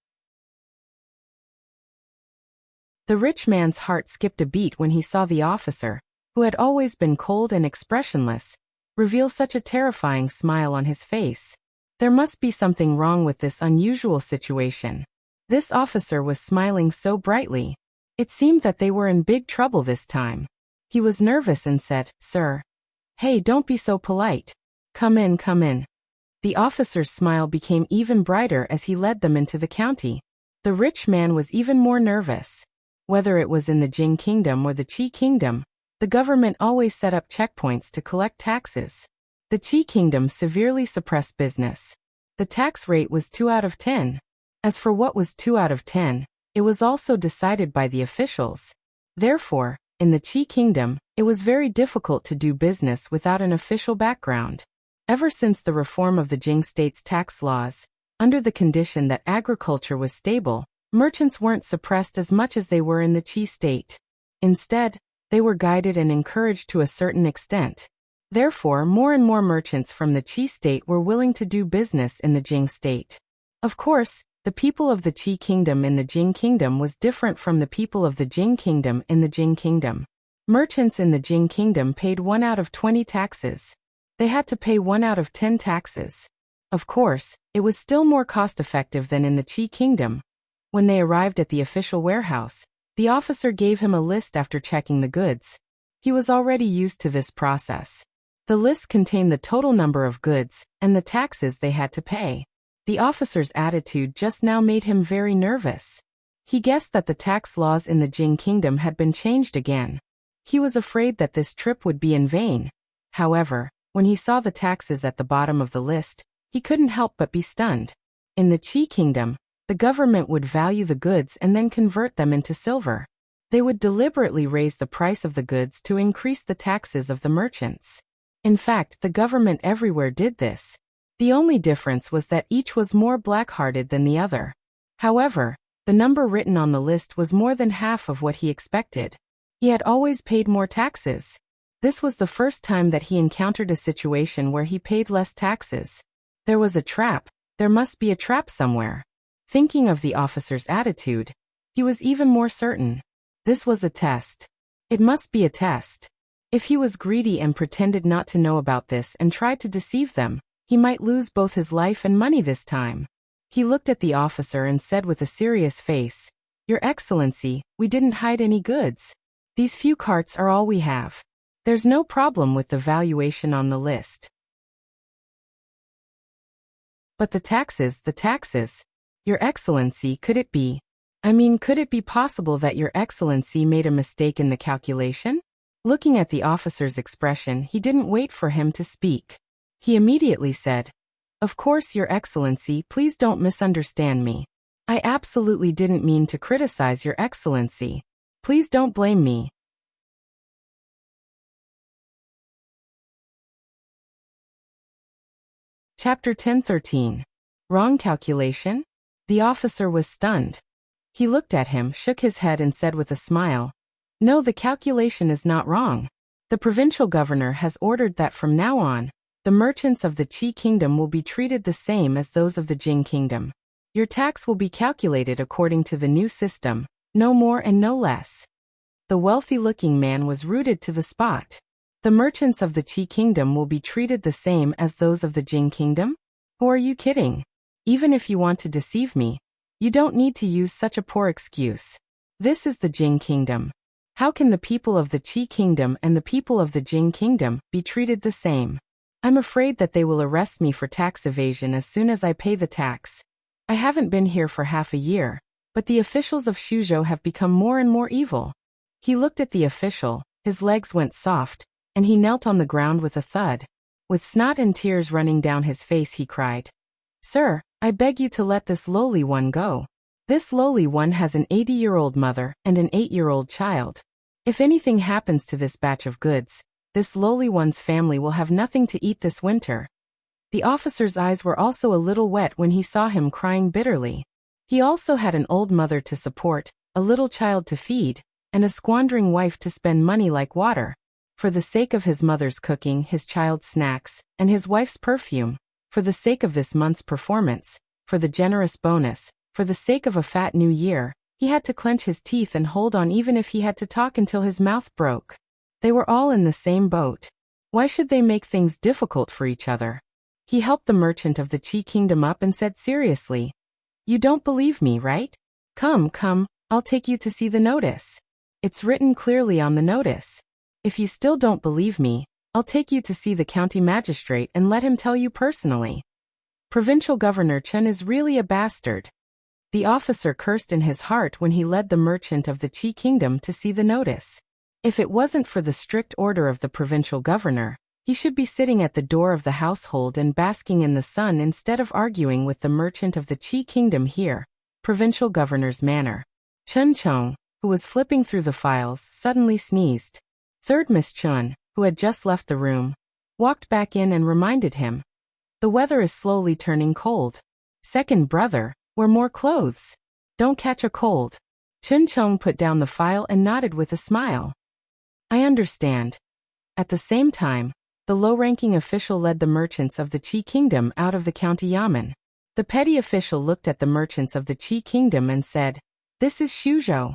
The rich man's heart skipped a beat when he saw the officer, who had always been cold and expressionless, reveal such a terrifying smile on his face. There must be something wrong with this unusual situation. This officer was smiling so brightly. It seemed that they were in big trouble this time. He was nervous and said, sir. Hey, don't be so polite. Come in. The officer's smile became even brighter as he led them into the county. The rich man was even more nervous. Whether it was in the Jing kingdom or the Qi kingdom, the government always set up checkpoints to collect taxes. The Qi kingdom severely suppressed business. The tax rate was 2 out of 10. As for what was 2 out of 10, it was also decided by the officials. Therefore, in the Qi kingdom, it was very difficult to do business without an official background. Ever since the reform of the Jing state's tax laws, under the condition that agriculture was stable, merchants weren't suppressed as much as they were in the Qi state. Instead, they were guided and encouraged to a certain extent. Therefore, more and more merchants from the Qi state were willing to do business in the Jing state. Of course, the people of the Qi kingdom in the Jing kingdom was different from the people of the Jing kingdom in the Jing kingdom. Merchants in the Jing kingdom paid 1 out of 20 taxes. They had to pay 1 out of 10 taxes. Of course, it was still more cost-effective than in the Qi kingdom. When they arrived at the official warehouse, the officer gave him a list after checking the goods. He was already used to this process. The list contained the total number of goods and the taxes they had to pay. The officer's attitude just now made him very nervous. He guessed that the tax laws in the Jing kingdom had been changed again. He was afraid that this trip would be in vain. However, when he saw the taxes at the bottom of the list, he couldn't help but be stunned. In the Qi kingdom, the government would value the goods and then convert them into silver. They would deliberately raise the price of the goods to increase the taxes of the merchants. In fact, the government everywhere did this. The only difference was that each was more black-hearted than the other. However, the number written on the list was more than half of what he expected. He had always paid more taxes. This was the first time that he encountered a situation where he paid less taxes. There was a trap. There must be a trap somewhere. Thinking of the officer's attitude, he was even more certain. This was a test. It must be a test. If he was greedy and pretended not to know about this and tried to deceive them, he might lose both his life and money this time. He looked at the officer and said with a serious face, Your Excellency, we didn't hide any goods. These few carts are all we have. There's no problem with the valuation on the list. But the taxes. Your Excellency, could it be? Could it be possible that Your Excellency made a mistake in the calculation? Looking at the officer's expression, he didn't wait for him to speak. He immediately said, Of course, Your Excellency, please don't misunderstand me. I absolutely didn't mean to criticize Your Excellency. Please don't blame me. Chapter 10:13. Wrong calculation? The officer was stunned. He looked at him, shook his head and said with a smile, No, the calculation is not wrong. The provincial governor has ordered that from now on, the merchants of the Qi kingdom will be treated the same as those of the Jing kingdom. Your tax will be calculated according to the new system, no more and no less. The wealthy-looking man was rooted to the spot. The merchants of the Qi kingdom will be treated the same as those of the Jing kingdom? Who are you kidding? Even if you want to deceive me, you don't need to use such a poor excuse. This is the Jing kingdom. How can the people of the Qi kingdom and the people of the Jing kingdom be treated the same? I'm afraid that they will arrest me for tax evasion as soon as I pay the tax. I haven't been here for half a year, but the officials of Shuzhou have become more and more evil. He looked at the official, his legs went soft, and he knelt on the ground with a thud. With snot and tears running down his face he cried, "Sir, I beg you to let this lowly one go. This lowly one has an 80-year-old mother and an 8-year-old child. If anything happens to this batch of goods, this lowly one's family will have nothing to eat this winter." The officer's eyes were also a little wet when he saw him crying bitterly. He also had an old mother to support, a little child to feed, and a squandering wife to spend money like water. For the sake of his mother's cooking, his child's snacks, and his wife's perfume, for the sake of this month's performance, for the generous bonus, for the sake of a fat new year, he had to clench his teeth and hold on even if he had to talk until his mouth broke. They were all in the same boat. Why should they make things difficult for each other? He helped the merchant of the Qi kingdom up and said seriously, "You don't believe me, right? Come, I'll take you to see the notice. It's written clearly on the notice. If you still don't believe me, I'll take you to see the county magistrate and let him tell you personally." Provincial Governor Chen is really a bastard. The officer cursed in his heart when he led the merchant of the Qi kingdom to see the notice. If it wasn't for the strict order of the provincial governor, he should be sitting at the door of the household and basking in the sun instead of arguing with the merchant of the Qi kingdom here. Provincial governor's manner. Chen Chong, who was flipping through the files, suddenly sneezed. Third Miss Chun, who had just left the room, walked back in and reminded him. The weather is slowly turning cold. Second brother, wear more clothes. Don't catch a cold. Chen Chong put down the file and nodded with a smile. I understand. At the same time, the low-ranking official led the merchants of the Qi kingdom out of the county yamen. The petty official looked at the merchants of the Qi kingdom and said, "This is Shuzhou.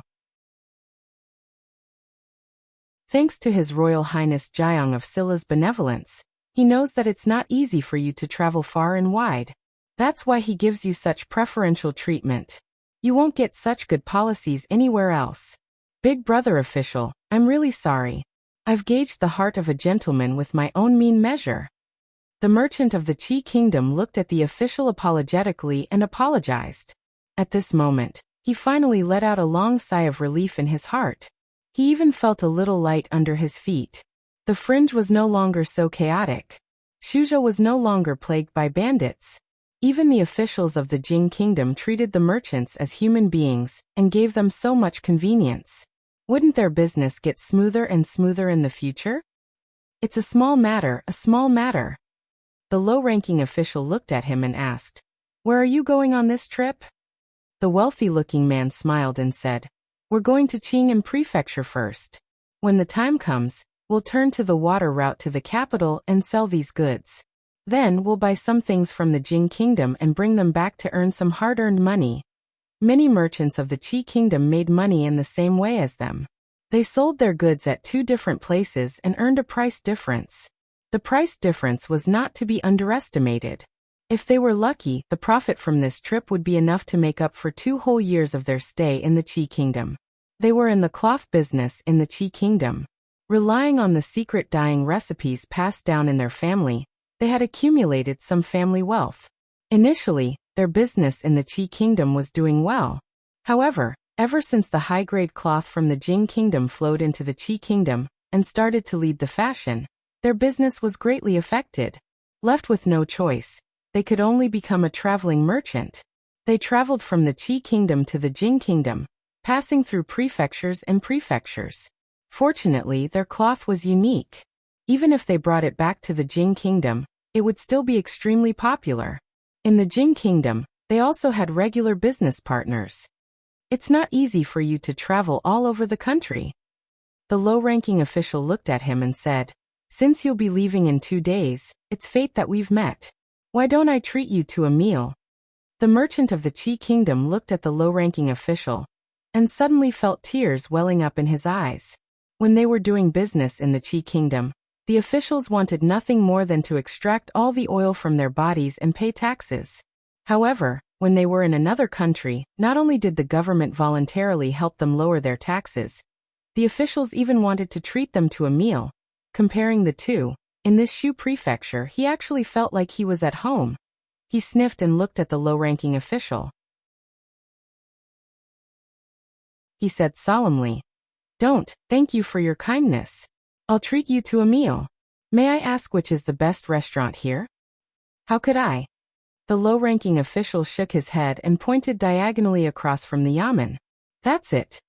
Thanks to His Royal Highness Jiang of Silla's benevolence, he knows that it's not easy for you to travel far and wide. That's why he gives you such preferential treatment. You won't get such good policies anywhere else. Big brother official, I'm really sorry. I've gauged the heart of a gentleman with my own mean measure." The merchant of the Qi kingdom looked at the official apologetically and apologized. At this moment, he finally let out a long sigh of relief in his heart. He even felt a little light under his feet. The fringe was no longer so chaotic. Shuzhou was no longer plagued by bandits. Even the officials of the Jing kingdom treated the merchants as human beings and gave them so much convenience. Wouldn't their business get smoother and smoother in the future? It's a small matter, a small matter. The low-ranking official looked at him and asked, "Where are you going on this trip?" The wealthy-looking man smiled and said, "We're going to Qingham Prefecture first. When the time comes, we'll turn to the water route to the capital and sell these goods. Then we'll buy some things from the Jing kingdom and bring them back to earn some hard-earned money." Many merchants of the Qi kingdom made money in the same way as them. They sold their goods at two different places and earned a price difference. The price difference was not to be underestimated. If they were lucky, the profit from this trip would be enough to make up for 2 whole years of their stay in the Qi kingdom. They were in the cloth business in the Qi kingdom. Relying on the secret dyeing recipes passed down in their family, they had accumulated some family wealth. Initially, their business in the Qi kingdom was doing well. However, ever since the high-grade cloth from the Jing kingdom flowed into the Qi kingdom and started to lead the fashion, their business was greatly affected. Left with no choice, they could only become a traveling merchant. They traveled from the Qi kingdom to the Jing kingdom, passing through prefectures and prefectures. Fortunately, their cloth was unique. Even if they brought it back to the Jing kingdom, it would still be extremely popular. In the Jing kingdom, they also had regular business partners. It's not easy for you to travel all over the country. The low-ranking official looked at him and said, "Since you'll be leaving in 2 days, it's fate that we've met. Why don't I treat you to a meal?" The merchant of the Qi kingdom looked at the low-ranking official and suddenly felt tears welling up in his eyes. When they were doing business in the Qi kingdom, the officials wanted nothing more than to extract all the oil from their bodies and pay taxes. However, when they were in another country, not only did the government voluntarily help them lower their taxes, the officials even wanted to treat them to a meal. Comparing the two, in this Shu prefecture he actually felt like he was at home. He sniffed and looked at the low-ranking official. He said solemnly, "Don't, thank you for your kindness. I'll treat you to a meal. May I ask which is the best restaurant here?" "How could I?" The low-ranking official shook his head and pointed diagonally across from the yamen. "That's it."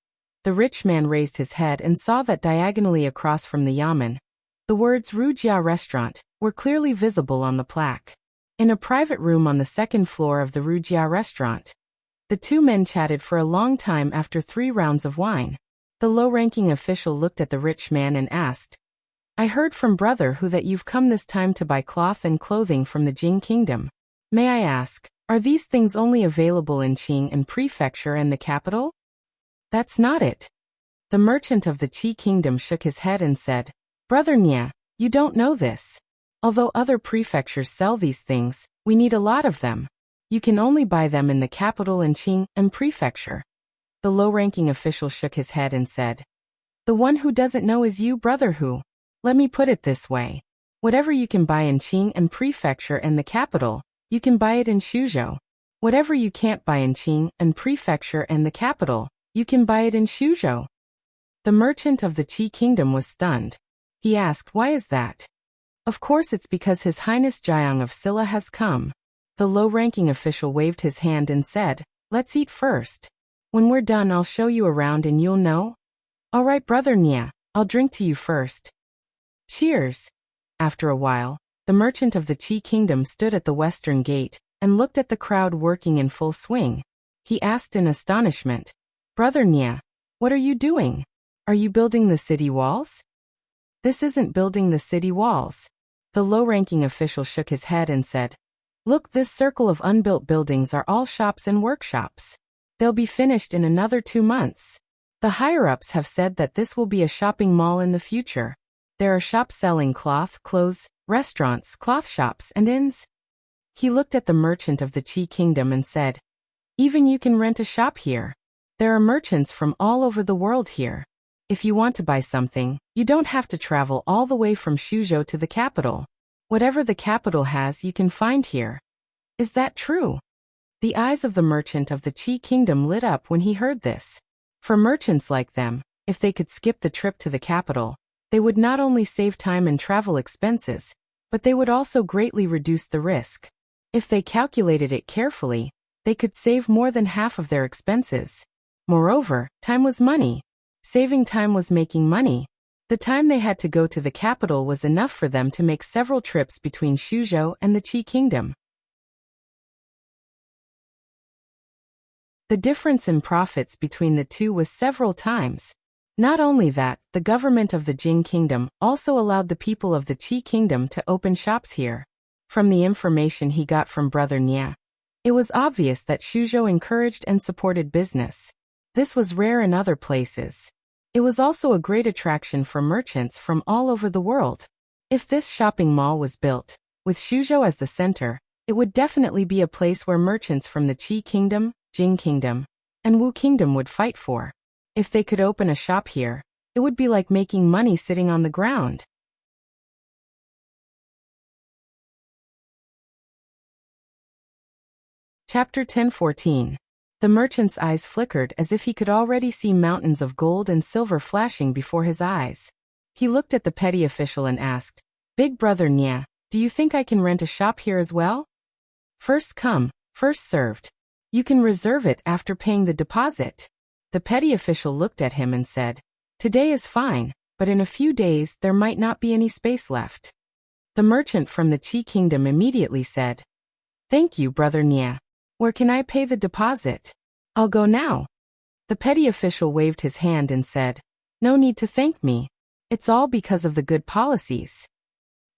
The rich man raised his head and saw that diagonally across from the yamen, the words Wuxia Restaurant were clearly visible on the plaque. In a private room on the second floor of the Wuxia Restaurant, the two men chatted for a long time after 3 rounds of wine. The low-ranking official looked at the rich man and asked, "I heard from Brother Hu that you've come this time to buy cloth and clothing from the Jing kingdom. May I ask, are these things only available in Qing and prefecture and the capital?" "That's not it." The merchant of the Qi kingdom shook his head and said, "Brother Nia, you don't know this. Although other prefectures sell these things, we need a lot of them. You can only buy them in the capital and Qing and prefecture." The low-ranking official shook his head and said, "The one who doesn't know is you, Brother Hu. Let me put it this way. Whatever you can buy in Qing and prefecture and the capital, you can buy it in Shuzhou. Whatever you can't buy in Qing and prefecture and the capital, you can buy it in Shuzhou." The merchant of the Qi kingdom was stunned. He asked, "Why is that?" "Of course it's because His Highness Jiang of Silla has come." The low-ranking official waved his hand and said, "Let's eat first. When we're done I'll show you around and you'll know." "All right, Brother Nia, I'll drink to you first." "Cheers." After a while, the merchant of the Qi kingdom stood at the western gate and looked at the crowd working in full swing. He asked in astonishment, "Brother Nia, what are you doing? Are you building the city walls?" "This isn't building the city walls." The low-ranking official shook his head and said, "Look, this circle of unbuilt buildings are all shops and workshops. They'll be finished in another 2 months. The higher-ups have said that this will be a shopping mall in the future. There are shops selling cloth, clothes, restaurants, cloth shops, and inns." He looked at the merchant of the Qi kingdom and said, "Even you can rent a shop here. There are merchants from all over the world here. If you want to buy something, you don't have to travel all the way from Shuzhou to the capital. Whatever the capital has you can find here. Is that true?" The eyes of the merchant of the Qi kingdom lit up when he heard this. For merchants like them, if they could skip the trip to the capital, they would not only save time and travel expenses, but they would also greatly reduce the risk. If they calculated it carefully, they could save more than half of their expenses. Moreover, time was money. Saving time was making money. The time they had to go to the capital was enough for them to make several trips between Shuzhou and the Qi kingdom. The difference in profits between the two was several times. Not only that, the government of the Jing kingdom also allowed the people of the Qi kingdom to open shops here. From the information he got from Brother Nia, it was obvious that Shuzhou encouraged and supported business. This was rare in other places. It was also a great attraction for merchants from all over the world. If this shopping mall was built, with Shuzhou as the center, it would definitely be a place where merchants from the Qi kingdom, Jing kingdom, and Wu kingdom would fight for. If they could open a shop here, it would be like making money sitting on the ground. Chapter 10:14. The merchant's eyes flickered as if he could already see mountains of gold and silver flashing before his eyes. He looked at the petty official and asked, "Big Brother Nia, do you think I can rent a shop here as well?" "First come, first served. You can reserve it after paying the deposit." The petty official looked at him and said, "Today is fine, but in a few days there might not be any space left." The merchant from the Qi kingdom immediately said, "Thank you, Brother Nia. Where can I pay the deposit? I'll go now." The petty official waved his hand and said, No need to thank me. It's all because of the good policies.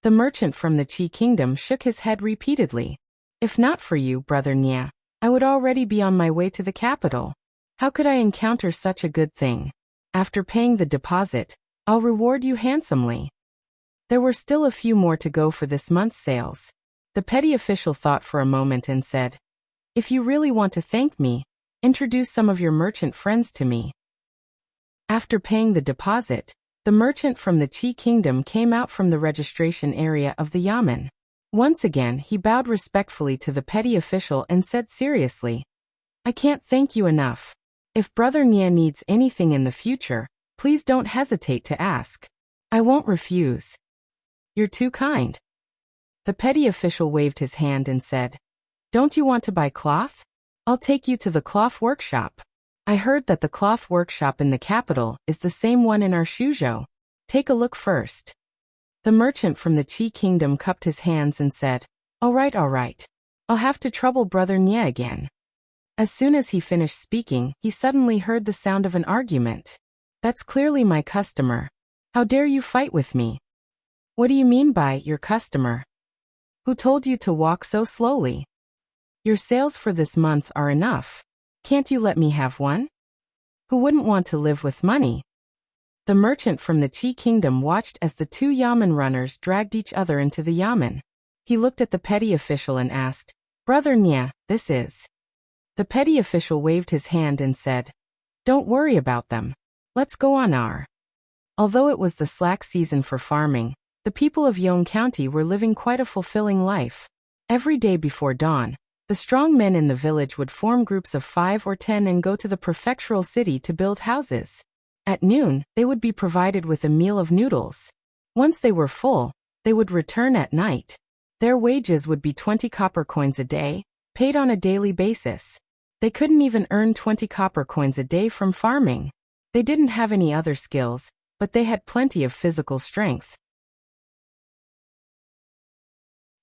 The merchant from the Qi kingdom shook his head repeatedly. If not for you, Brother Nia, I would already be on my way to the capital. How could I encounter such a good thing? After paying the deposit, I'll reward you handsomely. There were still a few more to go for this month's sales. The petty official thought for a moment and said, if you really want to thank me, introduce some of your merchant friends to me. After paying the deposit, the merchant from the Qi kingdom came out from the registration area of the yamen. Once again, he bowed respectfully to the petty official and said seriously, I can't thank you enough. If Brother Nia needs anything in the future, please don't hesitate to ask. I won't refuse. You're too kind. The petty official waved his hand and said, don't you want to buy cloth? I'll take you to the cloth workshop. I heard that the cloth workshop in the capital is the same one in our Shuzhou. Take a look first. The merchant from the Qi kingdom cupped his hands and said, all right. I'll have to trouble Brother Nia again. As soon as he finished speaking, he suddenly heard the sound of an argument. That's clearly my customer. How dare you fight with me? What do you mean by your customer? Who told you to walk so slowly? Your sales for this month are enough. Can't you let me have one? Who wouldn't want to live with money? The merchant from the Qi kingdom watched as the two yamen runners dragged each other into the yamen. He looked at the petty official and asked, Brother Nia, this is. The petty official waved his hand and said, don't worry about them. Let's go on our. Although it was the slack season for farming, the people of Yong County were living quite a fulfilling life. Every day before dawn, the strong men in the village would form groups of 5 or 10 and go to the prefectural city to build houses. At noon, they would be provided with a meal of noodles. Once they were full, they would return at night. Their wages would be 20 copper coins a day, paid on a daily basis. They couldn't even earn 20 copper coins a day from farming. They didn't have any other skills, but they had plenty of physical strength.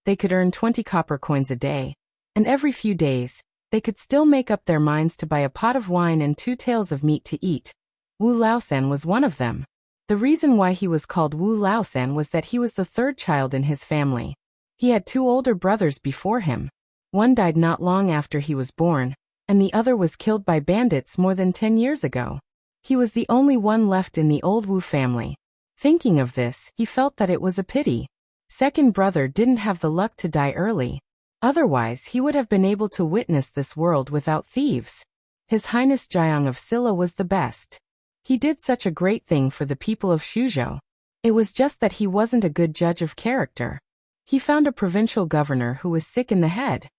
They could earn 20 copper coins a day, and every few days, they could still make up their minds to buy a pot of wine and 2 taels of meat to eat. Wu Laosan was one of them. The reason why he was called Wu Laosan was that he was the 3rd child in his family. He had 2 older brothers before him. One died not long after he was born, and the other was killed by bandits more than 10 years ago. He was the only one left in the old Wu family. Thinking of this, he felt that it was a pity. Second brother didn't have the luck to die early. Otherwise, he would have been able to witness this world without thieves. His Highness Jiang of Silla was the best. He did such a great thing for the people of Shuzhou. It was just that he wasn't a good judge of character. He found a provincial governor who was sick in the head.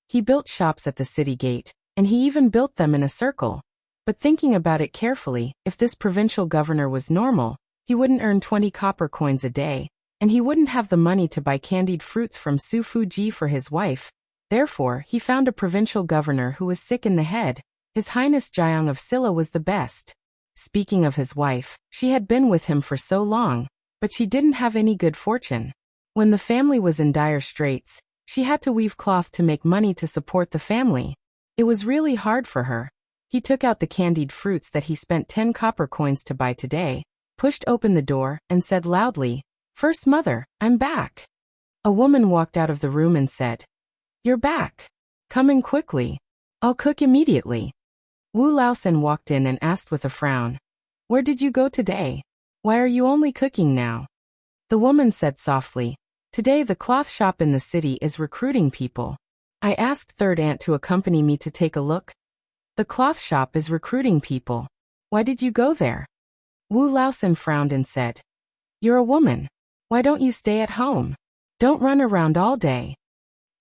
He built shops at the city gate, and he even built them in a circle. But thinking about it carefully, if this provincial governor was normal, he wouldn't earn 20 copper coins a day, and he wouldn't have the money to buy candied fruits from Su Fuji for his wife. Therefore, he found a provincial governor who was sick in the head. His Highness Jiang of Silla was the best. Speaking of his wife, she had been with him for so long, but she didn't have any good fortune. When the family was in dire straits, she had to weave cloth to make money to support the family. It was really hard for her. He took out the candied fruits that he spent 10 copper coins to buy today, pushed open the door, and said loudly, First Mother, I'm back. A woman walked out of the room and said, You're back. Come in quickly. I'll cook immediately. Wu Laosan walked in and asked with a frown, Where did you go today? Why are you only cooking now? The woman said softly, Today the cloth shop in the city is recruiting people. I asked third aunt to accompany me to take a look. The cloth shop is recruiting people. Why did you go there? Wu Laosan frowned and said, You're a woman. Why don't you stay at home? Don't run around all day.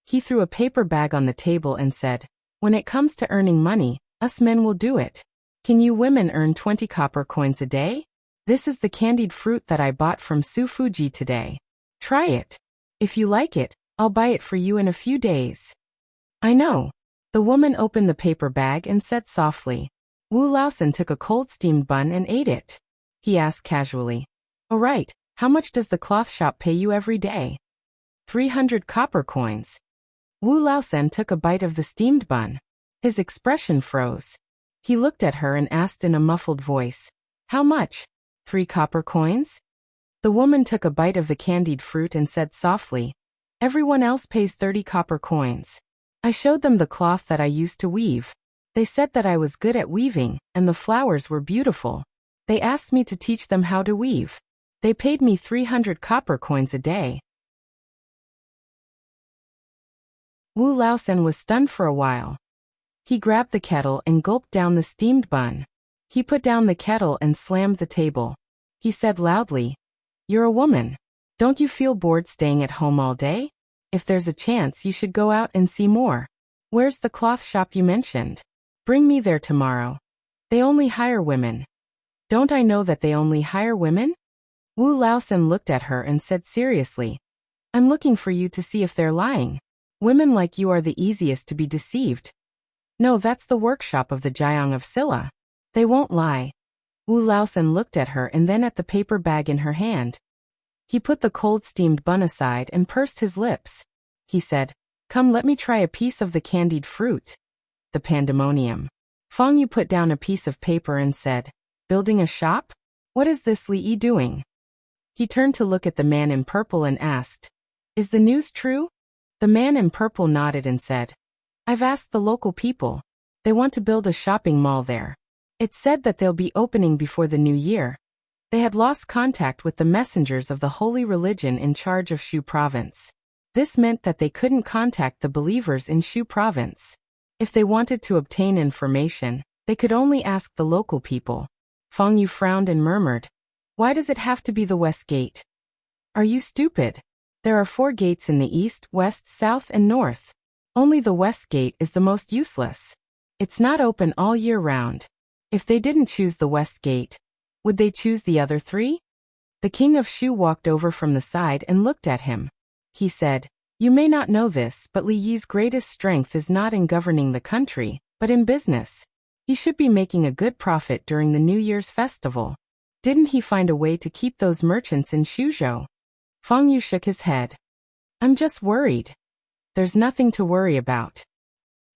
He threw a paper bag on the table and said, When it comes to earning money, us men will do it. Can you women earn 20 copper coins a day? This is the candied fruit that I bought from Su Fuji today. Try it. If you like it, I'll buy it for you in a few days. I know. The woman opened the paper bag and said softly. Wu Laosan took a cold steamed bun and ate it. He asked casually, All right, how much does the cloth shop pay you every day? 300 copper coins. Wu Laosan took a bite of the steamed bun. His expression froze. He looked at her and asked in a muffled voice, How much? 3 copper coins? The woman took a bite of the candied fruit and said softly, "Everyone else pays 30 copper coins." I showed them the cloth that I used to weave. They said that I was good at weaving, and the flowers were beautiful. They asked me to teach them how to weave. They paid me 300 copper coins a day. Wu Laosen was stunned for a while. He grabbed the kettle and gulped down the steamed bun. He put down the kettle and slammed the table. He said loudly, "You're a woman. Don't you feel bored staying at home all day? If there's a chance, you should go out and see more. Where's the cloth shop you mentioned? Bring me there tomorrow. They only hire women." "Don't I know that they only hire women?" Wu Laosen looked at her and said seriously, "I'm looking for you to see if they're lying. Women like you are the easiest to be deceived." "No, that's the workshop of the Jiang of Silla. They won't lie." Wu Laosen looked at her and then at the paper bag in her hand. He put the cold steamed bun aside and pursed his lips. He said, "Come, let me try a piece of the candied fruit." The pandemonium. Feng Yu put down a piece of paper and said, "Building a shop? What is this Li Yi doing?" He turned to look at the man in purple and asked, "Is the news true?" The man in purple nodded and said, "I've asked the local people. They want to build a shopping mall there. It's said that they'll be opening before the new year." They had lost contact with the messengers of the holy religion in charge of Shu province. This meant that they couldn't contact the believers in Shu province. If they wanted to obtain information, they could only ask the local people. Feng Yu frowned and murmured, "Why does it have to be the West Gate? Are you stupid? There are 4 gates in the east, west, south, and north. Only the West Gate is the most useless. It's not open all year round. If they didn't choose the West Gate, would they choose the other 3? The king of Shu walked over from the side and looked at him. He said, "You may not know this, but Li Yi's greatest strength is not in governing the country, but in business. He should be making a good profit during the New Year's festival. Didn't he find a way to keep those merchants in Shuzhou?" Feng Yu shook his head. "I'm just worried." "There's nothing to worry about."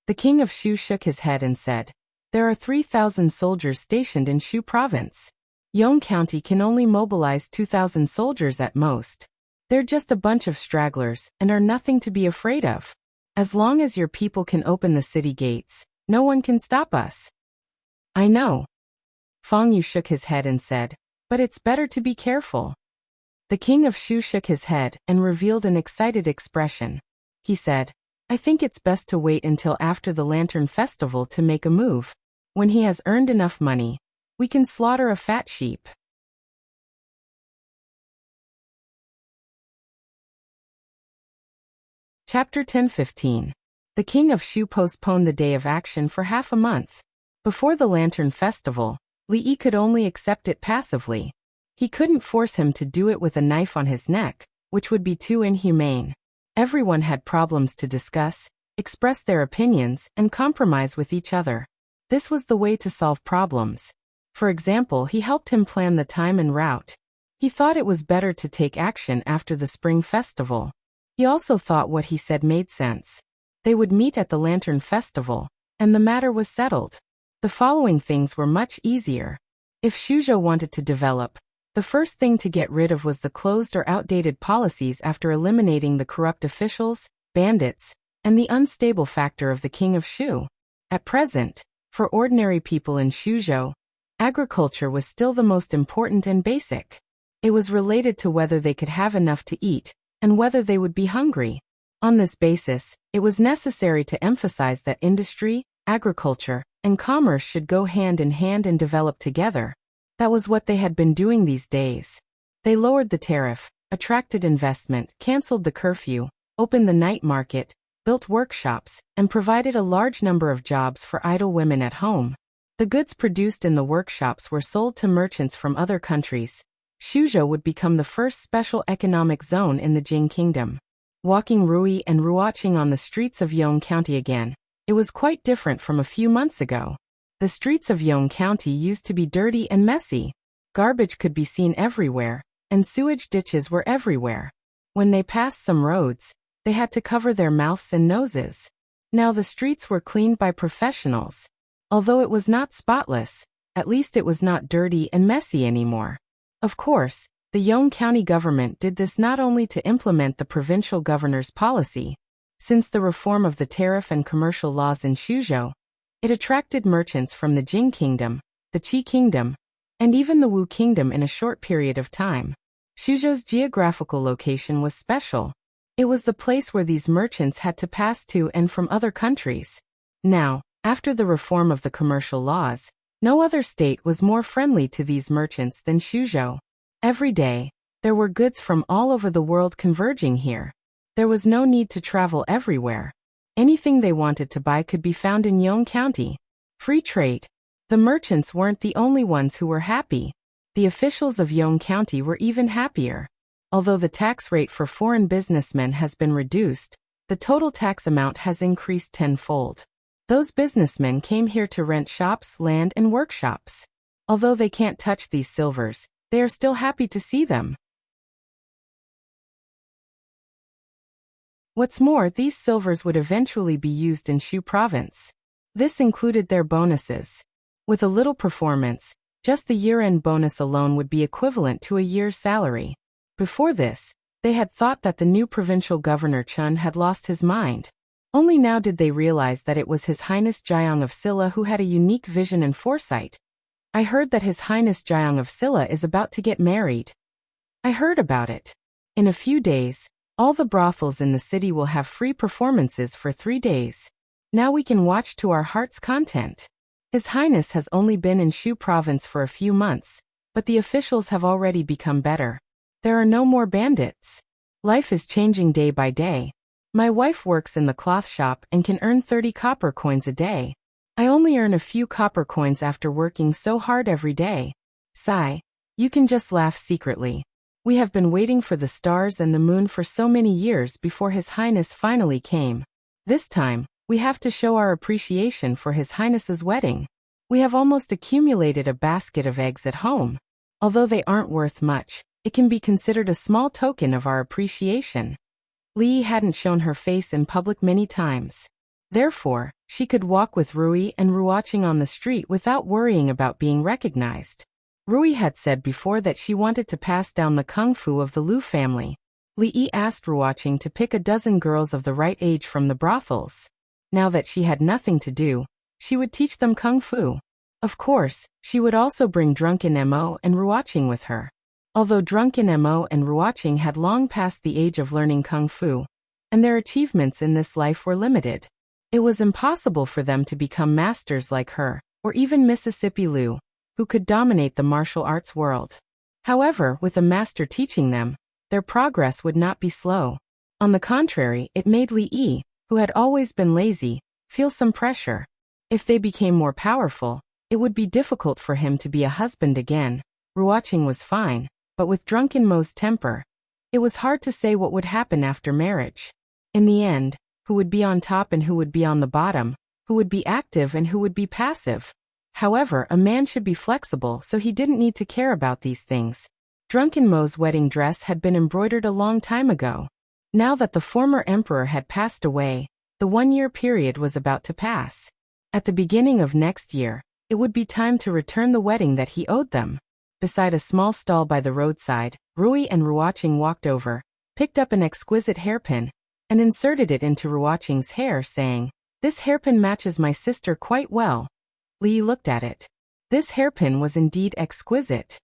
The king of Shu shook his head and said, "There are 3,000 soldiers stationed in Shu province. Yong County can only mobilize 2,000 soldiers at most. They're just a bunch of stragglers and are nothing to be afraid of. As long as your people can open the city gates, no one can stop us." "I know." Feng Yu shook his head and said, "But it's better to be careful." The king of Shu shook his head and revealed an excited expression. He said, "I think it's best to wait until after the Lantern Festival to make a move. When he has earned enough money, we can slaughter a fat sheep." Chapter 10:15. The king of Shu postponed the day of action for half a month. Before the Lantern Festival, Li Yi could only accept it passively. He couldn't force him to do it with a knife on his neck, which would be too inhumane. Everyone had problems to discuss, express their opinions, and compromise with each other. This was the way to solve problems. For example, he helped him plan the time and route. He thought it was better to take action after the Spring Festival. He also thought what he said made sense. They would meet at the Lantern Festival, and the matter was settled. The following things were much easier. If Shuzhou wanted to develop, the first thing to get rid of was the closed or outdated policies after eliminating the corrupt officials, bandits, and the unstable factor of the king of Shu. At present, for ordinary people in Shuzhou, agriculture was still the most important and basic. It was related to whether they could have enough to eat, and whether they would be hungry. On this basis, it was necessary to emphasize that industry, agriculture, and commerce should go hand in hand and develop together. That was what they had been doing these days. They lowered the tariff, attracted investment, canceled the curfew, opened the night market, built workshops, and provided a large number of jobs for idle women at home. The goods produced in the workshops were sold to merchants from other countries. Shuzhou would become the first special economic zone in the Jing Kingdom. Walking Rui and Ruoqing on the streets of Yong County again, it was quite different from a few months ago. The streets of Yong County used to be dirty and messy. Garbage could be seen everywhere, and sewage ditches were everywhere. When they passed some roads, they had to cover their mouths and noses. Now the streets were cleaned by professionals. Although it was not spotless, at least it was not dirty and messy anymore. Of course, the Yong County government did this not only to implement the provincial governor's policy. Since the reform of the tariff and commercial laws in Shuzhou, it attracted merchants from the Jing Kingdom, the Qi Kingdom, and even the Wu Kingdom in a short period of time. Shuzhou's geographical location was special. It was the place where these merchants had to pass to and from other countries. Now, after the reform of the commercial laws, no other state was more friendly to these merchants than Shuzhou. Every day, there were goods from all over the world converging here. There was no need to travel everywhere. Anything they wanted to buy could be found in Yong County. Free trade. The merchants weren't the only ones who were happy. The officials of Yong County were even happier. Although the tax rate for foreign businessmen has been reduced, the total tax amount has increased tenfold. Those businessmen came here to rent shops, land, and workshops. Although they can't touch these silvers, they are still happy to see them. What's more, these silvers would eventually be used in Shu province. This included their bonuses. With a little performance, just the year-end bonus alone would be equivalent to a year's salary. Before this, they had thought that the new provincial governor Chun had lost his mind. Only now did they realize that it was His Highness Jiang of Silla who had a unique vision and foresight. I heard that His Highness Jiang of Silla is about to get married. I heard about it. In a few days, all the brothels in the city will have free performances for 3 days. Now we can watch to our heart's content. His Highness has only been in Shu province for a few months, but the officials have already become better. There are no more bandits. Life is changing day by day. My wife works in the cloth shop and can earn 30 copper coins a day. I only earn a few copper coins after working so hard every day. Sigh. You can just laugh secretly. We have been waiting for the stars and the moon for so many years before His Highness finally came. This time, we have to show our appreciation for His Highness's wedding. We have almost accumulated a basket of eggs at home. Although they aren't worth much, it can be considered a small token of our appreciation. Li hadn't shown her face in public many times. Therefore, she could walk with Rui and Ruoqing on the street without worrying about being recognized. Rui had said before that she wanted to pass down the kung fu of the Liu family. Li asked Ruoqing to pick a dozen girls of the right age from the brothels. Now that she had nothing to do, she would teach them kung fu. Of course, she would also bring Drunken Mo and Ruoqing with her. Although Drunken Mo and Ruoqing had long passed the age of learning kung fu, and their achievements in this life were limited, it was impossible for them to become masters like her, or even Mississippi Liu, who could dominate the martial arts world. However, with a master teaching them, their progress would not be slow. On the contrary, it made Li, who had always been lazy, feel some pressure. If they became more powerful, it would be difficult for him to be a husband again. Ruoqing was fine, but with Drunken Mo's temper, it was hard to say what would happen after marriage. In the end, who would be on top and who would be on the bottom, who would be active and who would be passive. However, a man should be flexible, so he didn't need to care about these things. Drunken Mo's wedding dress had been embroidered a long time ago. Now that the former emperor had passed away, the 1-year period was about to pass. At the beginning of next year, it would be time to return the wedding that he owed them. Beside a small stall by the roadside, Rui and Ruoqing walked over, picked up an exquisite hairpin, and inserted it into Ruoqing's hair, saying, "This hairpin matches my sister quite well." Li looked at it. This hairpin was indeed exquisite.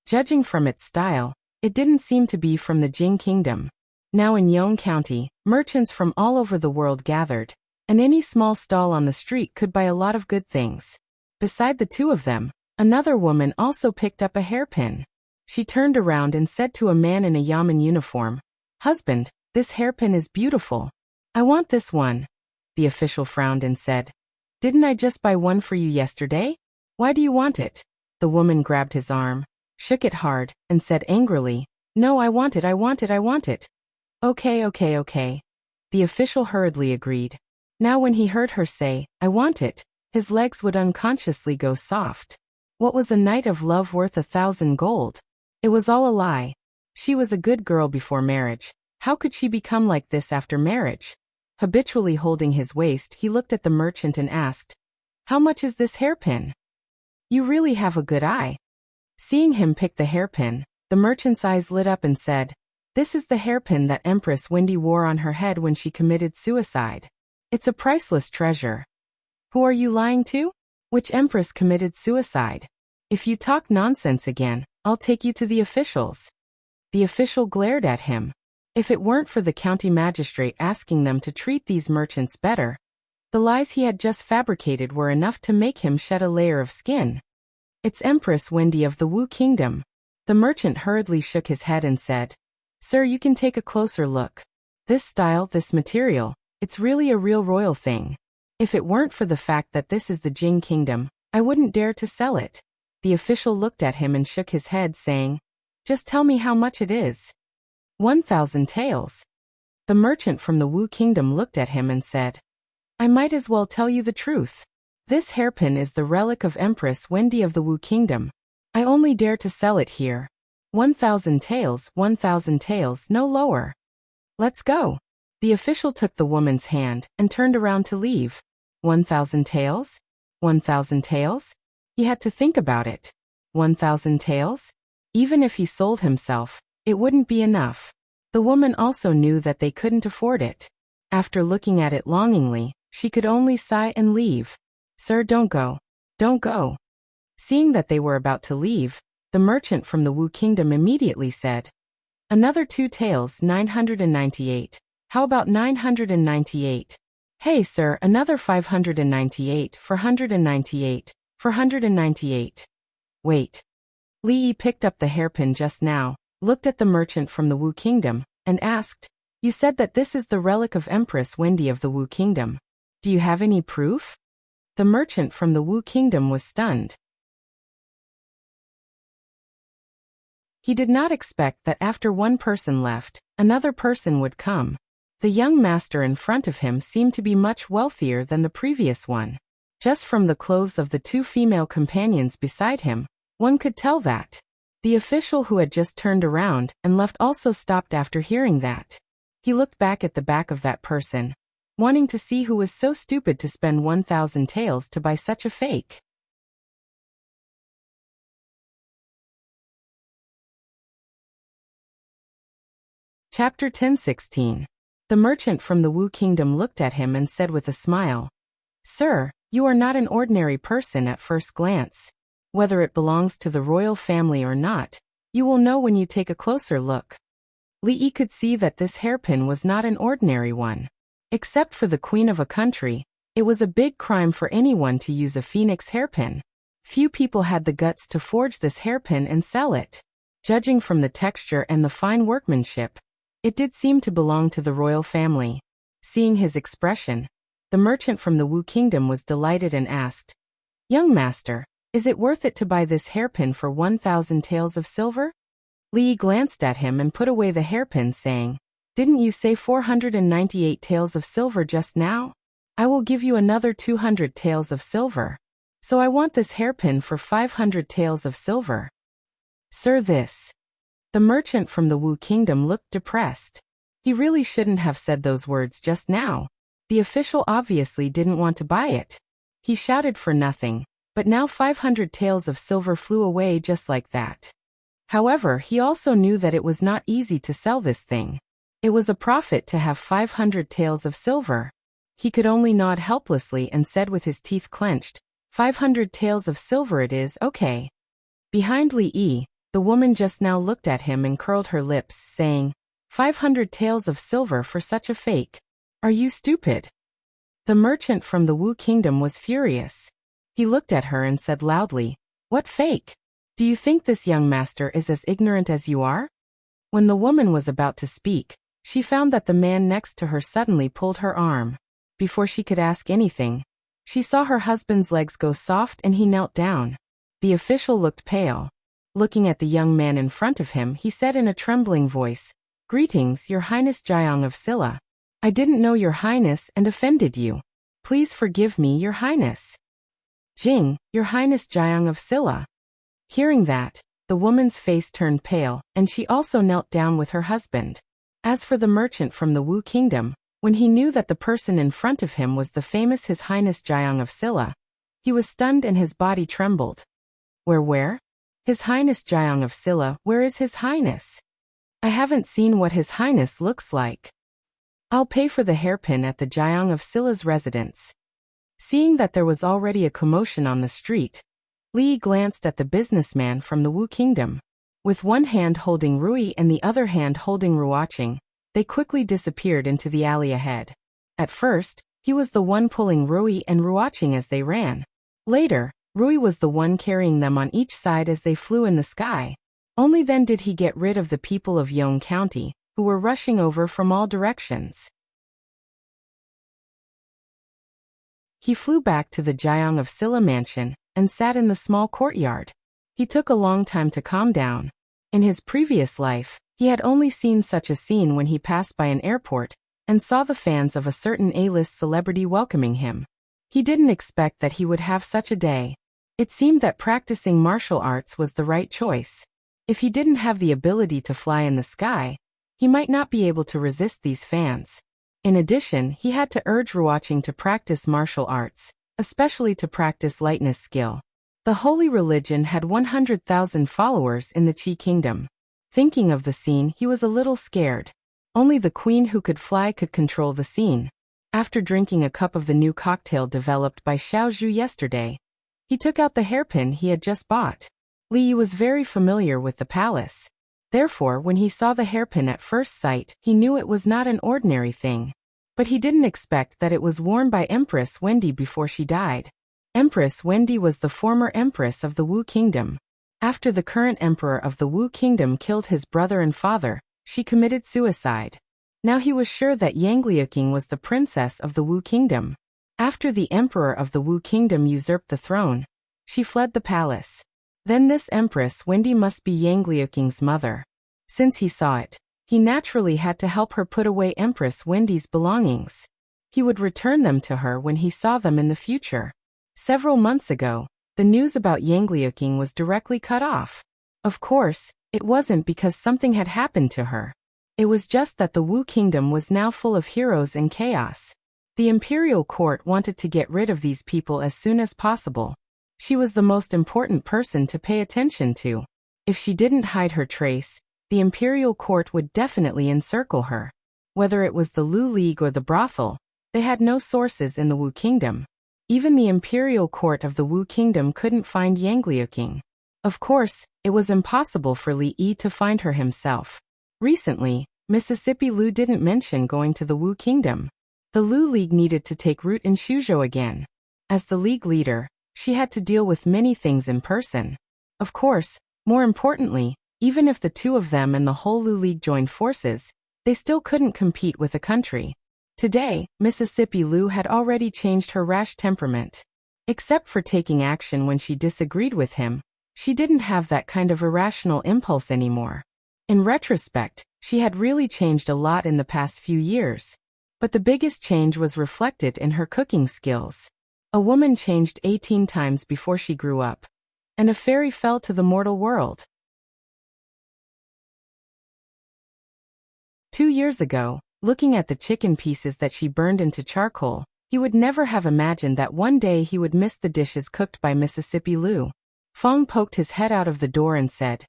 Judging from its style, it didn't seem to be from the Jing Kingdom. Now in Yong County, merchants from all over the world gathered, and any small stall on the street could buy a lot of good things. Beside the two of them, another woman also picked up a hairpin. She turned around and said to a man in a yamen uniform, "Husband, this hairpin is beautiful. I want this one." The official frowned and said, "Didn't I just buy one for you yesterday? Why do you want it?" The woman grabbed his arm, shook it hard, and said angrily, "No, I want it, I want it, I want it." Okay. The official hurriedly agreed. Now when he heard her say, "I want it," his legs would unconsciously go soft. What was a night of love worth 1,000 gold? It was all a lie. She was a good girl before marriage. How could she become like this after marriage? Habitually holding his waist, he looked at the merchant and asked, "How much is this hairpin?" You really have a good eye. Seeing him pick the hairpin, the merchant's eyes lit up and said, "This is the hairpin that Empress Wendy wore on her head when she committed suicide. It's a priceless treasure." "Who are you lying to? Which empress committed suicide? If you talk nonsense again, I'll take you to the officials." The official glared at him. If it weren't for the county magistrate asking them to treat these merchants better, the lies he had just fabricated were enough to make him shed a layer of skin. "It's Empress Wendy of the Wu Kingdom." The merchant hurriedly shook his head and said, "Sir, you can take a closer look. This style, this material, it's really a real royal thing. If it weren't for the fact that this is the Jing Kingdom, I wouldn't dare to sell it." The official looked at him and shook his head, saying, "Just tell me how much it is." 1,000 taels. The merchant from the Wu Kingdom looked at him and said, "I might as well tell you the truth. This hairpin is the relic of Empress Wendy of the Wu Kingdom. I only dare to sell it here. 1,000 taels, 1,000 taels, no lower. Let's go." The official took the woman's hand and turned around to leave. 1,000 taels? 1,000 taels? He had to think about it. 1,000 taels? Even if he sold himself, it wouldn't be enough. The woman also knew that they couldn't afford it. After looking at it longingly, she could only sigh and leave. "Sir, don't go. Don't go." Seeing that they were about to leave, the merchant from the Wu Kingdom immediately said, "Another 2 taels, 998. How about 998? Hey sir, another 598, 498, 498. Wait." Li Yi picked up the hairpin just now, looked at the merchant from the Wu Kingdom, and asked, "You said that this is the relic of Empress Wendy of the Wu Kingdom. Do you have any proof?" The merchant from the Wu Kingdom was stunned. He did not expect that after one person left, another person would come. The young master in front of him seemed to be much wealthier than the previous one. Just from the clothes of the 2 female companions beside him, one could tell that. The official who had just turned around and left also stopped after hearing that. He looked back at the back of that person, wanting to see who was so stupid to spend 1,000 taels to buy such a fake. Chapter 10:16. The merchant from the Wu Kingdom looked at him and said with a smile, "Sir, you are not an ordinary person at first glance. Whether it belongs to the royal family or not, you will know when you take a closer look." Li Yi could see that this hairpin was not an ordinary one. Except for the queen of a country, it was a big crime for anyone to use a phoenix hairpin. Few people had the guts to forge this hairpin and sell it. Judging from the texture and the fine workmanship, it did seem to belong to the royal family. Seeing his expression, the merchant from the Wu Kingdom was delighted and asked, "Young master, is it worth it to buy this hairpin for 1,000 taels of silver?" Li Yi glanced at him and put away the hairpin, saying, "Didn't you say 498 taels of silver just now? I will give you another 200 taels of silver. So I want this hairpin for 500 taels of silver." "Sir, this." The merchant from the Wu Kingdom looked depressed. He really shouldn't have said those words just now. The official obviously didn't want to buy it. He shouted for nothing, but now 500 taels of silver flew away just like that. However, he also knew that it was not easy to sell this thing. It was a profit to have 500 taels of silver. He could only nod helplessly and said with his teeth clenched, 500 taels of silver it is, okay." Behind Li Yi, the woman just now looked at him and curled her lips, saying, 500 taels of silver for such a fake. Are you stupid? The merchant from the Wu Kingdom was furious. He looked at her and said loudly, "What fake? Do you think this young master is as ignorant as you are?" When the woman was about to speak, she found that the man next to her suddenly pulled her arm. Before she could ask anything, she saw her husband's legs go soft and he knelt down. The official looked pale. Looking at the young man in front of him, he said in a trembling voice, "Greetings, Your Highness Jiang of Silla. I didn't know Your Highness and offended you. Please forgive me, Your Highness." "Jing, Your Highness Jiang of Silla." Hearing that, the woman's face turned pale, and she also knelt down with her husband. As for the merchant from the Wu Kingdom, when he knew that the person in front of him was the famous His Highness Jiang of Silla, he was stunned and his body trembled. Where? His Highness Jiang of Silla, where is His Highness? I haven't seen what His Highness looks like. I'll pay for the hairpin at the Jiang of Silla's residence. Seeing that there was already a commotion on the street, Li glanced at the businessman from the Wu Kingdom. With one hand holding Rui and the other hand holding Ruoqing, they quickly disappeared into the alley ahead. At first, he was the one pulling Rui and Ruoqing as they ran. Later, Rui was the one carrying them on each side as they flew in the sky. Only then did he get rid of the people of Yong County, who were rushing over from all directions. He flew back to the Jiang of Silla mansion and sat in the small courtyard. He took a long time to calm down. In his previous life, he had only seen such a scene when he passed by an airport and saw the fans of a certain A-list celebrity welcoming him. He didn't expect that he would have such a day. It seemed that practicing martial arts was the right choice. If he didn't have the ability to fly in the sky, he might not be able to resist these fans. In addition, he had to urge Ruoqing to practice martial arts, especially to practice lightness skill. The holy religion had 100,000 followers in the Qi Kingdom. Thinking of the scene, he was a little scared. Only the queen who could fly could control the scene. After drinking a cup of the new cocktail developed by Xiao Zhu yesterday, he took out the hairpin he had just bought. Li was very familiar with the palace. Therefore, when he saw the hairpin at first sight, he knew it was not an ordinary thing. But he didn't expect that it was worn by Empress Wendy before she died. Empress Wendy was the former empress of the Wu Kingdom. After the current emperor of the Wu Kingdom killed his brother and father, she committed suicide. Now he was sure that Yang Liuqing was the princess of the Wu Kingdom. After the emperor of the Wu Kingdom usurped the throne, she fled the palace. Then this Empress Wendy must be Yang Liuqing's mother. Since he saw it, he naturally had to help her put away Empress Wendy's belongings. He would return them to her when he saw them in the future. Several months ago, the news about Yang Liuqing was directly cut off. Of course, it wasn't because something had happened to her. It was just that the Wu Kingdom was now full of heroes and chaos. The imperial court wanted to get rid of these people as soon as possible. She was the most important person to pay attention to. If she didn't hide her trace, the imperial court would definitely encircle her. Whether it was the Lu League or the brothel, they had no sources in the Wu Kingdom. Even the imperial court of the Wu Kingdom couldn't find Yang Liuqing. Of course, it was impossible for Li Yi to find her himself. Recently, Mississippi Lu didn't mention going to the Wu Kingdom. The Lu League needed to take root in Suzhou again. As the league leader, she had to deal with many things in person. Of course, more importantly, even if the two of them and the whole Lu League joined forces, they still couldn't compete with the country. Today, Mississippi Lu had already changed her rash temperament. Except for taking action when she disagreed with him, she didn't have that kind of irrational impulse anymore. In retrospect, she had really changed a lot in the past few years. But the biggest change was reflected in her cooking skills. A woman changed 18 times before she grew up. And a fairy fell to the mortal world. 2 years ago, looking at the chicken pieces that she burned into charcoal, he would never have imagined that one day he would miss the dishes cooked by Mississippi Lu. Fong poked his head out of the door and said,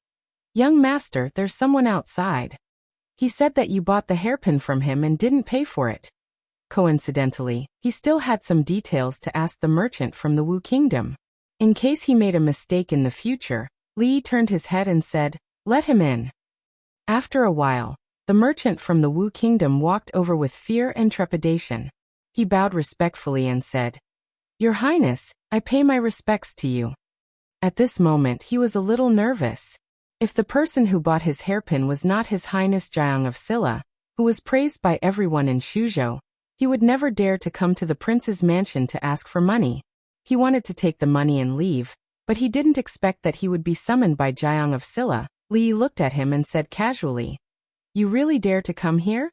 "Young master, there's someone outside. He said that you bought the hairpin from him and didn't pay for it." Coincidentally, he still had some details to ask the merchant from the Wu Kingdom. In case he made a mistake in the future, Li turned his head and said, "Let him in." After a while, the merchant from the Wu Kingdom walked over with fear and trepidation. He bowed respectfully and said, "Your Highness, I pay my respects to you." At this moment he was a little nervous. If the person who bought his hairpin was not His Highness Jiang of Silla, who was praised by everyone in Suzhou, he would never dare to come to the prince's mansion to ask for money. He wanted to take the money and leave, but he didn't expect that he would be summoned by Jiang of Silla. Li looked at him and said casually, "You really dare to come here?"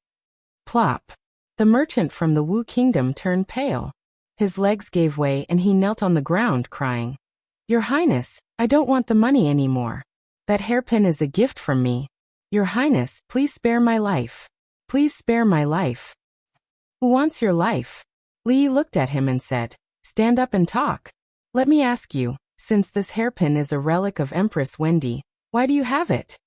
Plop. The merchant from the Wu Kingdom turned pale. His legs gave way and he knelt on the ground crying, "Your Highness, I don't want the money anymore. That hairpin is a gift from me. Your Highness, please spare my life. Please spare my life." "Who wants your life?" Li looked at him and said, "Stand up and talk. Let me ask you, since this hairpin is a relic of Empress Wendy, why do you have it?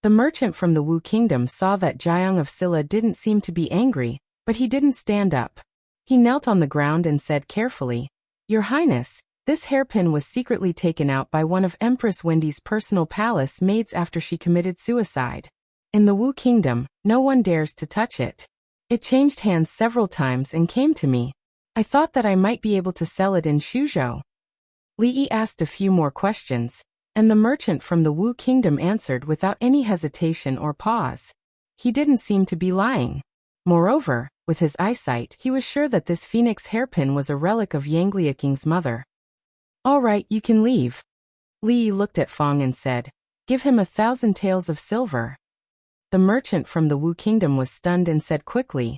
The merchant from the Wu Kingdom saw that Jiang of Silla didn't seem to be angry, but he didn't stand up. He knelt on the ground and said carefully, Your Highness, this hairpin was secretly taken out by one of Empress Wendy's personal palace maids after she committed suicide. In the Wu Kingdom, no one dares to touch it. It changed hands several times and came to me. I thought that I might be able to sell it in Shuzhou. Li Yi asked a few more questions, and the merchant from the Wu Kingdom answered without any hesitation or pause. He didn't seem to be lying. Moreover, with his eyesight, he was sure that this phoenix hairpin was a relic of Yang Liaking's mother. All right, you can leave. Li Yi looked at Fong and said, Give him 1,000 taels of silver. The merchant from the Wu Kingdom was stunned and said quickly,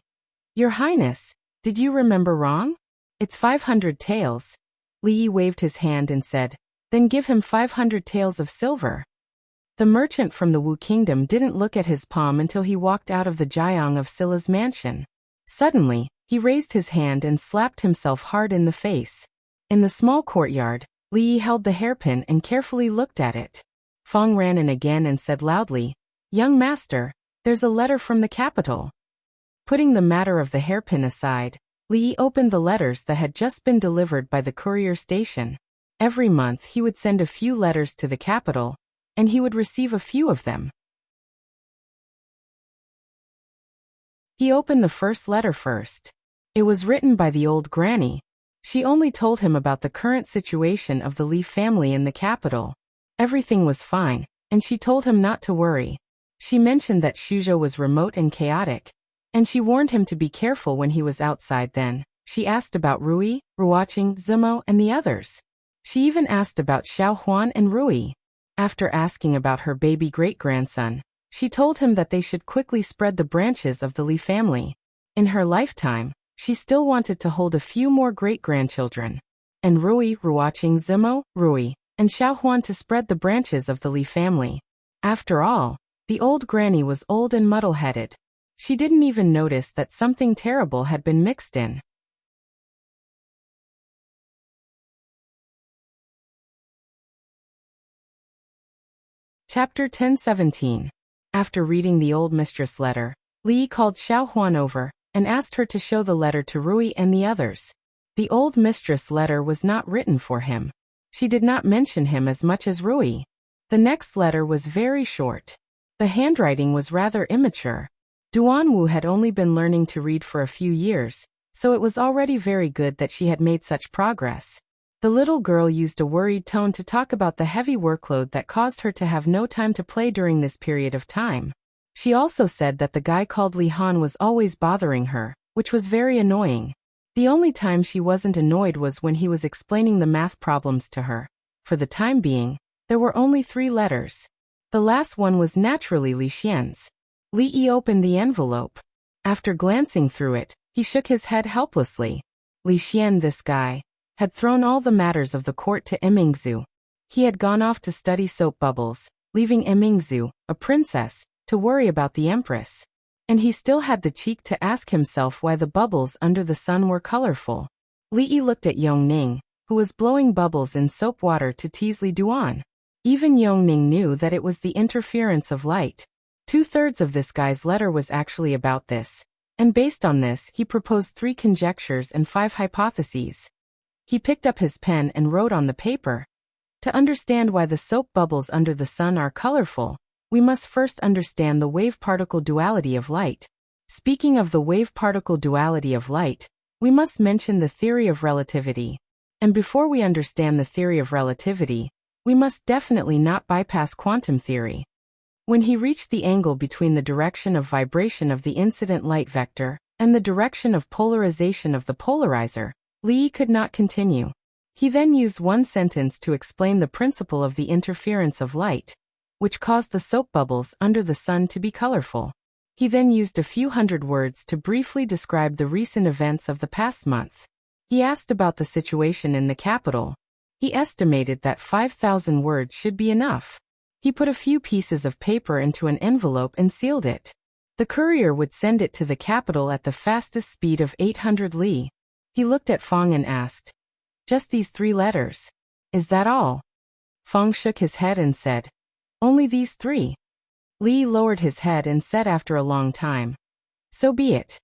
Your Highness, did you remember wrong? It's 500 taels. Li Yi waved his hand and said, Then give him 500 taels of silver. The merchant from the Wu Kingdom didn't look at his palm until he walked out of the Jiang of Silla's mansion. Suddenly, he raised his hand and slapped himself hard in the face. In the small courtyard, Li Yi held the hairpin and carefully looked at it. Fong ran in again and said loudly, Young master, there's a letter from the capital. Putting the matter of the hairpin aside, Li Yi opened the letters that had just been delivered by the courier station. Every month he would send a few letters to the capital, and he would receive a few of them. He opened the first letter first. It was written by the old granny. She only told him about the current situation of the Li family in the capital. Everything was fine, and she told him not to worry. She mentioned that Shuzhou was remote and chaotic, and she warned him to be careful when he was outside. Then she asked about Rui, Ruoqing, Zimo, and the others. She even asked about Xiao Huan and Rui. After asking about her baby great-grandson, she told him that they should quickly spread the branches of the Li family. In her lifetime, she still wanted to hold a few more great-grandchildren. And Rui, Ruoqing, Zimo, Rui, and Xiao Huan to spread the branches of the Li family. After all, the old granny was old and muddle-headed. She didn't even notice that something terrible had been mixed in. Chapter 10:17. After reading the old mistress letter, Li called Xiao Huan over and asked her to show the letter to Rui and the others. The old mistress letter was not written for him. She did not mention him as much as Rui. The next letter was very short. The handwriting was rather immature. Duanwu had only been learning to read for a few years, so it was already very good that she had made such progress. The little girl used a worried tone to talk about the heavy workload that caused her to have no time to play during this period of time. She also said that the guy called Li Han was always bothering her, which was very annoying. The only time she wasn't annoyed was when he was explaining the math problems to her. For the time being, there were only 3 letters. The last one was naturally Li Xian's. Li Yi opened the envelope. After glancing through it, he shook his head helplessly. Li Xian, this guy, had thrown all the matters of the court to Emingzu. He had gone off to study soap bubbles, leaving Emingzu, a princess, to worry about the empress. And he still had the cheek to ask himself why the bubbles under the sun were colorful. Li Yi looked at Yongning, who was blowing bubbles in soap water to tease Li Duan. Even Yongning knew that it was the interference of light. 2/3 of this guy's letter was actually about this, and based on this he proposed 3 conjectures and 5 hypotheses. He picked up his pen and wrote on the paper. To understand why the soap bubbles under the sun are colorful, we must first understand the wave-particle duality of light. Speaking of the wave-particle duality of light, we must mention the theory of relativity. And before we understand the theory of relativity, we must definitely not bypass quantum theory. When he reached the angle between the direction of vibration of the incident light vector and the direction of polarization of the polarizer, Li Yi could not continue. He then used one sentence to explain the principle of the interference of light, which caused the soap bubbles under the sun to be colorful. He then used a few hundred words to briefly describe the recent events of the past month. He asked about the situation in the capital. He estimated that 5,000 words should be enough. He put a few pieces of paper into an envelope and sealed it. The courier would send it to the capital at the fastest speed of 800 li. He looked at Fong and asked, "Just these 3 letters?" Is that all? Feng shook his head and said, only these 3. Li lowered his head and said after a long time, so be it.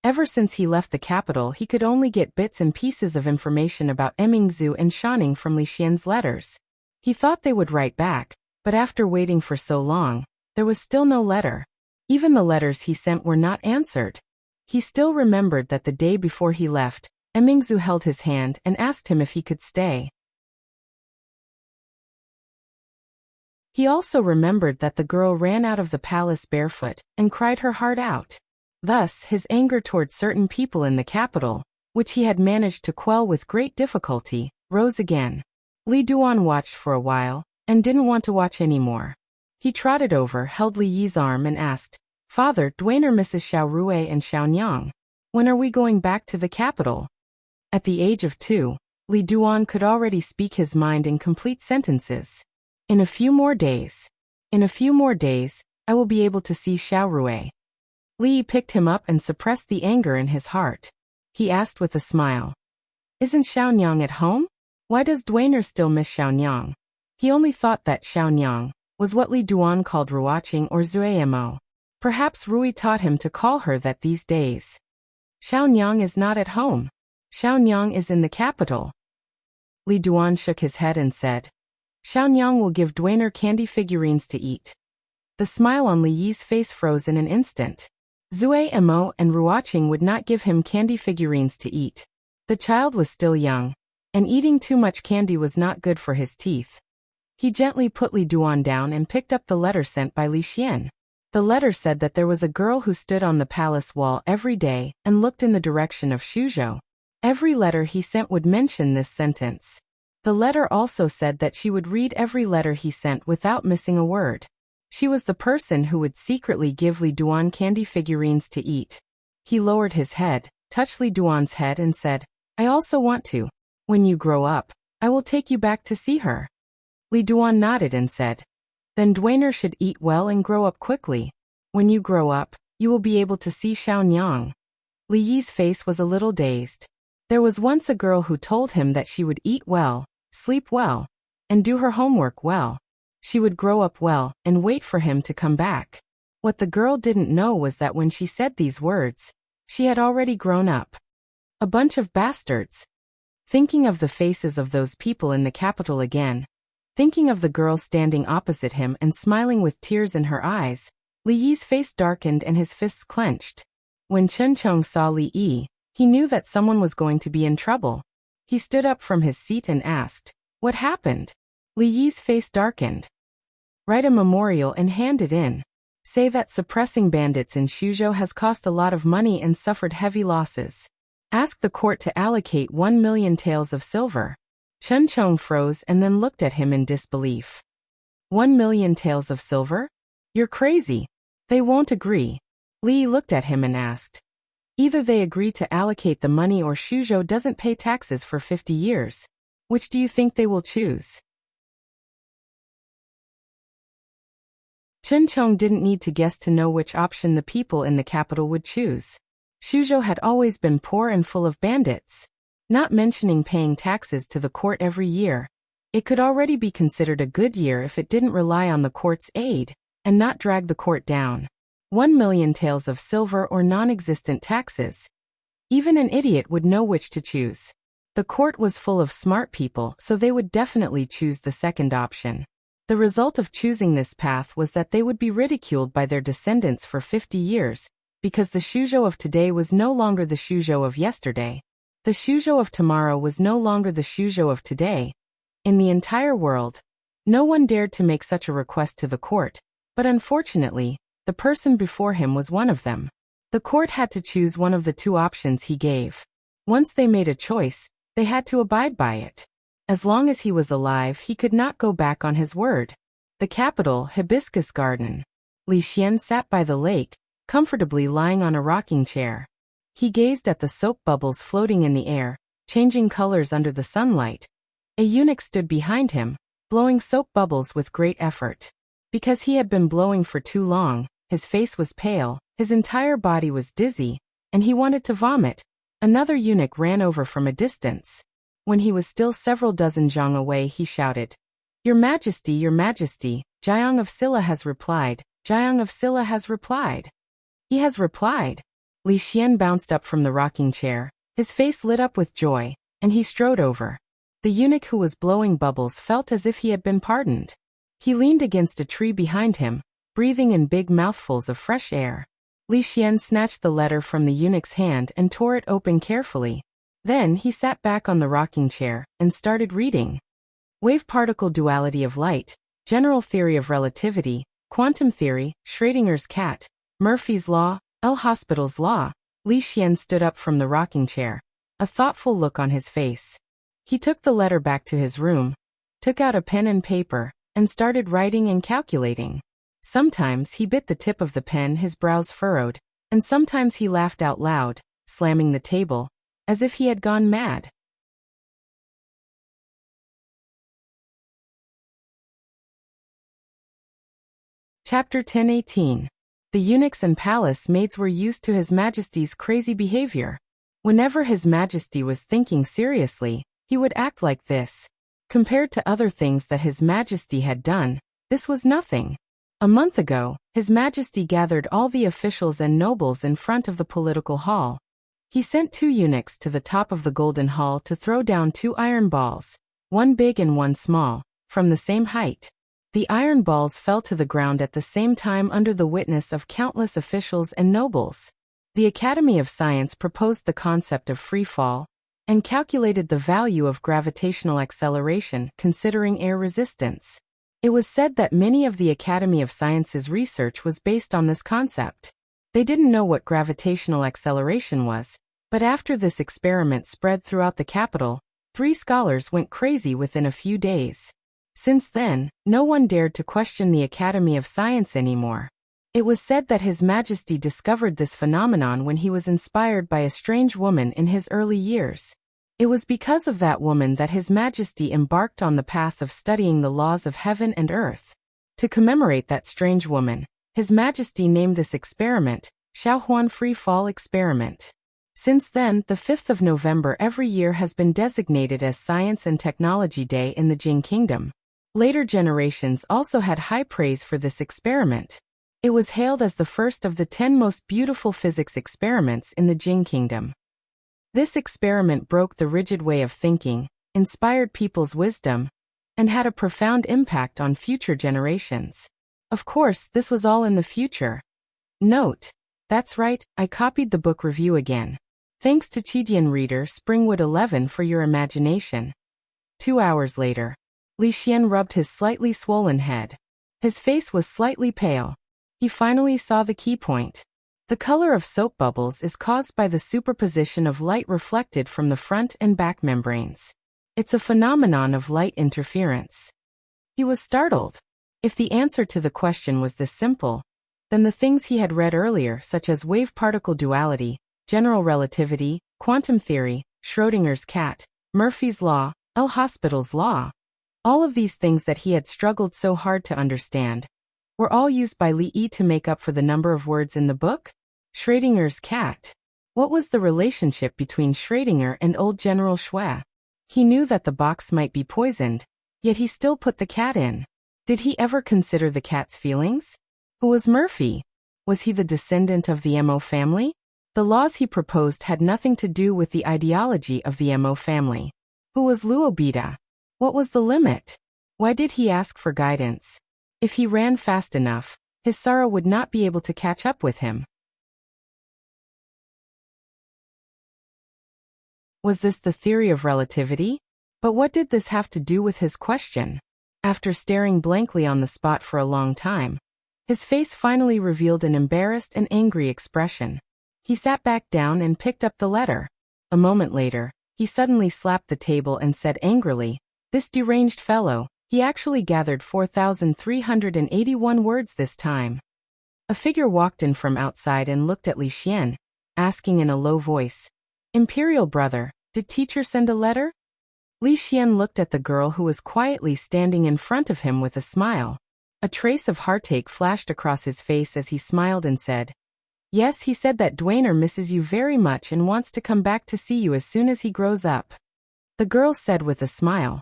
Ever since he left the capital, he could only get bits and pieces of information about Emingzu and Shanning from Li Xian's letters. He thought they would write back, but after waiting for so long, there was still no letter. Even the letters he sent were not answered. He still remembered that the day before he left, Emingzu held his hand and asked him if he could stay. He also remembered that the girl ran out of the palace barefoot and cried her heart out. Thus, his anger toward certain people in the capital, which he had managed to quell with great difficulty, rose again. Li Duan watched for a while, and didn't want to watch anymore. He trotted over, held Li Yi's arm and asked, Father, Dwainer misses Xiao Rue and Xiao Nyang. When are we going back to the capital? At the age of 2, Li Duan could already speak his mind in complete sentences. In a few more days. In a few more days, I will be able to see Xiao Rue. Li picked him up and suppressed the anger in his heart. He asked with a smile, isn't Xiao Nyang at home? Why does Dwainer still miss Xiao Nyang? He only thought that Xiao Nyang was what Li Duan called ruaching or zuemo. Perhaps Rui taught him to call her that these days. Xiao Nyang is not at home. Xiao Nyang is in the capital. Li Duan shook his head and said, Xiao Nyang will give Dwainer candy figurines to eat. The smile on Li Yi's face froze in an instant. Zuemo and ruaching would not give him candy figurines to eat. The child was still young, and eating too much candy was not good for his teeth. He gently put Li Duan down and picked up the letter sent by Li Xian. The letter said that there was a girl who stood on the palace wall every day and looked in the direction of Shuzhou. Every letter he sent would mention this sentence. The letter also said that she would read every letter he sent without missing a word. She was the person who would secretly give Li Duan candy figurines to eat. He lowered his head, touched Li Duan's head and said, I also want to. When you grow up, I will take you back to see her. Li Duan nodded and said, then Dwainer should eat well and grow up quickly. When you grow up, you will be able to see Xiao Nyang. Li Yi's face was a little dazed. There was once a girl who told him that she would eat well, sleep well, and do her homework well. She would grow up well and wait for him to come back. What the girl didn't know was that when she said these words, she had already grown up. A bunch of bastards. Thinking of the faces of those people in the capital again, thinking of the girl standing opposite him and smiling with tears in her eyes, Li Yi's face darkened and his fists clenched. When Chen Chong saw Li Yi, he knew that someone was going to be in trouble. He stood up from his seat and asked, what happened? Li Yi's face darkened. Write a memorial and hand it in. Say that suppressing bandits in Shuzhou has cost a lot of money and suffered heavy losses. Ask the court to allocate 1 million taels of silver. Chen Chong froze and then looked at him in disbelief. 1 million taels of silver? You're crazy. They won't agree. Li looked at him and asked. Either they agree to allocate the money or Shuzhou doesn't pay taxes for 50 years. Which do you think they will choose? Chen Chong didn't need to guess to know which option the people in the capital would choose. Shuzhou had always been poor and full of bandits. Not mentioning paying taxes to the court every year, it could already be considered a good year if it didn't rely on the court's aid and not drag the court down. 1 million taels of silver or non-existent taxes. Even an idiot would know which to choose. The court was full of smart people, so they would definitely choose the second option. The result of choosing this path was that they would be ridiculed by their descendants for 50 years, because the Shuzhou of today was no longer the Shuzhou of yesterday. The Shuzhou of tomorrow was no longer the Shuzhou of today. In the entire world, no one dared to make such a request to the court, but unfortunately, the person before him was one of them. The court had to choose one of the 2 options he gave. Once they made a choice, they had to abide by it. As long as he was alive, he could not go back on his word. The capital, Hibiscus Garden. Li Xian sat by the lake, comfortably lying on a rocking chair. He gazed at the soap bubbles floating in the air, changing colors under the sunlight. A eunuch stood behind him, blowing soap bubbles with great effort. Because he had been blowing for too long, his face was pale, his entire body was dizzy, and he wanted to vomit. Another eunuch ran over from a distance. When he was still several dozen zhang away, he shouted, Your Majesty, Jiang of Silla has replied, Jiang of Silla has replied. He has replied. Li Xian bounced up from the rocking chair, his face lit up with joy, and he strode over. The eunuch who was blowing bubbles felt as if he had been pardoned. He leaned against a tree behind him, breathing in big mouthfuls of fresh air. Li Xian snatched the letter from the eunuch's hand and tore it open carefully. Then he sat back on the rocking chair and started reading. Wave-particle duality of light, general theory of relativity, quantum theory, Schrödinger's cat, Murphy's law, L'Hospital's law. Li Xian stood up from the rocking chair, a thoughtful look on his face. He took the letter back to his room, took out a pen and paper, and started writing and calculating. Sometimes he bit the tip of the pen, his brows furrowed, and sometimes he laughed out loud, slamming the table, as if he had gone mad. Chapter 10:18. The eunuchs and palace maids were used to His Majesty's crazy behavior. Whenever His Majesty was thinking seriously, he would act like this. Compared to other things that His Majesty had done, this was nothing. A month ago, His Majesty gathered all the officials and nobles in front of the political hall. He sent 2 eunuchs to the top of the golden hall to throw down 2 iron balls, one big and one small, from the same height. The iron balls fell to the ground at the same time under the witness of countless officials and nobles. The Academy of Science proposed the concept of free fall and calculated the value of gravitational acceleration considering air resistance. It was said that many of the Academy of Science's research was based on this concept. They didn't know what gravitational acceleration was, but after this experiment spread throughout the capital, 3 scholars went crazy within a few days. Since then, no one dared to question the Academy of Science anymore. It was said that His Majesty discovered this phenomenon when he was inspired by a strange woman in his early years. It was because of that woman that His Majesty embarked on the path of studying the laws of heaven and earth. To commemorate that strange woman, His Majesty named this experiment, Shaohuan Free Fall Experiment. Since then, the 5th of November every year has been designated as Science and Technology Day in the Jing Kingdom. Later generations also had high praise for this experiment. It was hailed as the first of the 10 most beautiful physics experiments in the Jing Kingdom. This experiment broke the rigid way of thinking, inspired people's wisdom, and had a profound impact on future generations. Of course, this was all in the future. Note: that's right, I copied the book review again. Thanks to Chidian reader Springwood 11 for your imagination. 2 hours later, Li Xian rubbed his slightly swollen head. His face was slightly pale. He finally saw the key point. The color of soap bubbles is caused by the superposition of light reflected from the front and back membranes. It's a phenomenon of light interference. He was startled. If the answer to the question was this simple, then the things he had read earlier, such as wave-particle duality, general relativity, quantum theory, Schrödinger's cat, Murphy's law, L'Hospital's law, all of these things that he had struggled so hard to understand, were all used by Li Yi to make up for the number of words in the book? Schrödinger's cat. What was the relationship between Schrödinger and old General Xue? He knew that the box might be poisoned, yet he still put the cat in. Did he ever consider the cat's feelings? Who was Murphy? Was he the descendant of the Mo family? The laws he proposed had nothing to do with the ideology of the Mo family. Who was Luobita? What was the limit? Why did he ask for guidance? If he ran fast enough, his sorrow would not be able to catch up with him. Was this the theory of relativity? But what did this have to do with his question? After staring blankly on the spot for a long time, his face finally revealed an embarrassed and angry expression. He sat back down and picked up the letter. A moment later, he suddenly slapped the table and said angrily, "This deranged fellow, he actually gathered 4,381 words this time." A figure walked in from outside and looked at Li Xian, asking in a low voice, "Imperial brother, did teacher send a letter?" Li Xian looked at the girl who was quietly standing in front of him with a smile. A trace of heartache flashed across his face as he smiled and said, "Yes, he said that Dwayner misses you very much and wants to come back to see you as soon as he grows up." The girl said with a smile.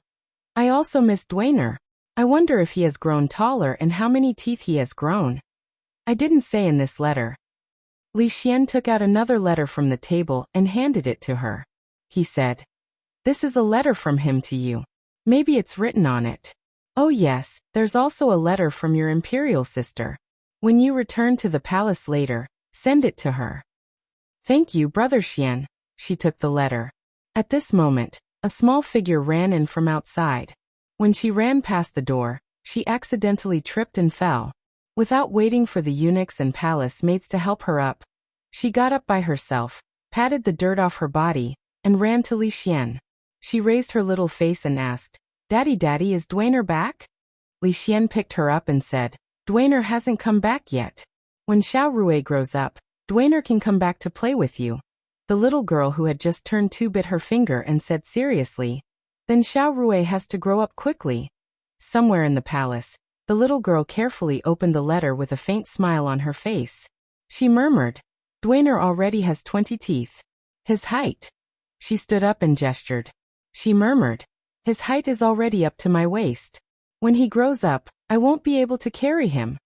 I also miss Dwainer. I wonder if he has grown taller and how many teeth he has grown. I didn't say in this letter. Li Xian took out another letter from the table and handed it to her. He said, this is a letter from him to you. Maybe it's written on it. Oh yes, there's also a letter from your imperial sister. When you return to the palace later, send it to her. Thank you, Brother Xian. She took the letter. At this moment, a small figure ran in from outside. When she ran past the door, she accidentally tripped and fell. Without waiting for the eunuchs and palace maids to help her up, she got up by herself, patted the dirt off her body, and ran to Li Xian. She raised her little face and asked, Daddy, is Dwainer back? Li Xian picked her up and said, Dwainer hasn't come back yet. When Xiao Rui grows up, Dwainer can come back to play with you. The little girl who had just turned 2 bit her finger and said seriously, then Xiao Rui has to grow up quickly. Somewhere in the palace, the little girl carefully opened the letter with a faint smile on her face. She murmured, Dwainer already has 20 teeth. His height. She stood up and gestured. She murmured, his height is already up to my waist. When he grows up, I won't be able to carry him.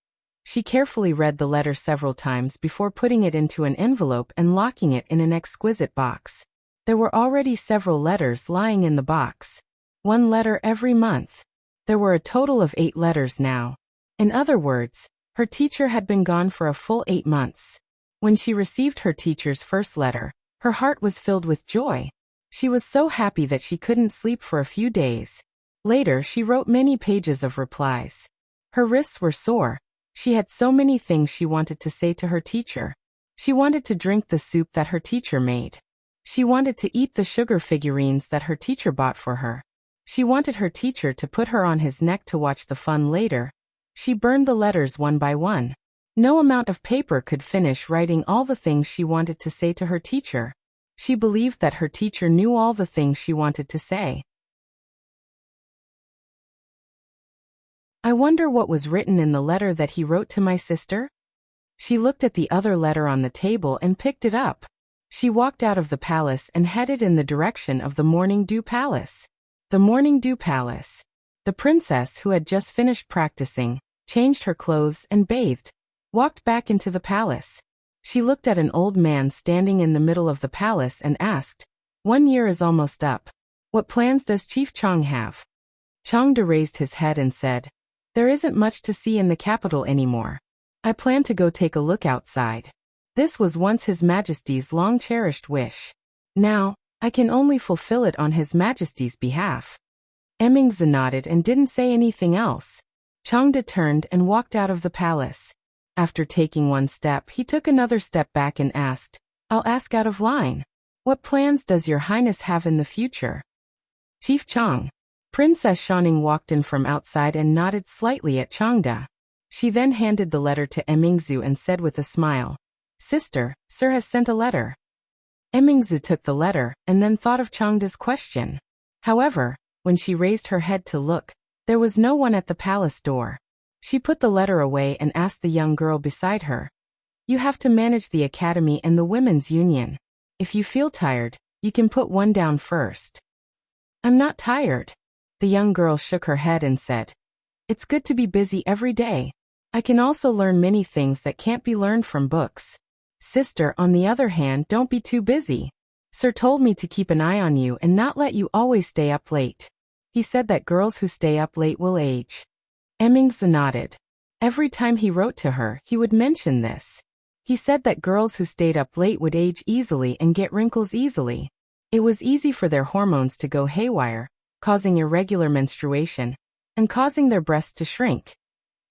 She carefully read the letter several times before putting it into an envelope and locking it in an exquisite box. There were already several letters lying in the box. 1 letter every month. There were a total of 8 letters now. In other words, her teacher had been gone for a full 8 months. When she received her teacher's first letter, her heart was filled with joy. She was so happy that she couldn't sleep for a few days. Later, she wrote many pages of replies. Her wrists were sore. She had so many things she wanted to say to her teacher. She wanted to drink the soup that her teacher made. She wanted to eat the sugar figurines that her teacher bought for her. She wanted her teacher to put her on his neck to watch the fun later. She burned the letters one by one. No amount of paper could finish writing all the things she wanted to say to her teacher. She believed that her teacher knew all the things she wanted to say. I wonder what was written in the letter that he wrote to my sister? She looked at the other letter on the table and picked it up. She walked out of the palace and headed in the direction of the Morning Dew Palace. The Morning Dew Palace. The princess, who had just finished practicing, changed her clothes and bathed, walked back into the palace. She looked at an old man standing in the middle of the palace and asked, 1 year is almost up. What plans does Chief Chang have? Changde raised his head and said, there isn't much to see in the capital anymore. I plan to go take a look outside. This was once His Majesty's long-cherished wish. Now, I can only fulfill it on His Majesty's behalf. Emingzi nodded and didn't say anything else. Changde turned and walked out of the palace. After taking 1 step, he took another step back and asked, I'll ask out of line. What plans does Your Highness have in the future? Chief Chang. Princess Shaning walked in from outside and nodded slightly at Changde. She then handed the letter to Emingzi and said with a smile, Sister, Sir has sent a letter. Emingzi took the letter and then thought of Changde's question. However, when she raised her head to look, there was no one at the palace door. She put the letter away and asked the young girl beside her, You have to manage the academy and the women's union. If you feel tired, you can put 1 down first. I'm not tired. The young girl shook her head and said, It's good to be busy every day. I can also learn many things that can't be learned from books. Sister, on the other hand, don't be too busy. Sir told me to keep an eye on you and not let you always stay up late. He said that girls who stay up late will age. Emingzi nodded. Every time he wrote to her, he would mention this. He said that girls who stayed up late would age easily and get wrinkles easily. It was easy for their hormones to go haywire, causing irregular menstruation, and causing their breasts to shrink.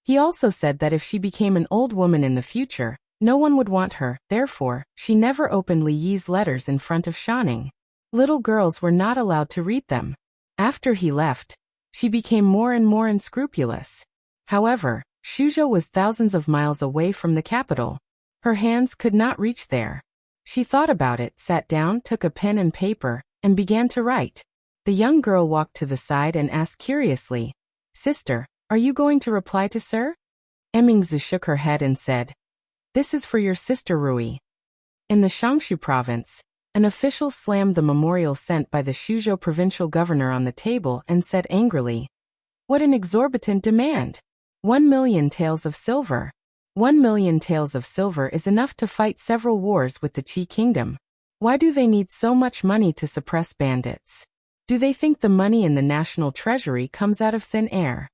He also said that if she became an old woman in the future, no one would want her, therefore, she never opened Li Yi's letters in front of Shaning. Little girls were not allowed to read them. After he left, she became more and more unscrupulous. However, Shuzhou was thousands of miles away from the capital. Her hands could not reach there. She thought about it, sat down, took a pen and paper, and began to write. The young girl walked to the side and asked curiously, Sister, are you going to reply to Sir? Emingzi shook her head and said, This is for your sister Rui. In the Shangshu province, An official slammed the memorial sent by the Shuzhou provincial governor on the table and said angrily, "What an exorbitant demand! 1,000,000 taels of silver. 1,000,000 taels of silver is enough to fight several wars with the Qi kingdom. Why do they need so much money to suppress bandits? Do they think the money in the national treasury comes out of thin air?"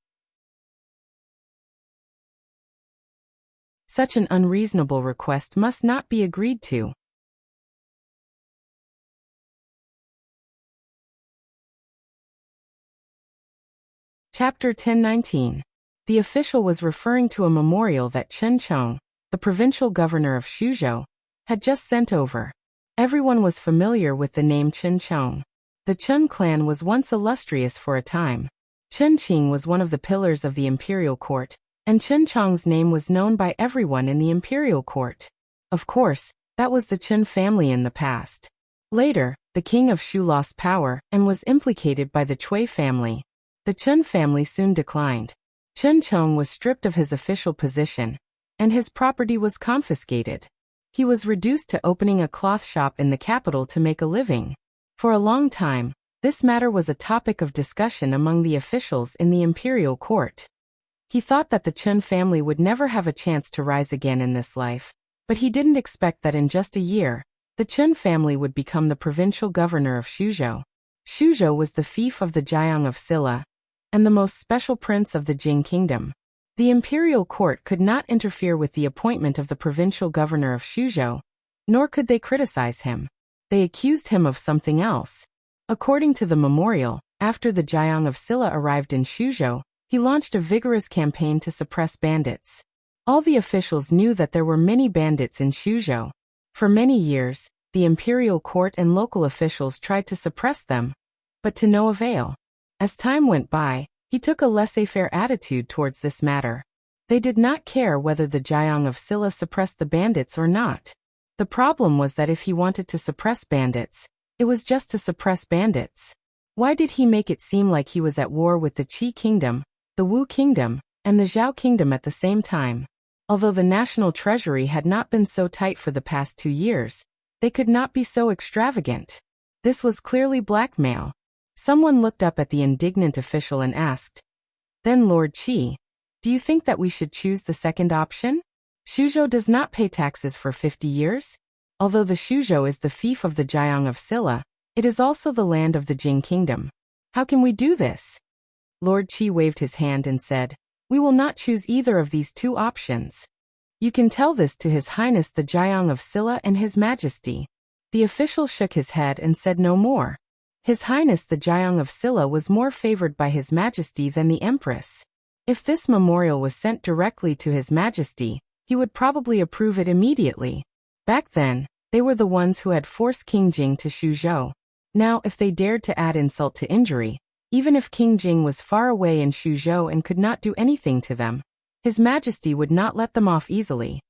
Such an unreasonable request must not be agreed to. Chapter 1019. The official was referring to a memorial that Chen Chong, the provincial governor of Shuzhou, had just sent over. Everyone was familiar with the name Chen Chong. The Chen clan was once illustrious for a time. Chen Qing was one of the pillars of the imperial court, and Chen Chong's name was known by everyone in the imperial court. Of course, that was the Chen family in the past. Later, the king of Shu lost power and was implicated by the Cui family. The Chen family soon declined. Chen Chong was stripped of his official position, and his property was confiscated. He was reduced to opening a cloth shop in the capital to make a living. For a long time, this matter was a topic of discussion among the officials in the imperial court. He thought that the Chen family would never have a chance to rise again in this life, but he didn't expect that in just a year, the Chen family would become the provincial governor of Shuzhou. Shuzhou was the fief of the Jiang of Silla, and the most special prince of the Jing kingdom. The imperial court could not interfere with the appointment of the provincial governor of Shuzhou, nor could they criticize him. They accused him of something else. According to the memorial, after the Jiang of Silla arrived in Shuzhou, he launched a vigorous campaign to suppress bandits. All the officials knew that there were many bandits in Shuzhou. For many years, the imperial court and local officials tried to suppress them, but to no avail. As time went by, he took a laissez-faire attitude towards this matter. They did not care whether the Jiang of Silla suppressed the bandits or not. The problem was that if he wanted to suppress bandits, it was just to suppress bandits. Why did he make it seem like he was at war with the Qi kingdom, the Wu kingdom, and the Zhao kingdom at the same time? Although the national treasury had not been so tight for the past 2 years, they could not be so extravagant. This was clearly blackmail. Someone looked up at the indignant official and asked, "Then Lord Qi, do you think that we should choose the second option? Shuzhou does not pay taxes for 50 years. Although the Shuzhou is the fief of the Jiang of Silla, it is also the land of the Jing kingdom. How can we do this?" Lord Qi waved his hand and said, "We will not choose either of these two options. You can tell this to His Highness the Jiang of Silla and His Majesty." The official shook his head and said no more. His Highness the Jiang of Silla was more favored by His Majesty than the Empress. If this memorial was sent directly to His Majesty, he would probably approve it immediately. Back then, they were the ones who had forced King Jing to Shuzhou. Now, if they dared to add insult to injury, even if King Jing was far away in Shuzhou and could not do anything to them, His Majesty would not let them off easily.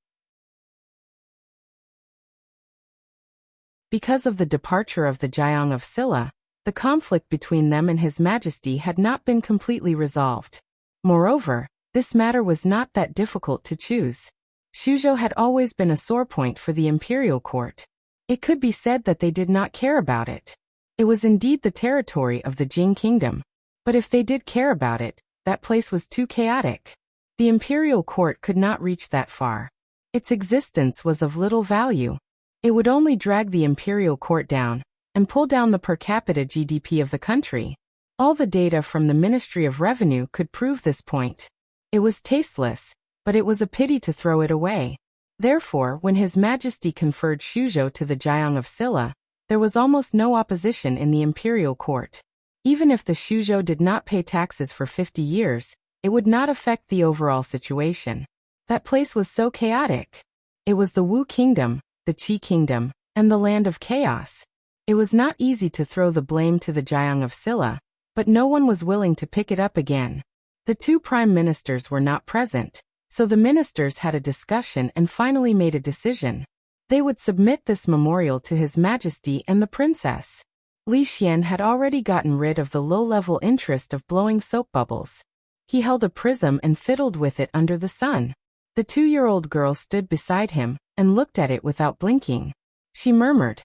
Because of the departure of the Jiang of Silla, the conflict between them and His Majesty had not been completely resolved. Moreover, this matter was not that difficult to choose. Shuzhou had always been a sore point for the imperial court. It could be said that they did not care about it. It was indeed the territory of the Jing kingdom, but if they did care about it, that place was too chaotic. The imperial court could not reach that far. Its existence was of little value. It would only drag the imperial court down and pull down the per capita GDP of the country. All the data from the Ministry of Revenue could prove this point. It was tasteless, but it was a pity to throw it away. Therefore, when His Majesty conferred Shuzhou to the Jiang of Silla, there was almost no opposition in the imperial court. Even if the Shuzhou did not pay taxes for 50 years, it would not affect the overall situation. That place was so chaotic. It was the Wu kingdom, the Qi kingdom, and the land of chaos. It was not easy to throw the blame to the Jiang of Silla, but no one was willing to pick it up again. The two prime ministers were not present, so the ministers had a discussion and finally made a decision. They would submit this memorial to His Majesty and the princess. Li Xian had already gotten rid of the low-level interest of blowing soap bubbles. He held a prism and fiddled with it under the sun. The 2-year-old girl stood beside him and looked at it without blinking. She murmured,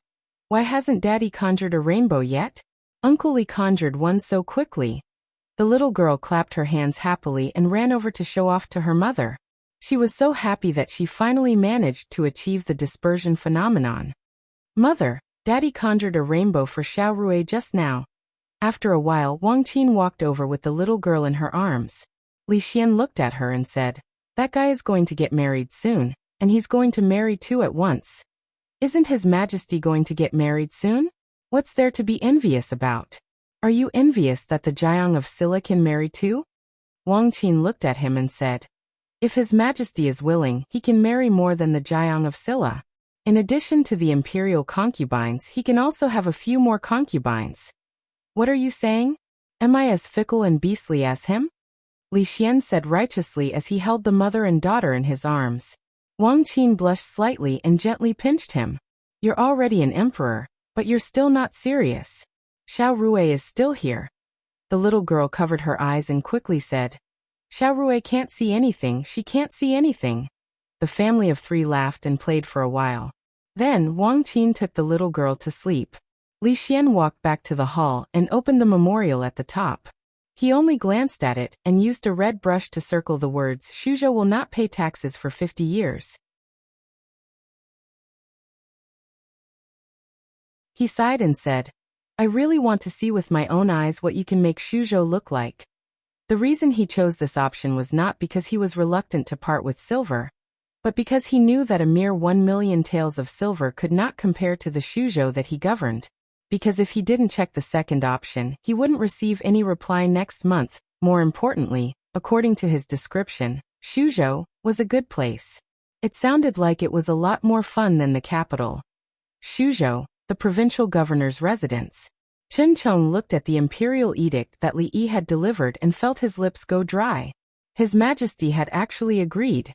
Why hasn't Daddy conjured a rainbow yet? Uncle Li conjured one so quickly. The little girl clapped her hands happily and ran over to show off to her mother. She was so happy that she finally managed to achieve the dispersion phenomenon. Mother, Daddy conjured a rainbow for Xiao Rui just now. After a while, Wang Qin walked over with the little girl in her arms. Li Xian looked at her and said, "That guy is going to get married soon, and he's going to marry two at once. Isn't His Majesty going to get married soon? What's there to be envious about? Are you envious that the Jiang of Silla can marry too?" Wang Qin looked at him and said, "If His Majesty is willing, he can marry more than the Jiang of Silla. In addition to the imperial concubines, he can also have a few more concubines." "What are you saying? Am I as fickle and beastly as him?" Li Xian said righteously as he held the mother and daughter in his arms. Wang Qin blushed slightly and gently pinched him. "You're already an emperor, but you're still not serious. Xiao Rui is still here." The little girl covered her eyes and quickly said, "Xiao Rui can't see anything, she can't see anything." The family of three laughed and played for a while. Then Wang Qin took the little girl to sleep. Li Xian walked back to the hall and opened the memorial at the top. He only glanced at it and used a red brush to circle the words, "Shuzhou will not pay taxes for 50 years. He sighed and said, "I really want to see with my own eyes what you can make Shuzhou look like." The reason he chose this option was not because he was reluctant to part with silver, but because he knew that a mere 1 million taels of silver could not compare to the Shuzhou that he governed. Because if he didn't check the second option, he wouldn't receive any reply next month. More importantly, according to his description, Shuzhou was a good place. It sounded like it was a lot more fun than the capital. Shuzhou, the provincial governor's residence. Chen Chong looked at the imperial edict that Li Yi had delivered and felt his lips go dry. His Majesty had actually agreed.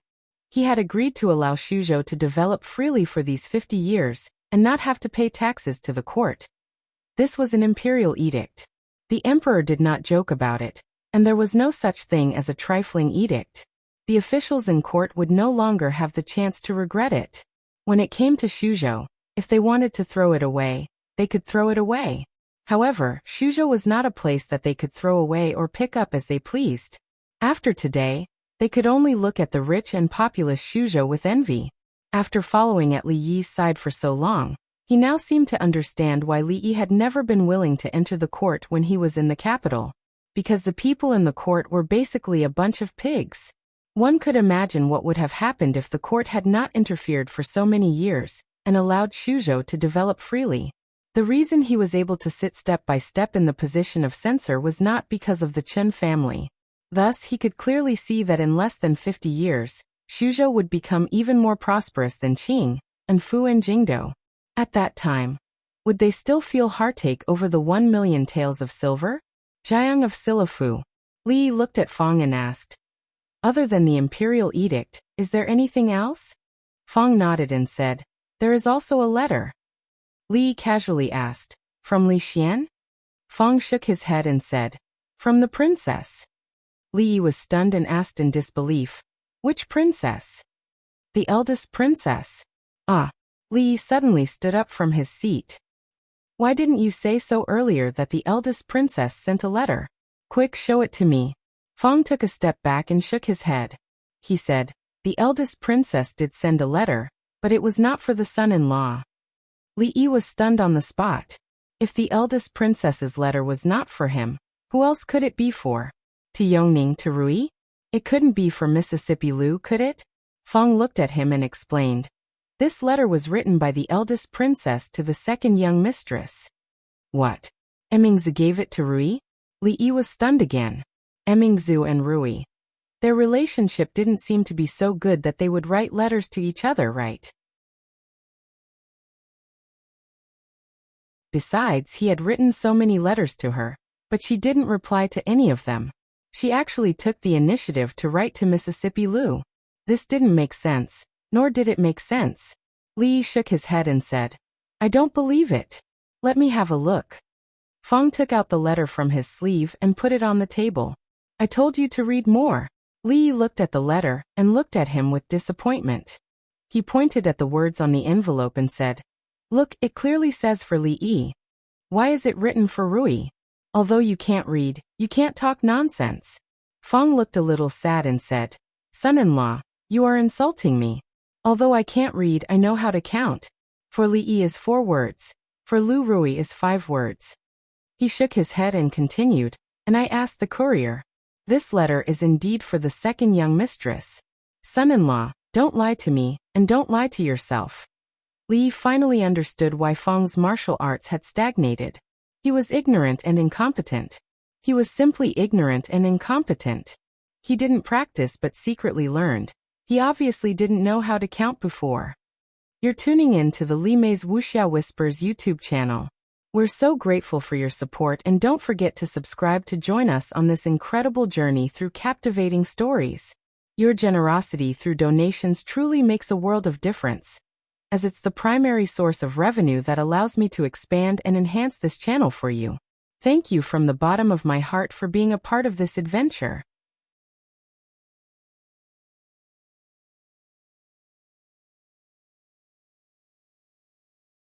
He had agreed to allow Shuzhou to develop freely for these 50 years, and not have to pay taxes to the court. This was an imperial edict. The emperor did not joke about it, and there was no such thing as a trifling edict. The officials in court would no longer have the chance to regret it. When it came to Shuzhou, if they wanted to throw it away, they could throw it away. However, Shuzhou was not a place that they could throw away or pick up as they pleased. After today, they could only look at the rich and populous Shuzhou with envy. After following at Li Yi's side for so long, he now seemed to understand why Li Yi had never been willing to enter the court when he was in the capital. Because the people in the court were basically a bunch of pigs. One could imagine what would have happened if the court had not interfered for so many years, and allowed Shuzhou to develop freely. The reason he was able to sit step by step in the position of censor was not because of the Chen family. Thus he could clearly see that in less than 50 years, Shuzhou would become even more prosperous than Qing, and Fu and Jingdou. At that time, would they still feel heartache over the 1 million taels of silver? Jiang of Silafu. Li Yi looked at Fang and asked, "Other than the imperial edict, is there anything else?" Fang nodded and said, "There is also a letter." Li Yi casually asked, "From Li Xian?" Fang shook his head and said, "From the princess." Li Yi was stunned and asked in disbelief, "Which princess?" "The eldest princess." "Ah." Li Yi suddenly stood up from his seat. "Why didn't you say so earlier that the eldest princess sent a letter? Quick, show it to me." Fang took a step back and shook his head. He said, "The eldest princess did send a letter, but it was not for the son-in-law." Li Yi was stunned on the spot. If the eldest princess's letter was not for him, who else could it be for? To Yongning, to Rui? It couldn't be for Mississippi Lu, could it? Fang looked at him and explained, "This letter was written by the eldest princess to the second young mistress." "What? Emingzu gave it to Rui?" Li Yi was stunned again. Emingzu and Rui. Their relationship didn't seem to be so good that they would write letters to each other, right? Besides, he had written so many letters to her, but she didn't reply to any of them. She actually took the initiative to write to Mississippi Lu. This didn't make sense. Nor did it make sense. Li Yi shook his head and said, "I don't believe it. Let me have a look." Fang took out the letter from his sleeve and put it on the table. "I told you to read more." Li Yi looked at the letter and looked at him with disappointment. He pointed at the words on the envelope and said, Look, it clearly says for Li Yi. Why is it written for Rui? Although you can't read, you can't talk nonsense. Fong looked a little sad and said, Son-in-law, you are insulting me. Although I can't read, I know how to count. For Li Yi is 4 words. For Lu Rui is 5 words. He shook his head and continued, and I asked the courier. This letter is indeed for the second young mistress. Son-in-law, don't lie to me, and don't lie to yourself. Li finally understood why Fong's martial arts had stagnated. He was ignorant and incompetent. He was simply ignorant and incompetent. He didn't practice but secretly learned. He obviously didn't know how to count before. You're tuning in to the Li Mei's Wuxia Whispers YouTube channel. We're so grateful for your support, and don't forget to subscribe to join us on this incredible journey through captivating stories. Your generosity through donations truly makes a world of difference, as it's the primary source of revenue that allows me to expand and enhance this channel for you. Thank you from the bottom of my heart for being a part of this adventure.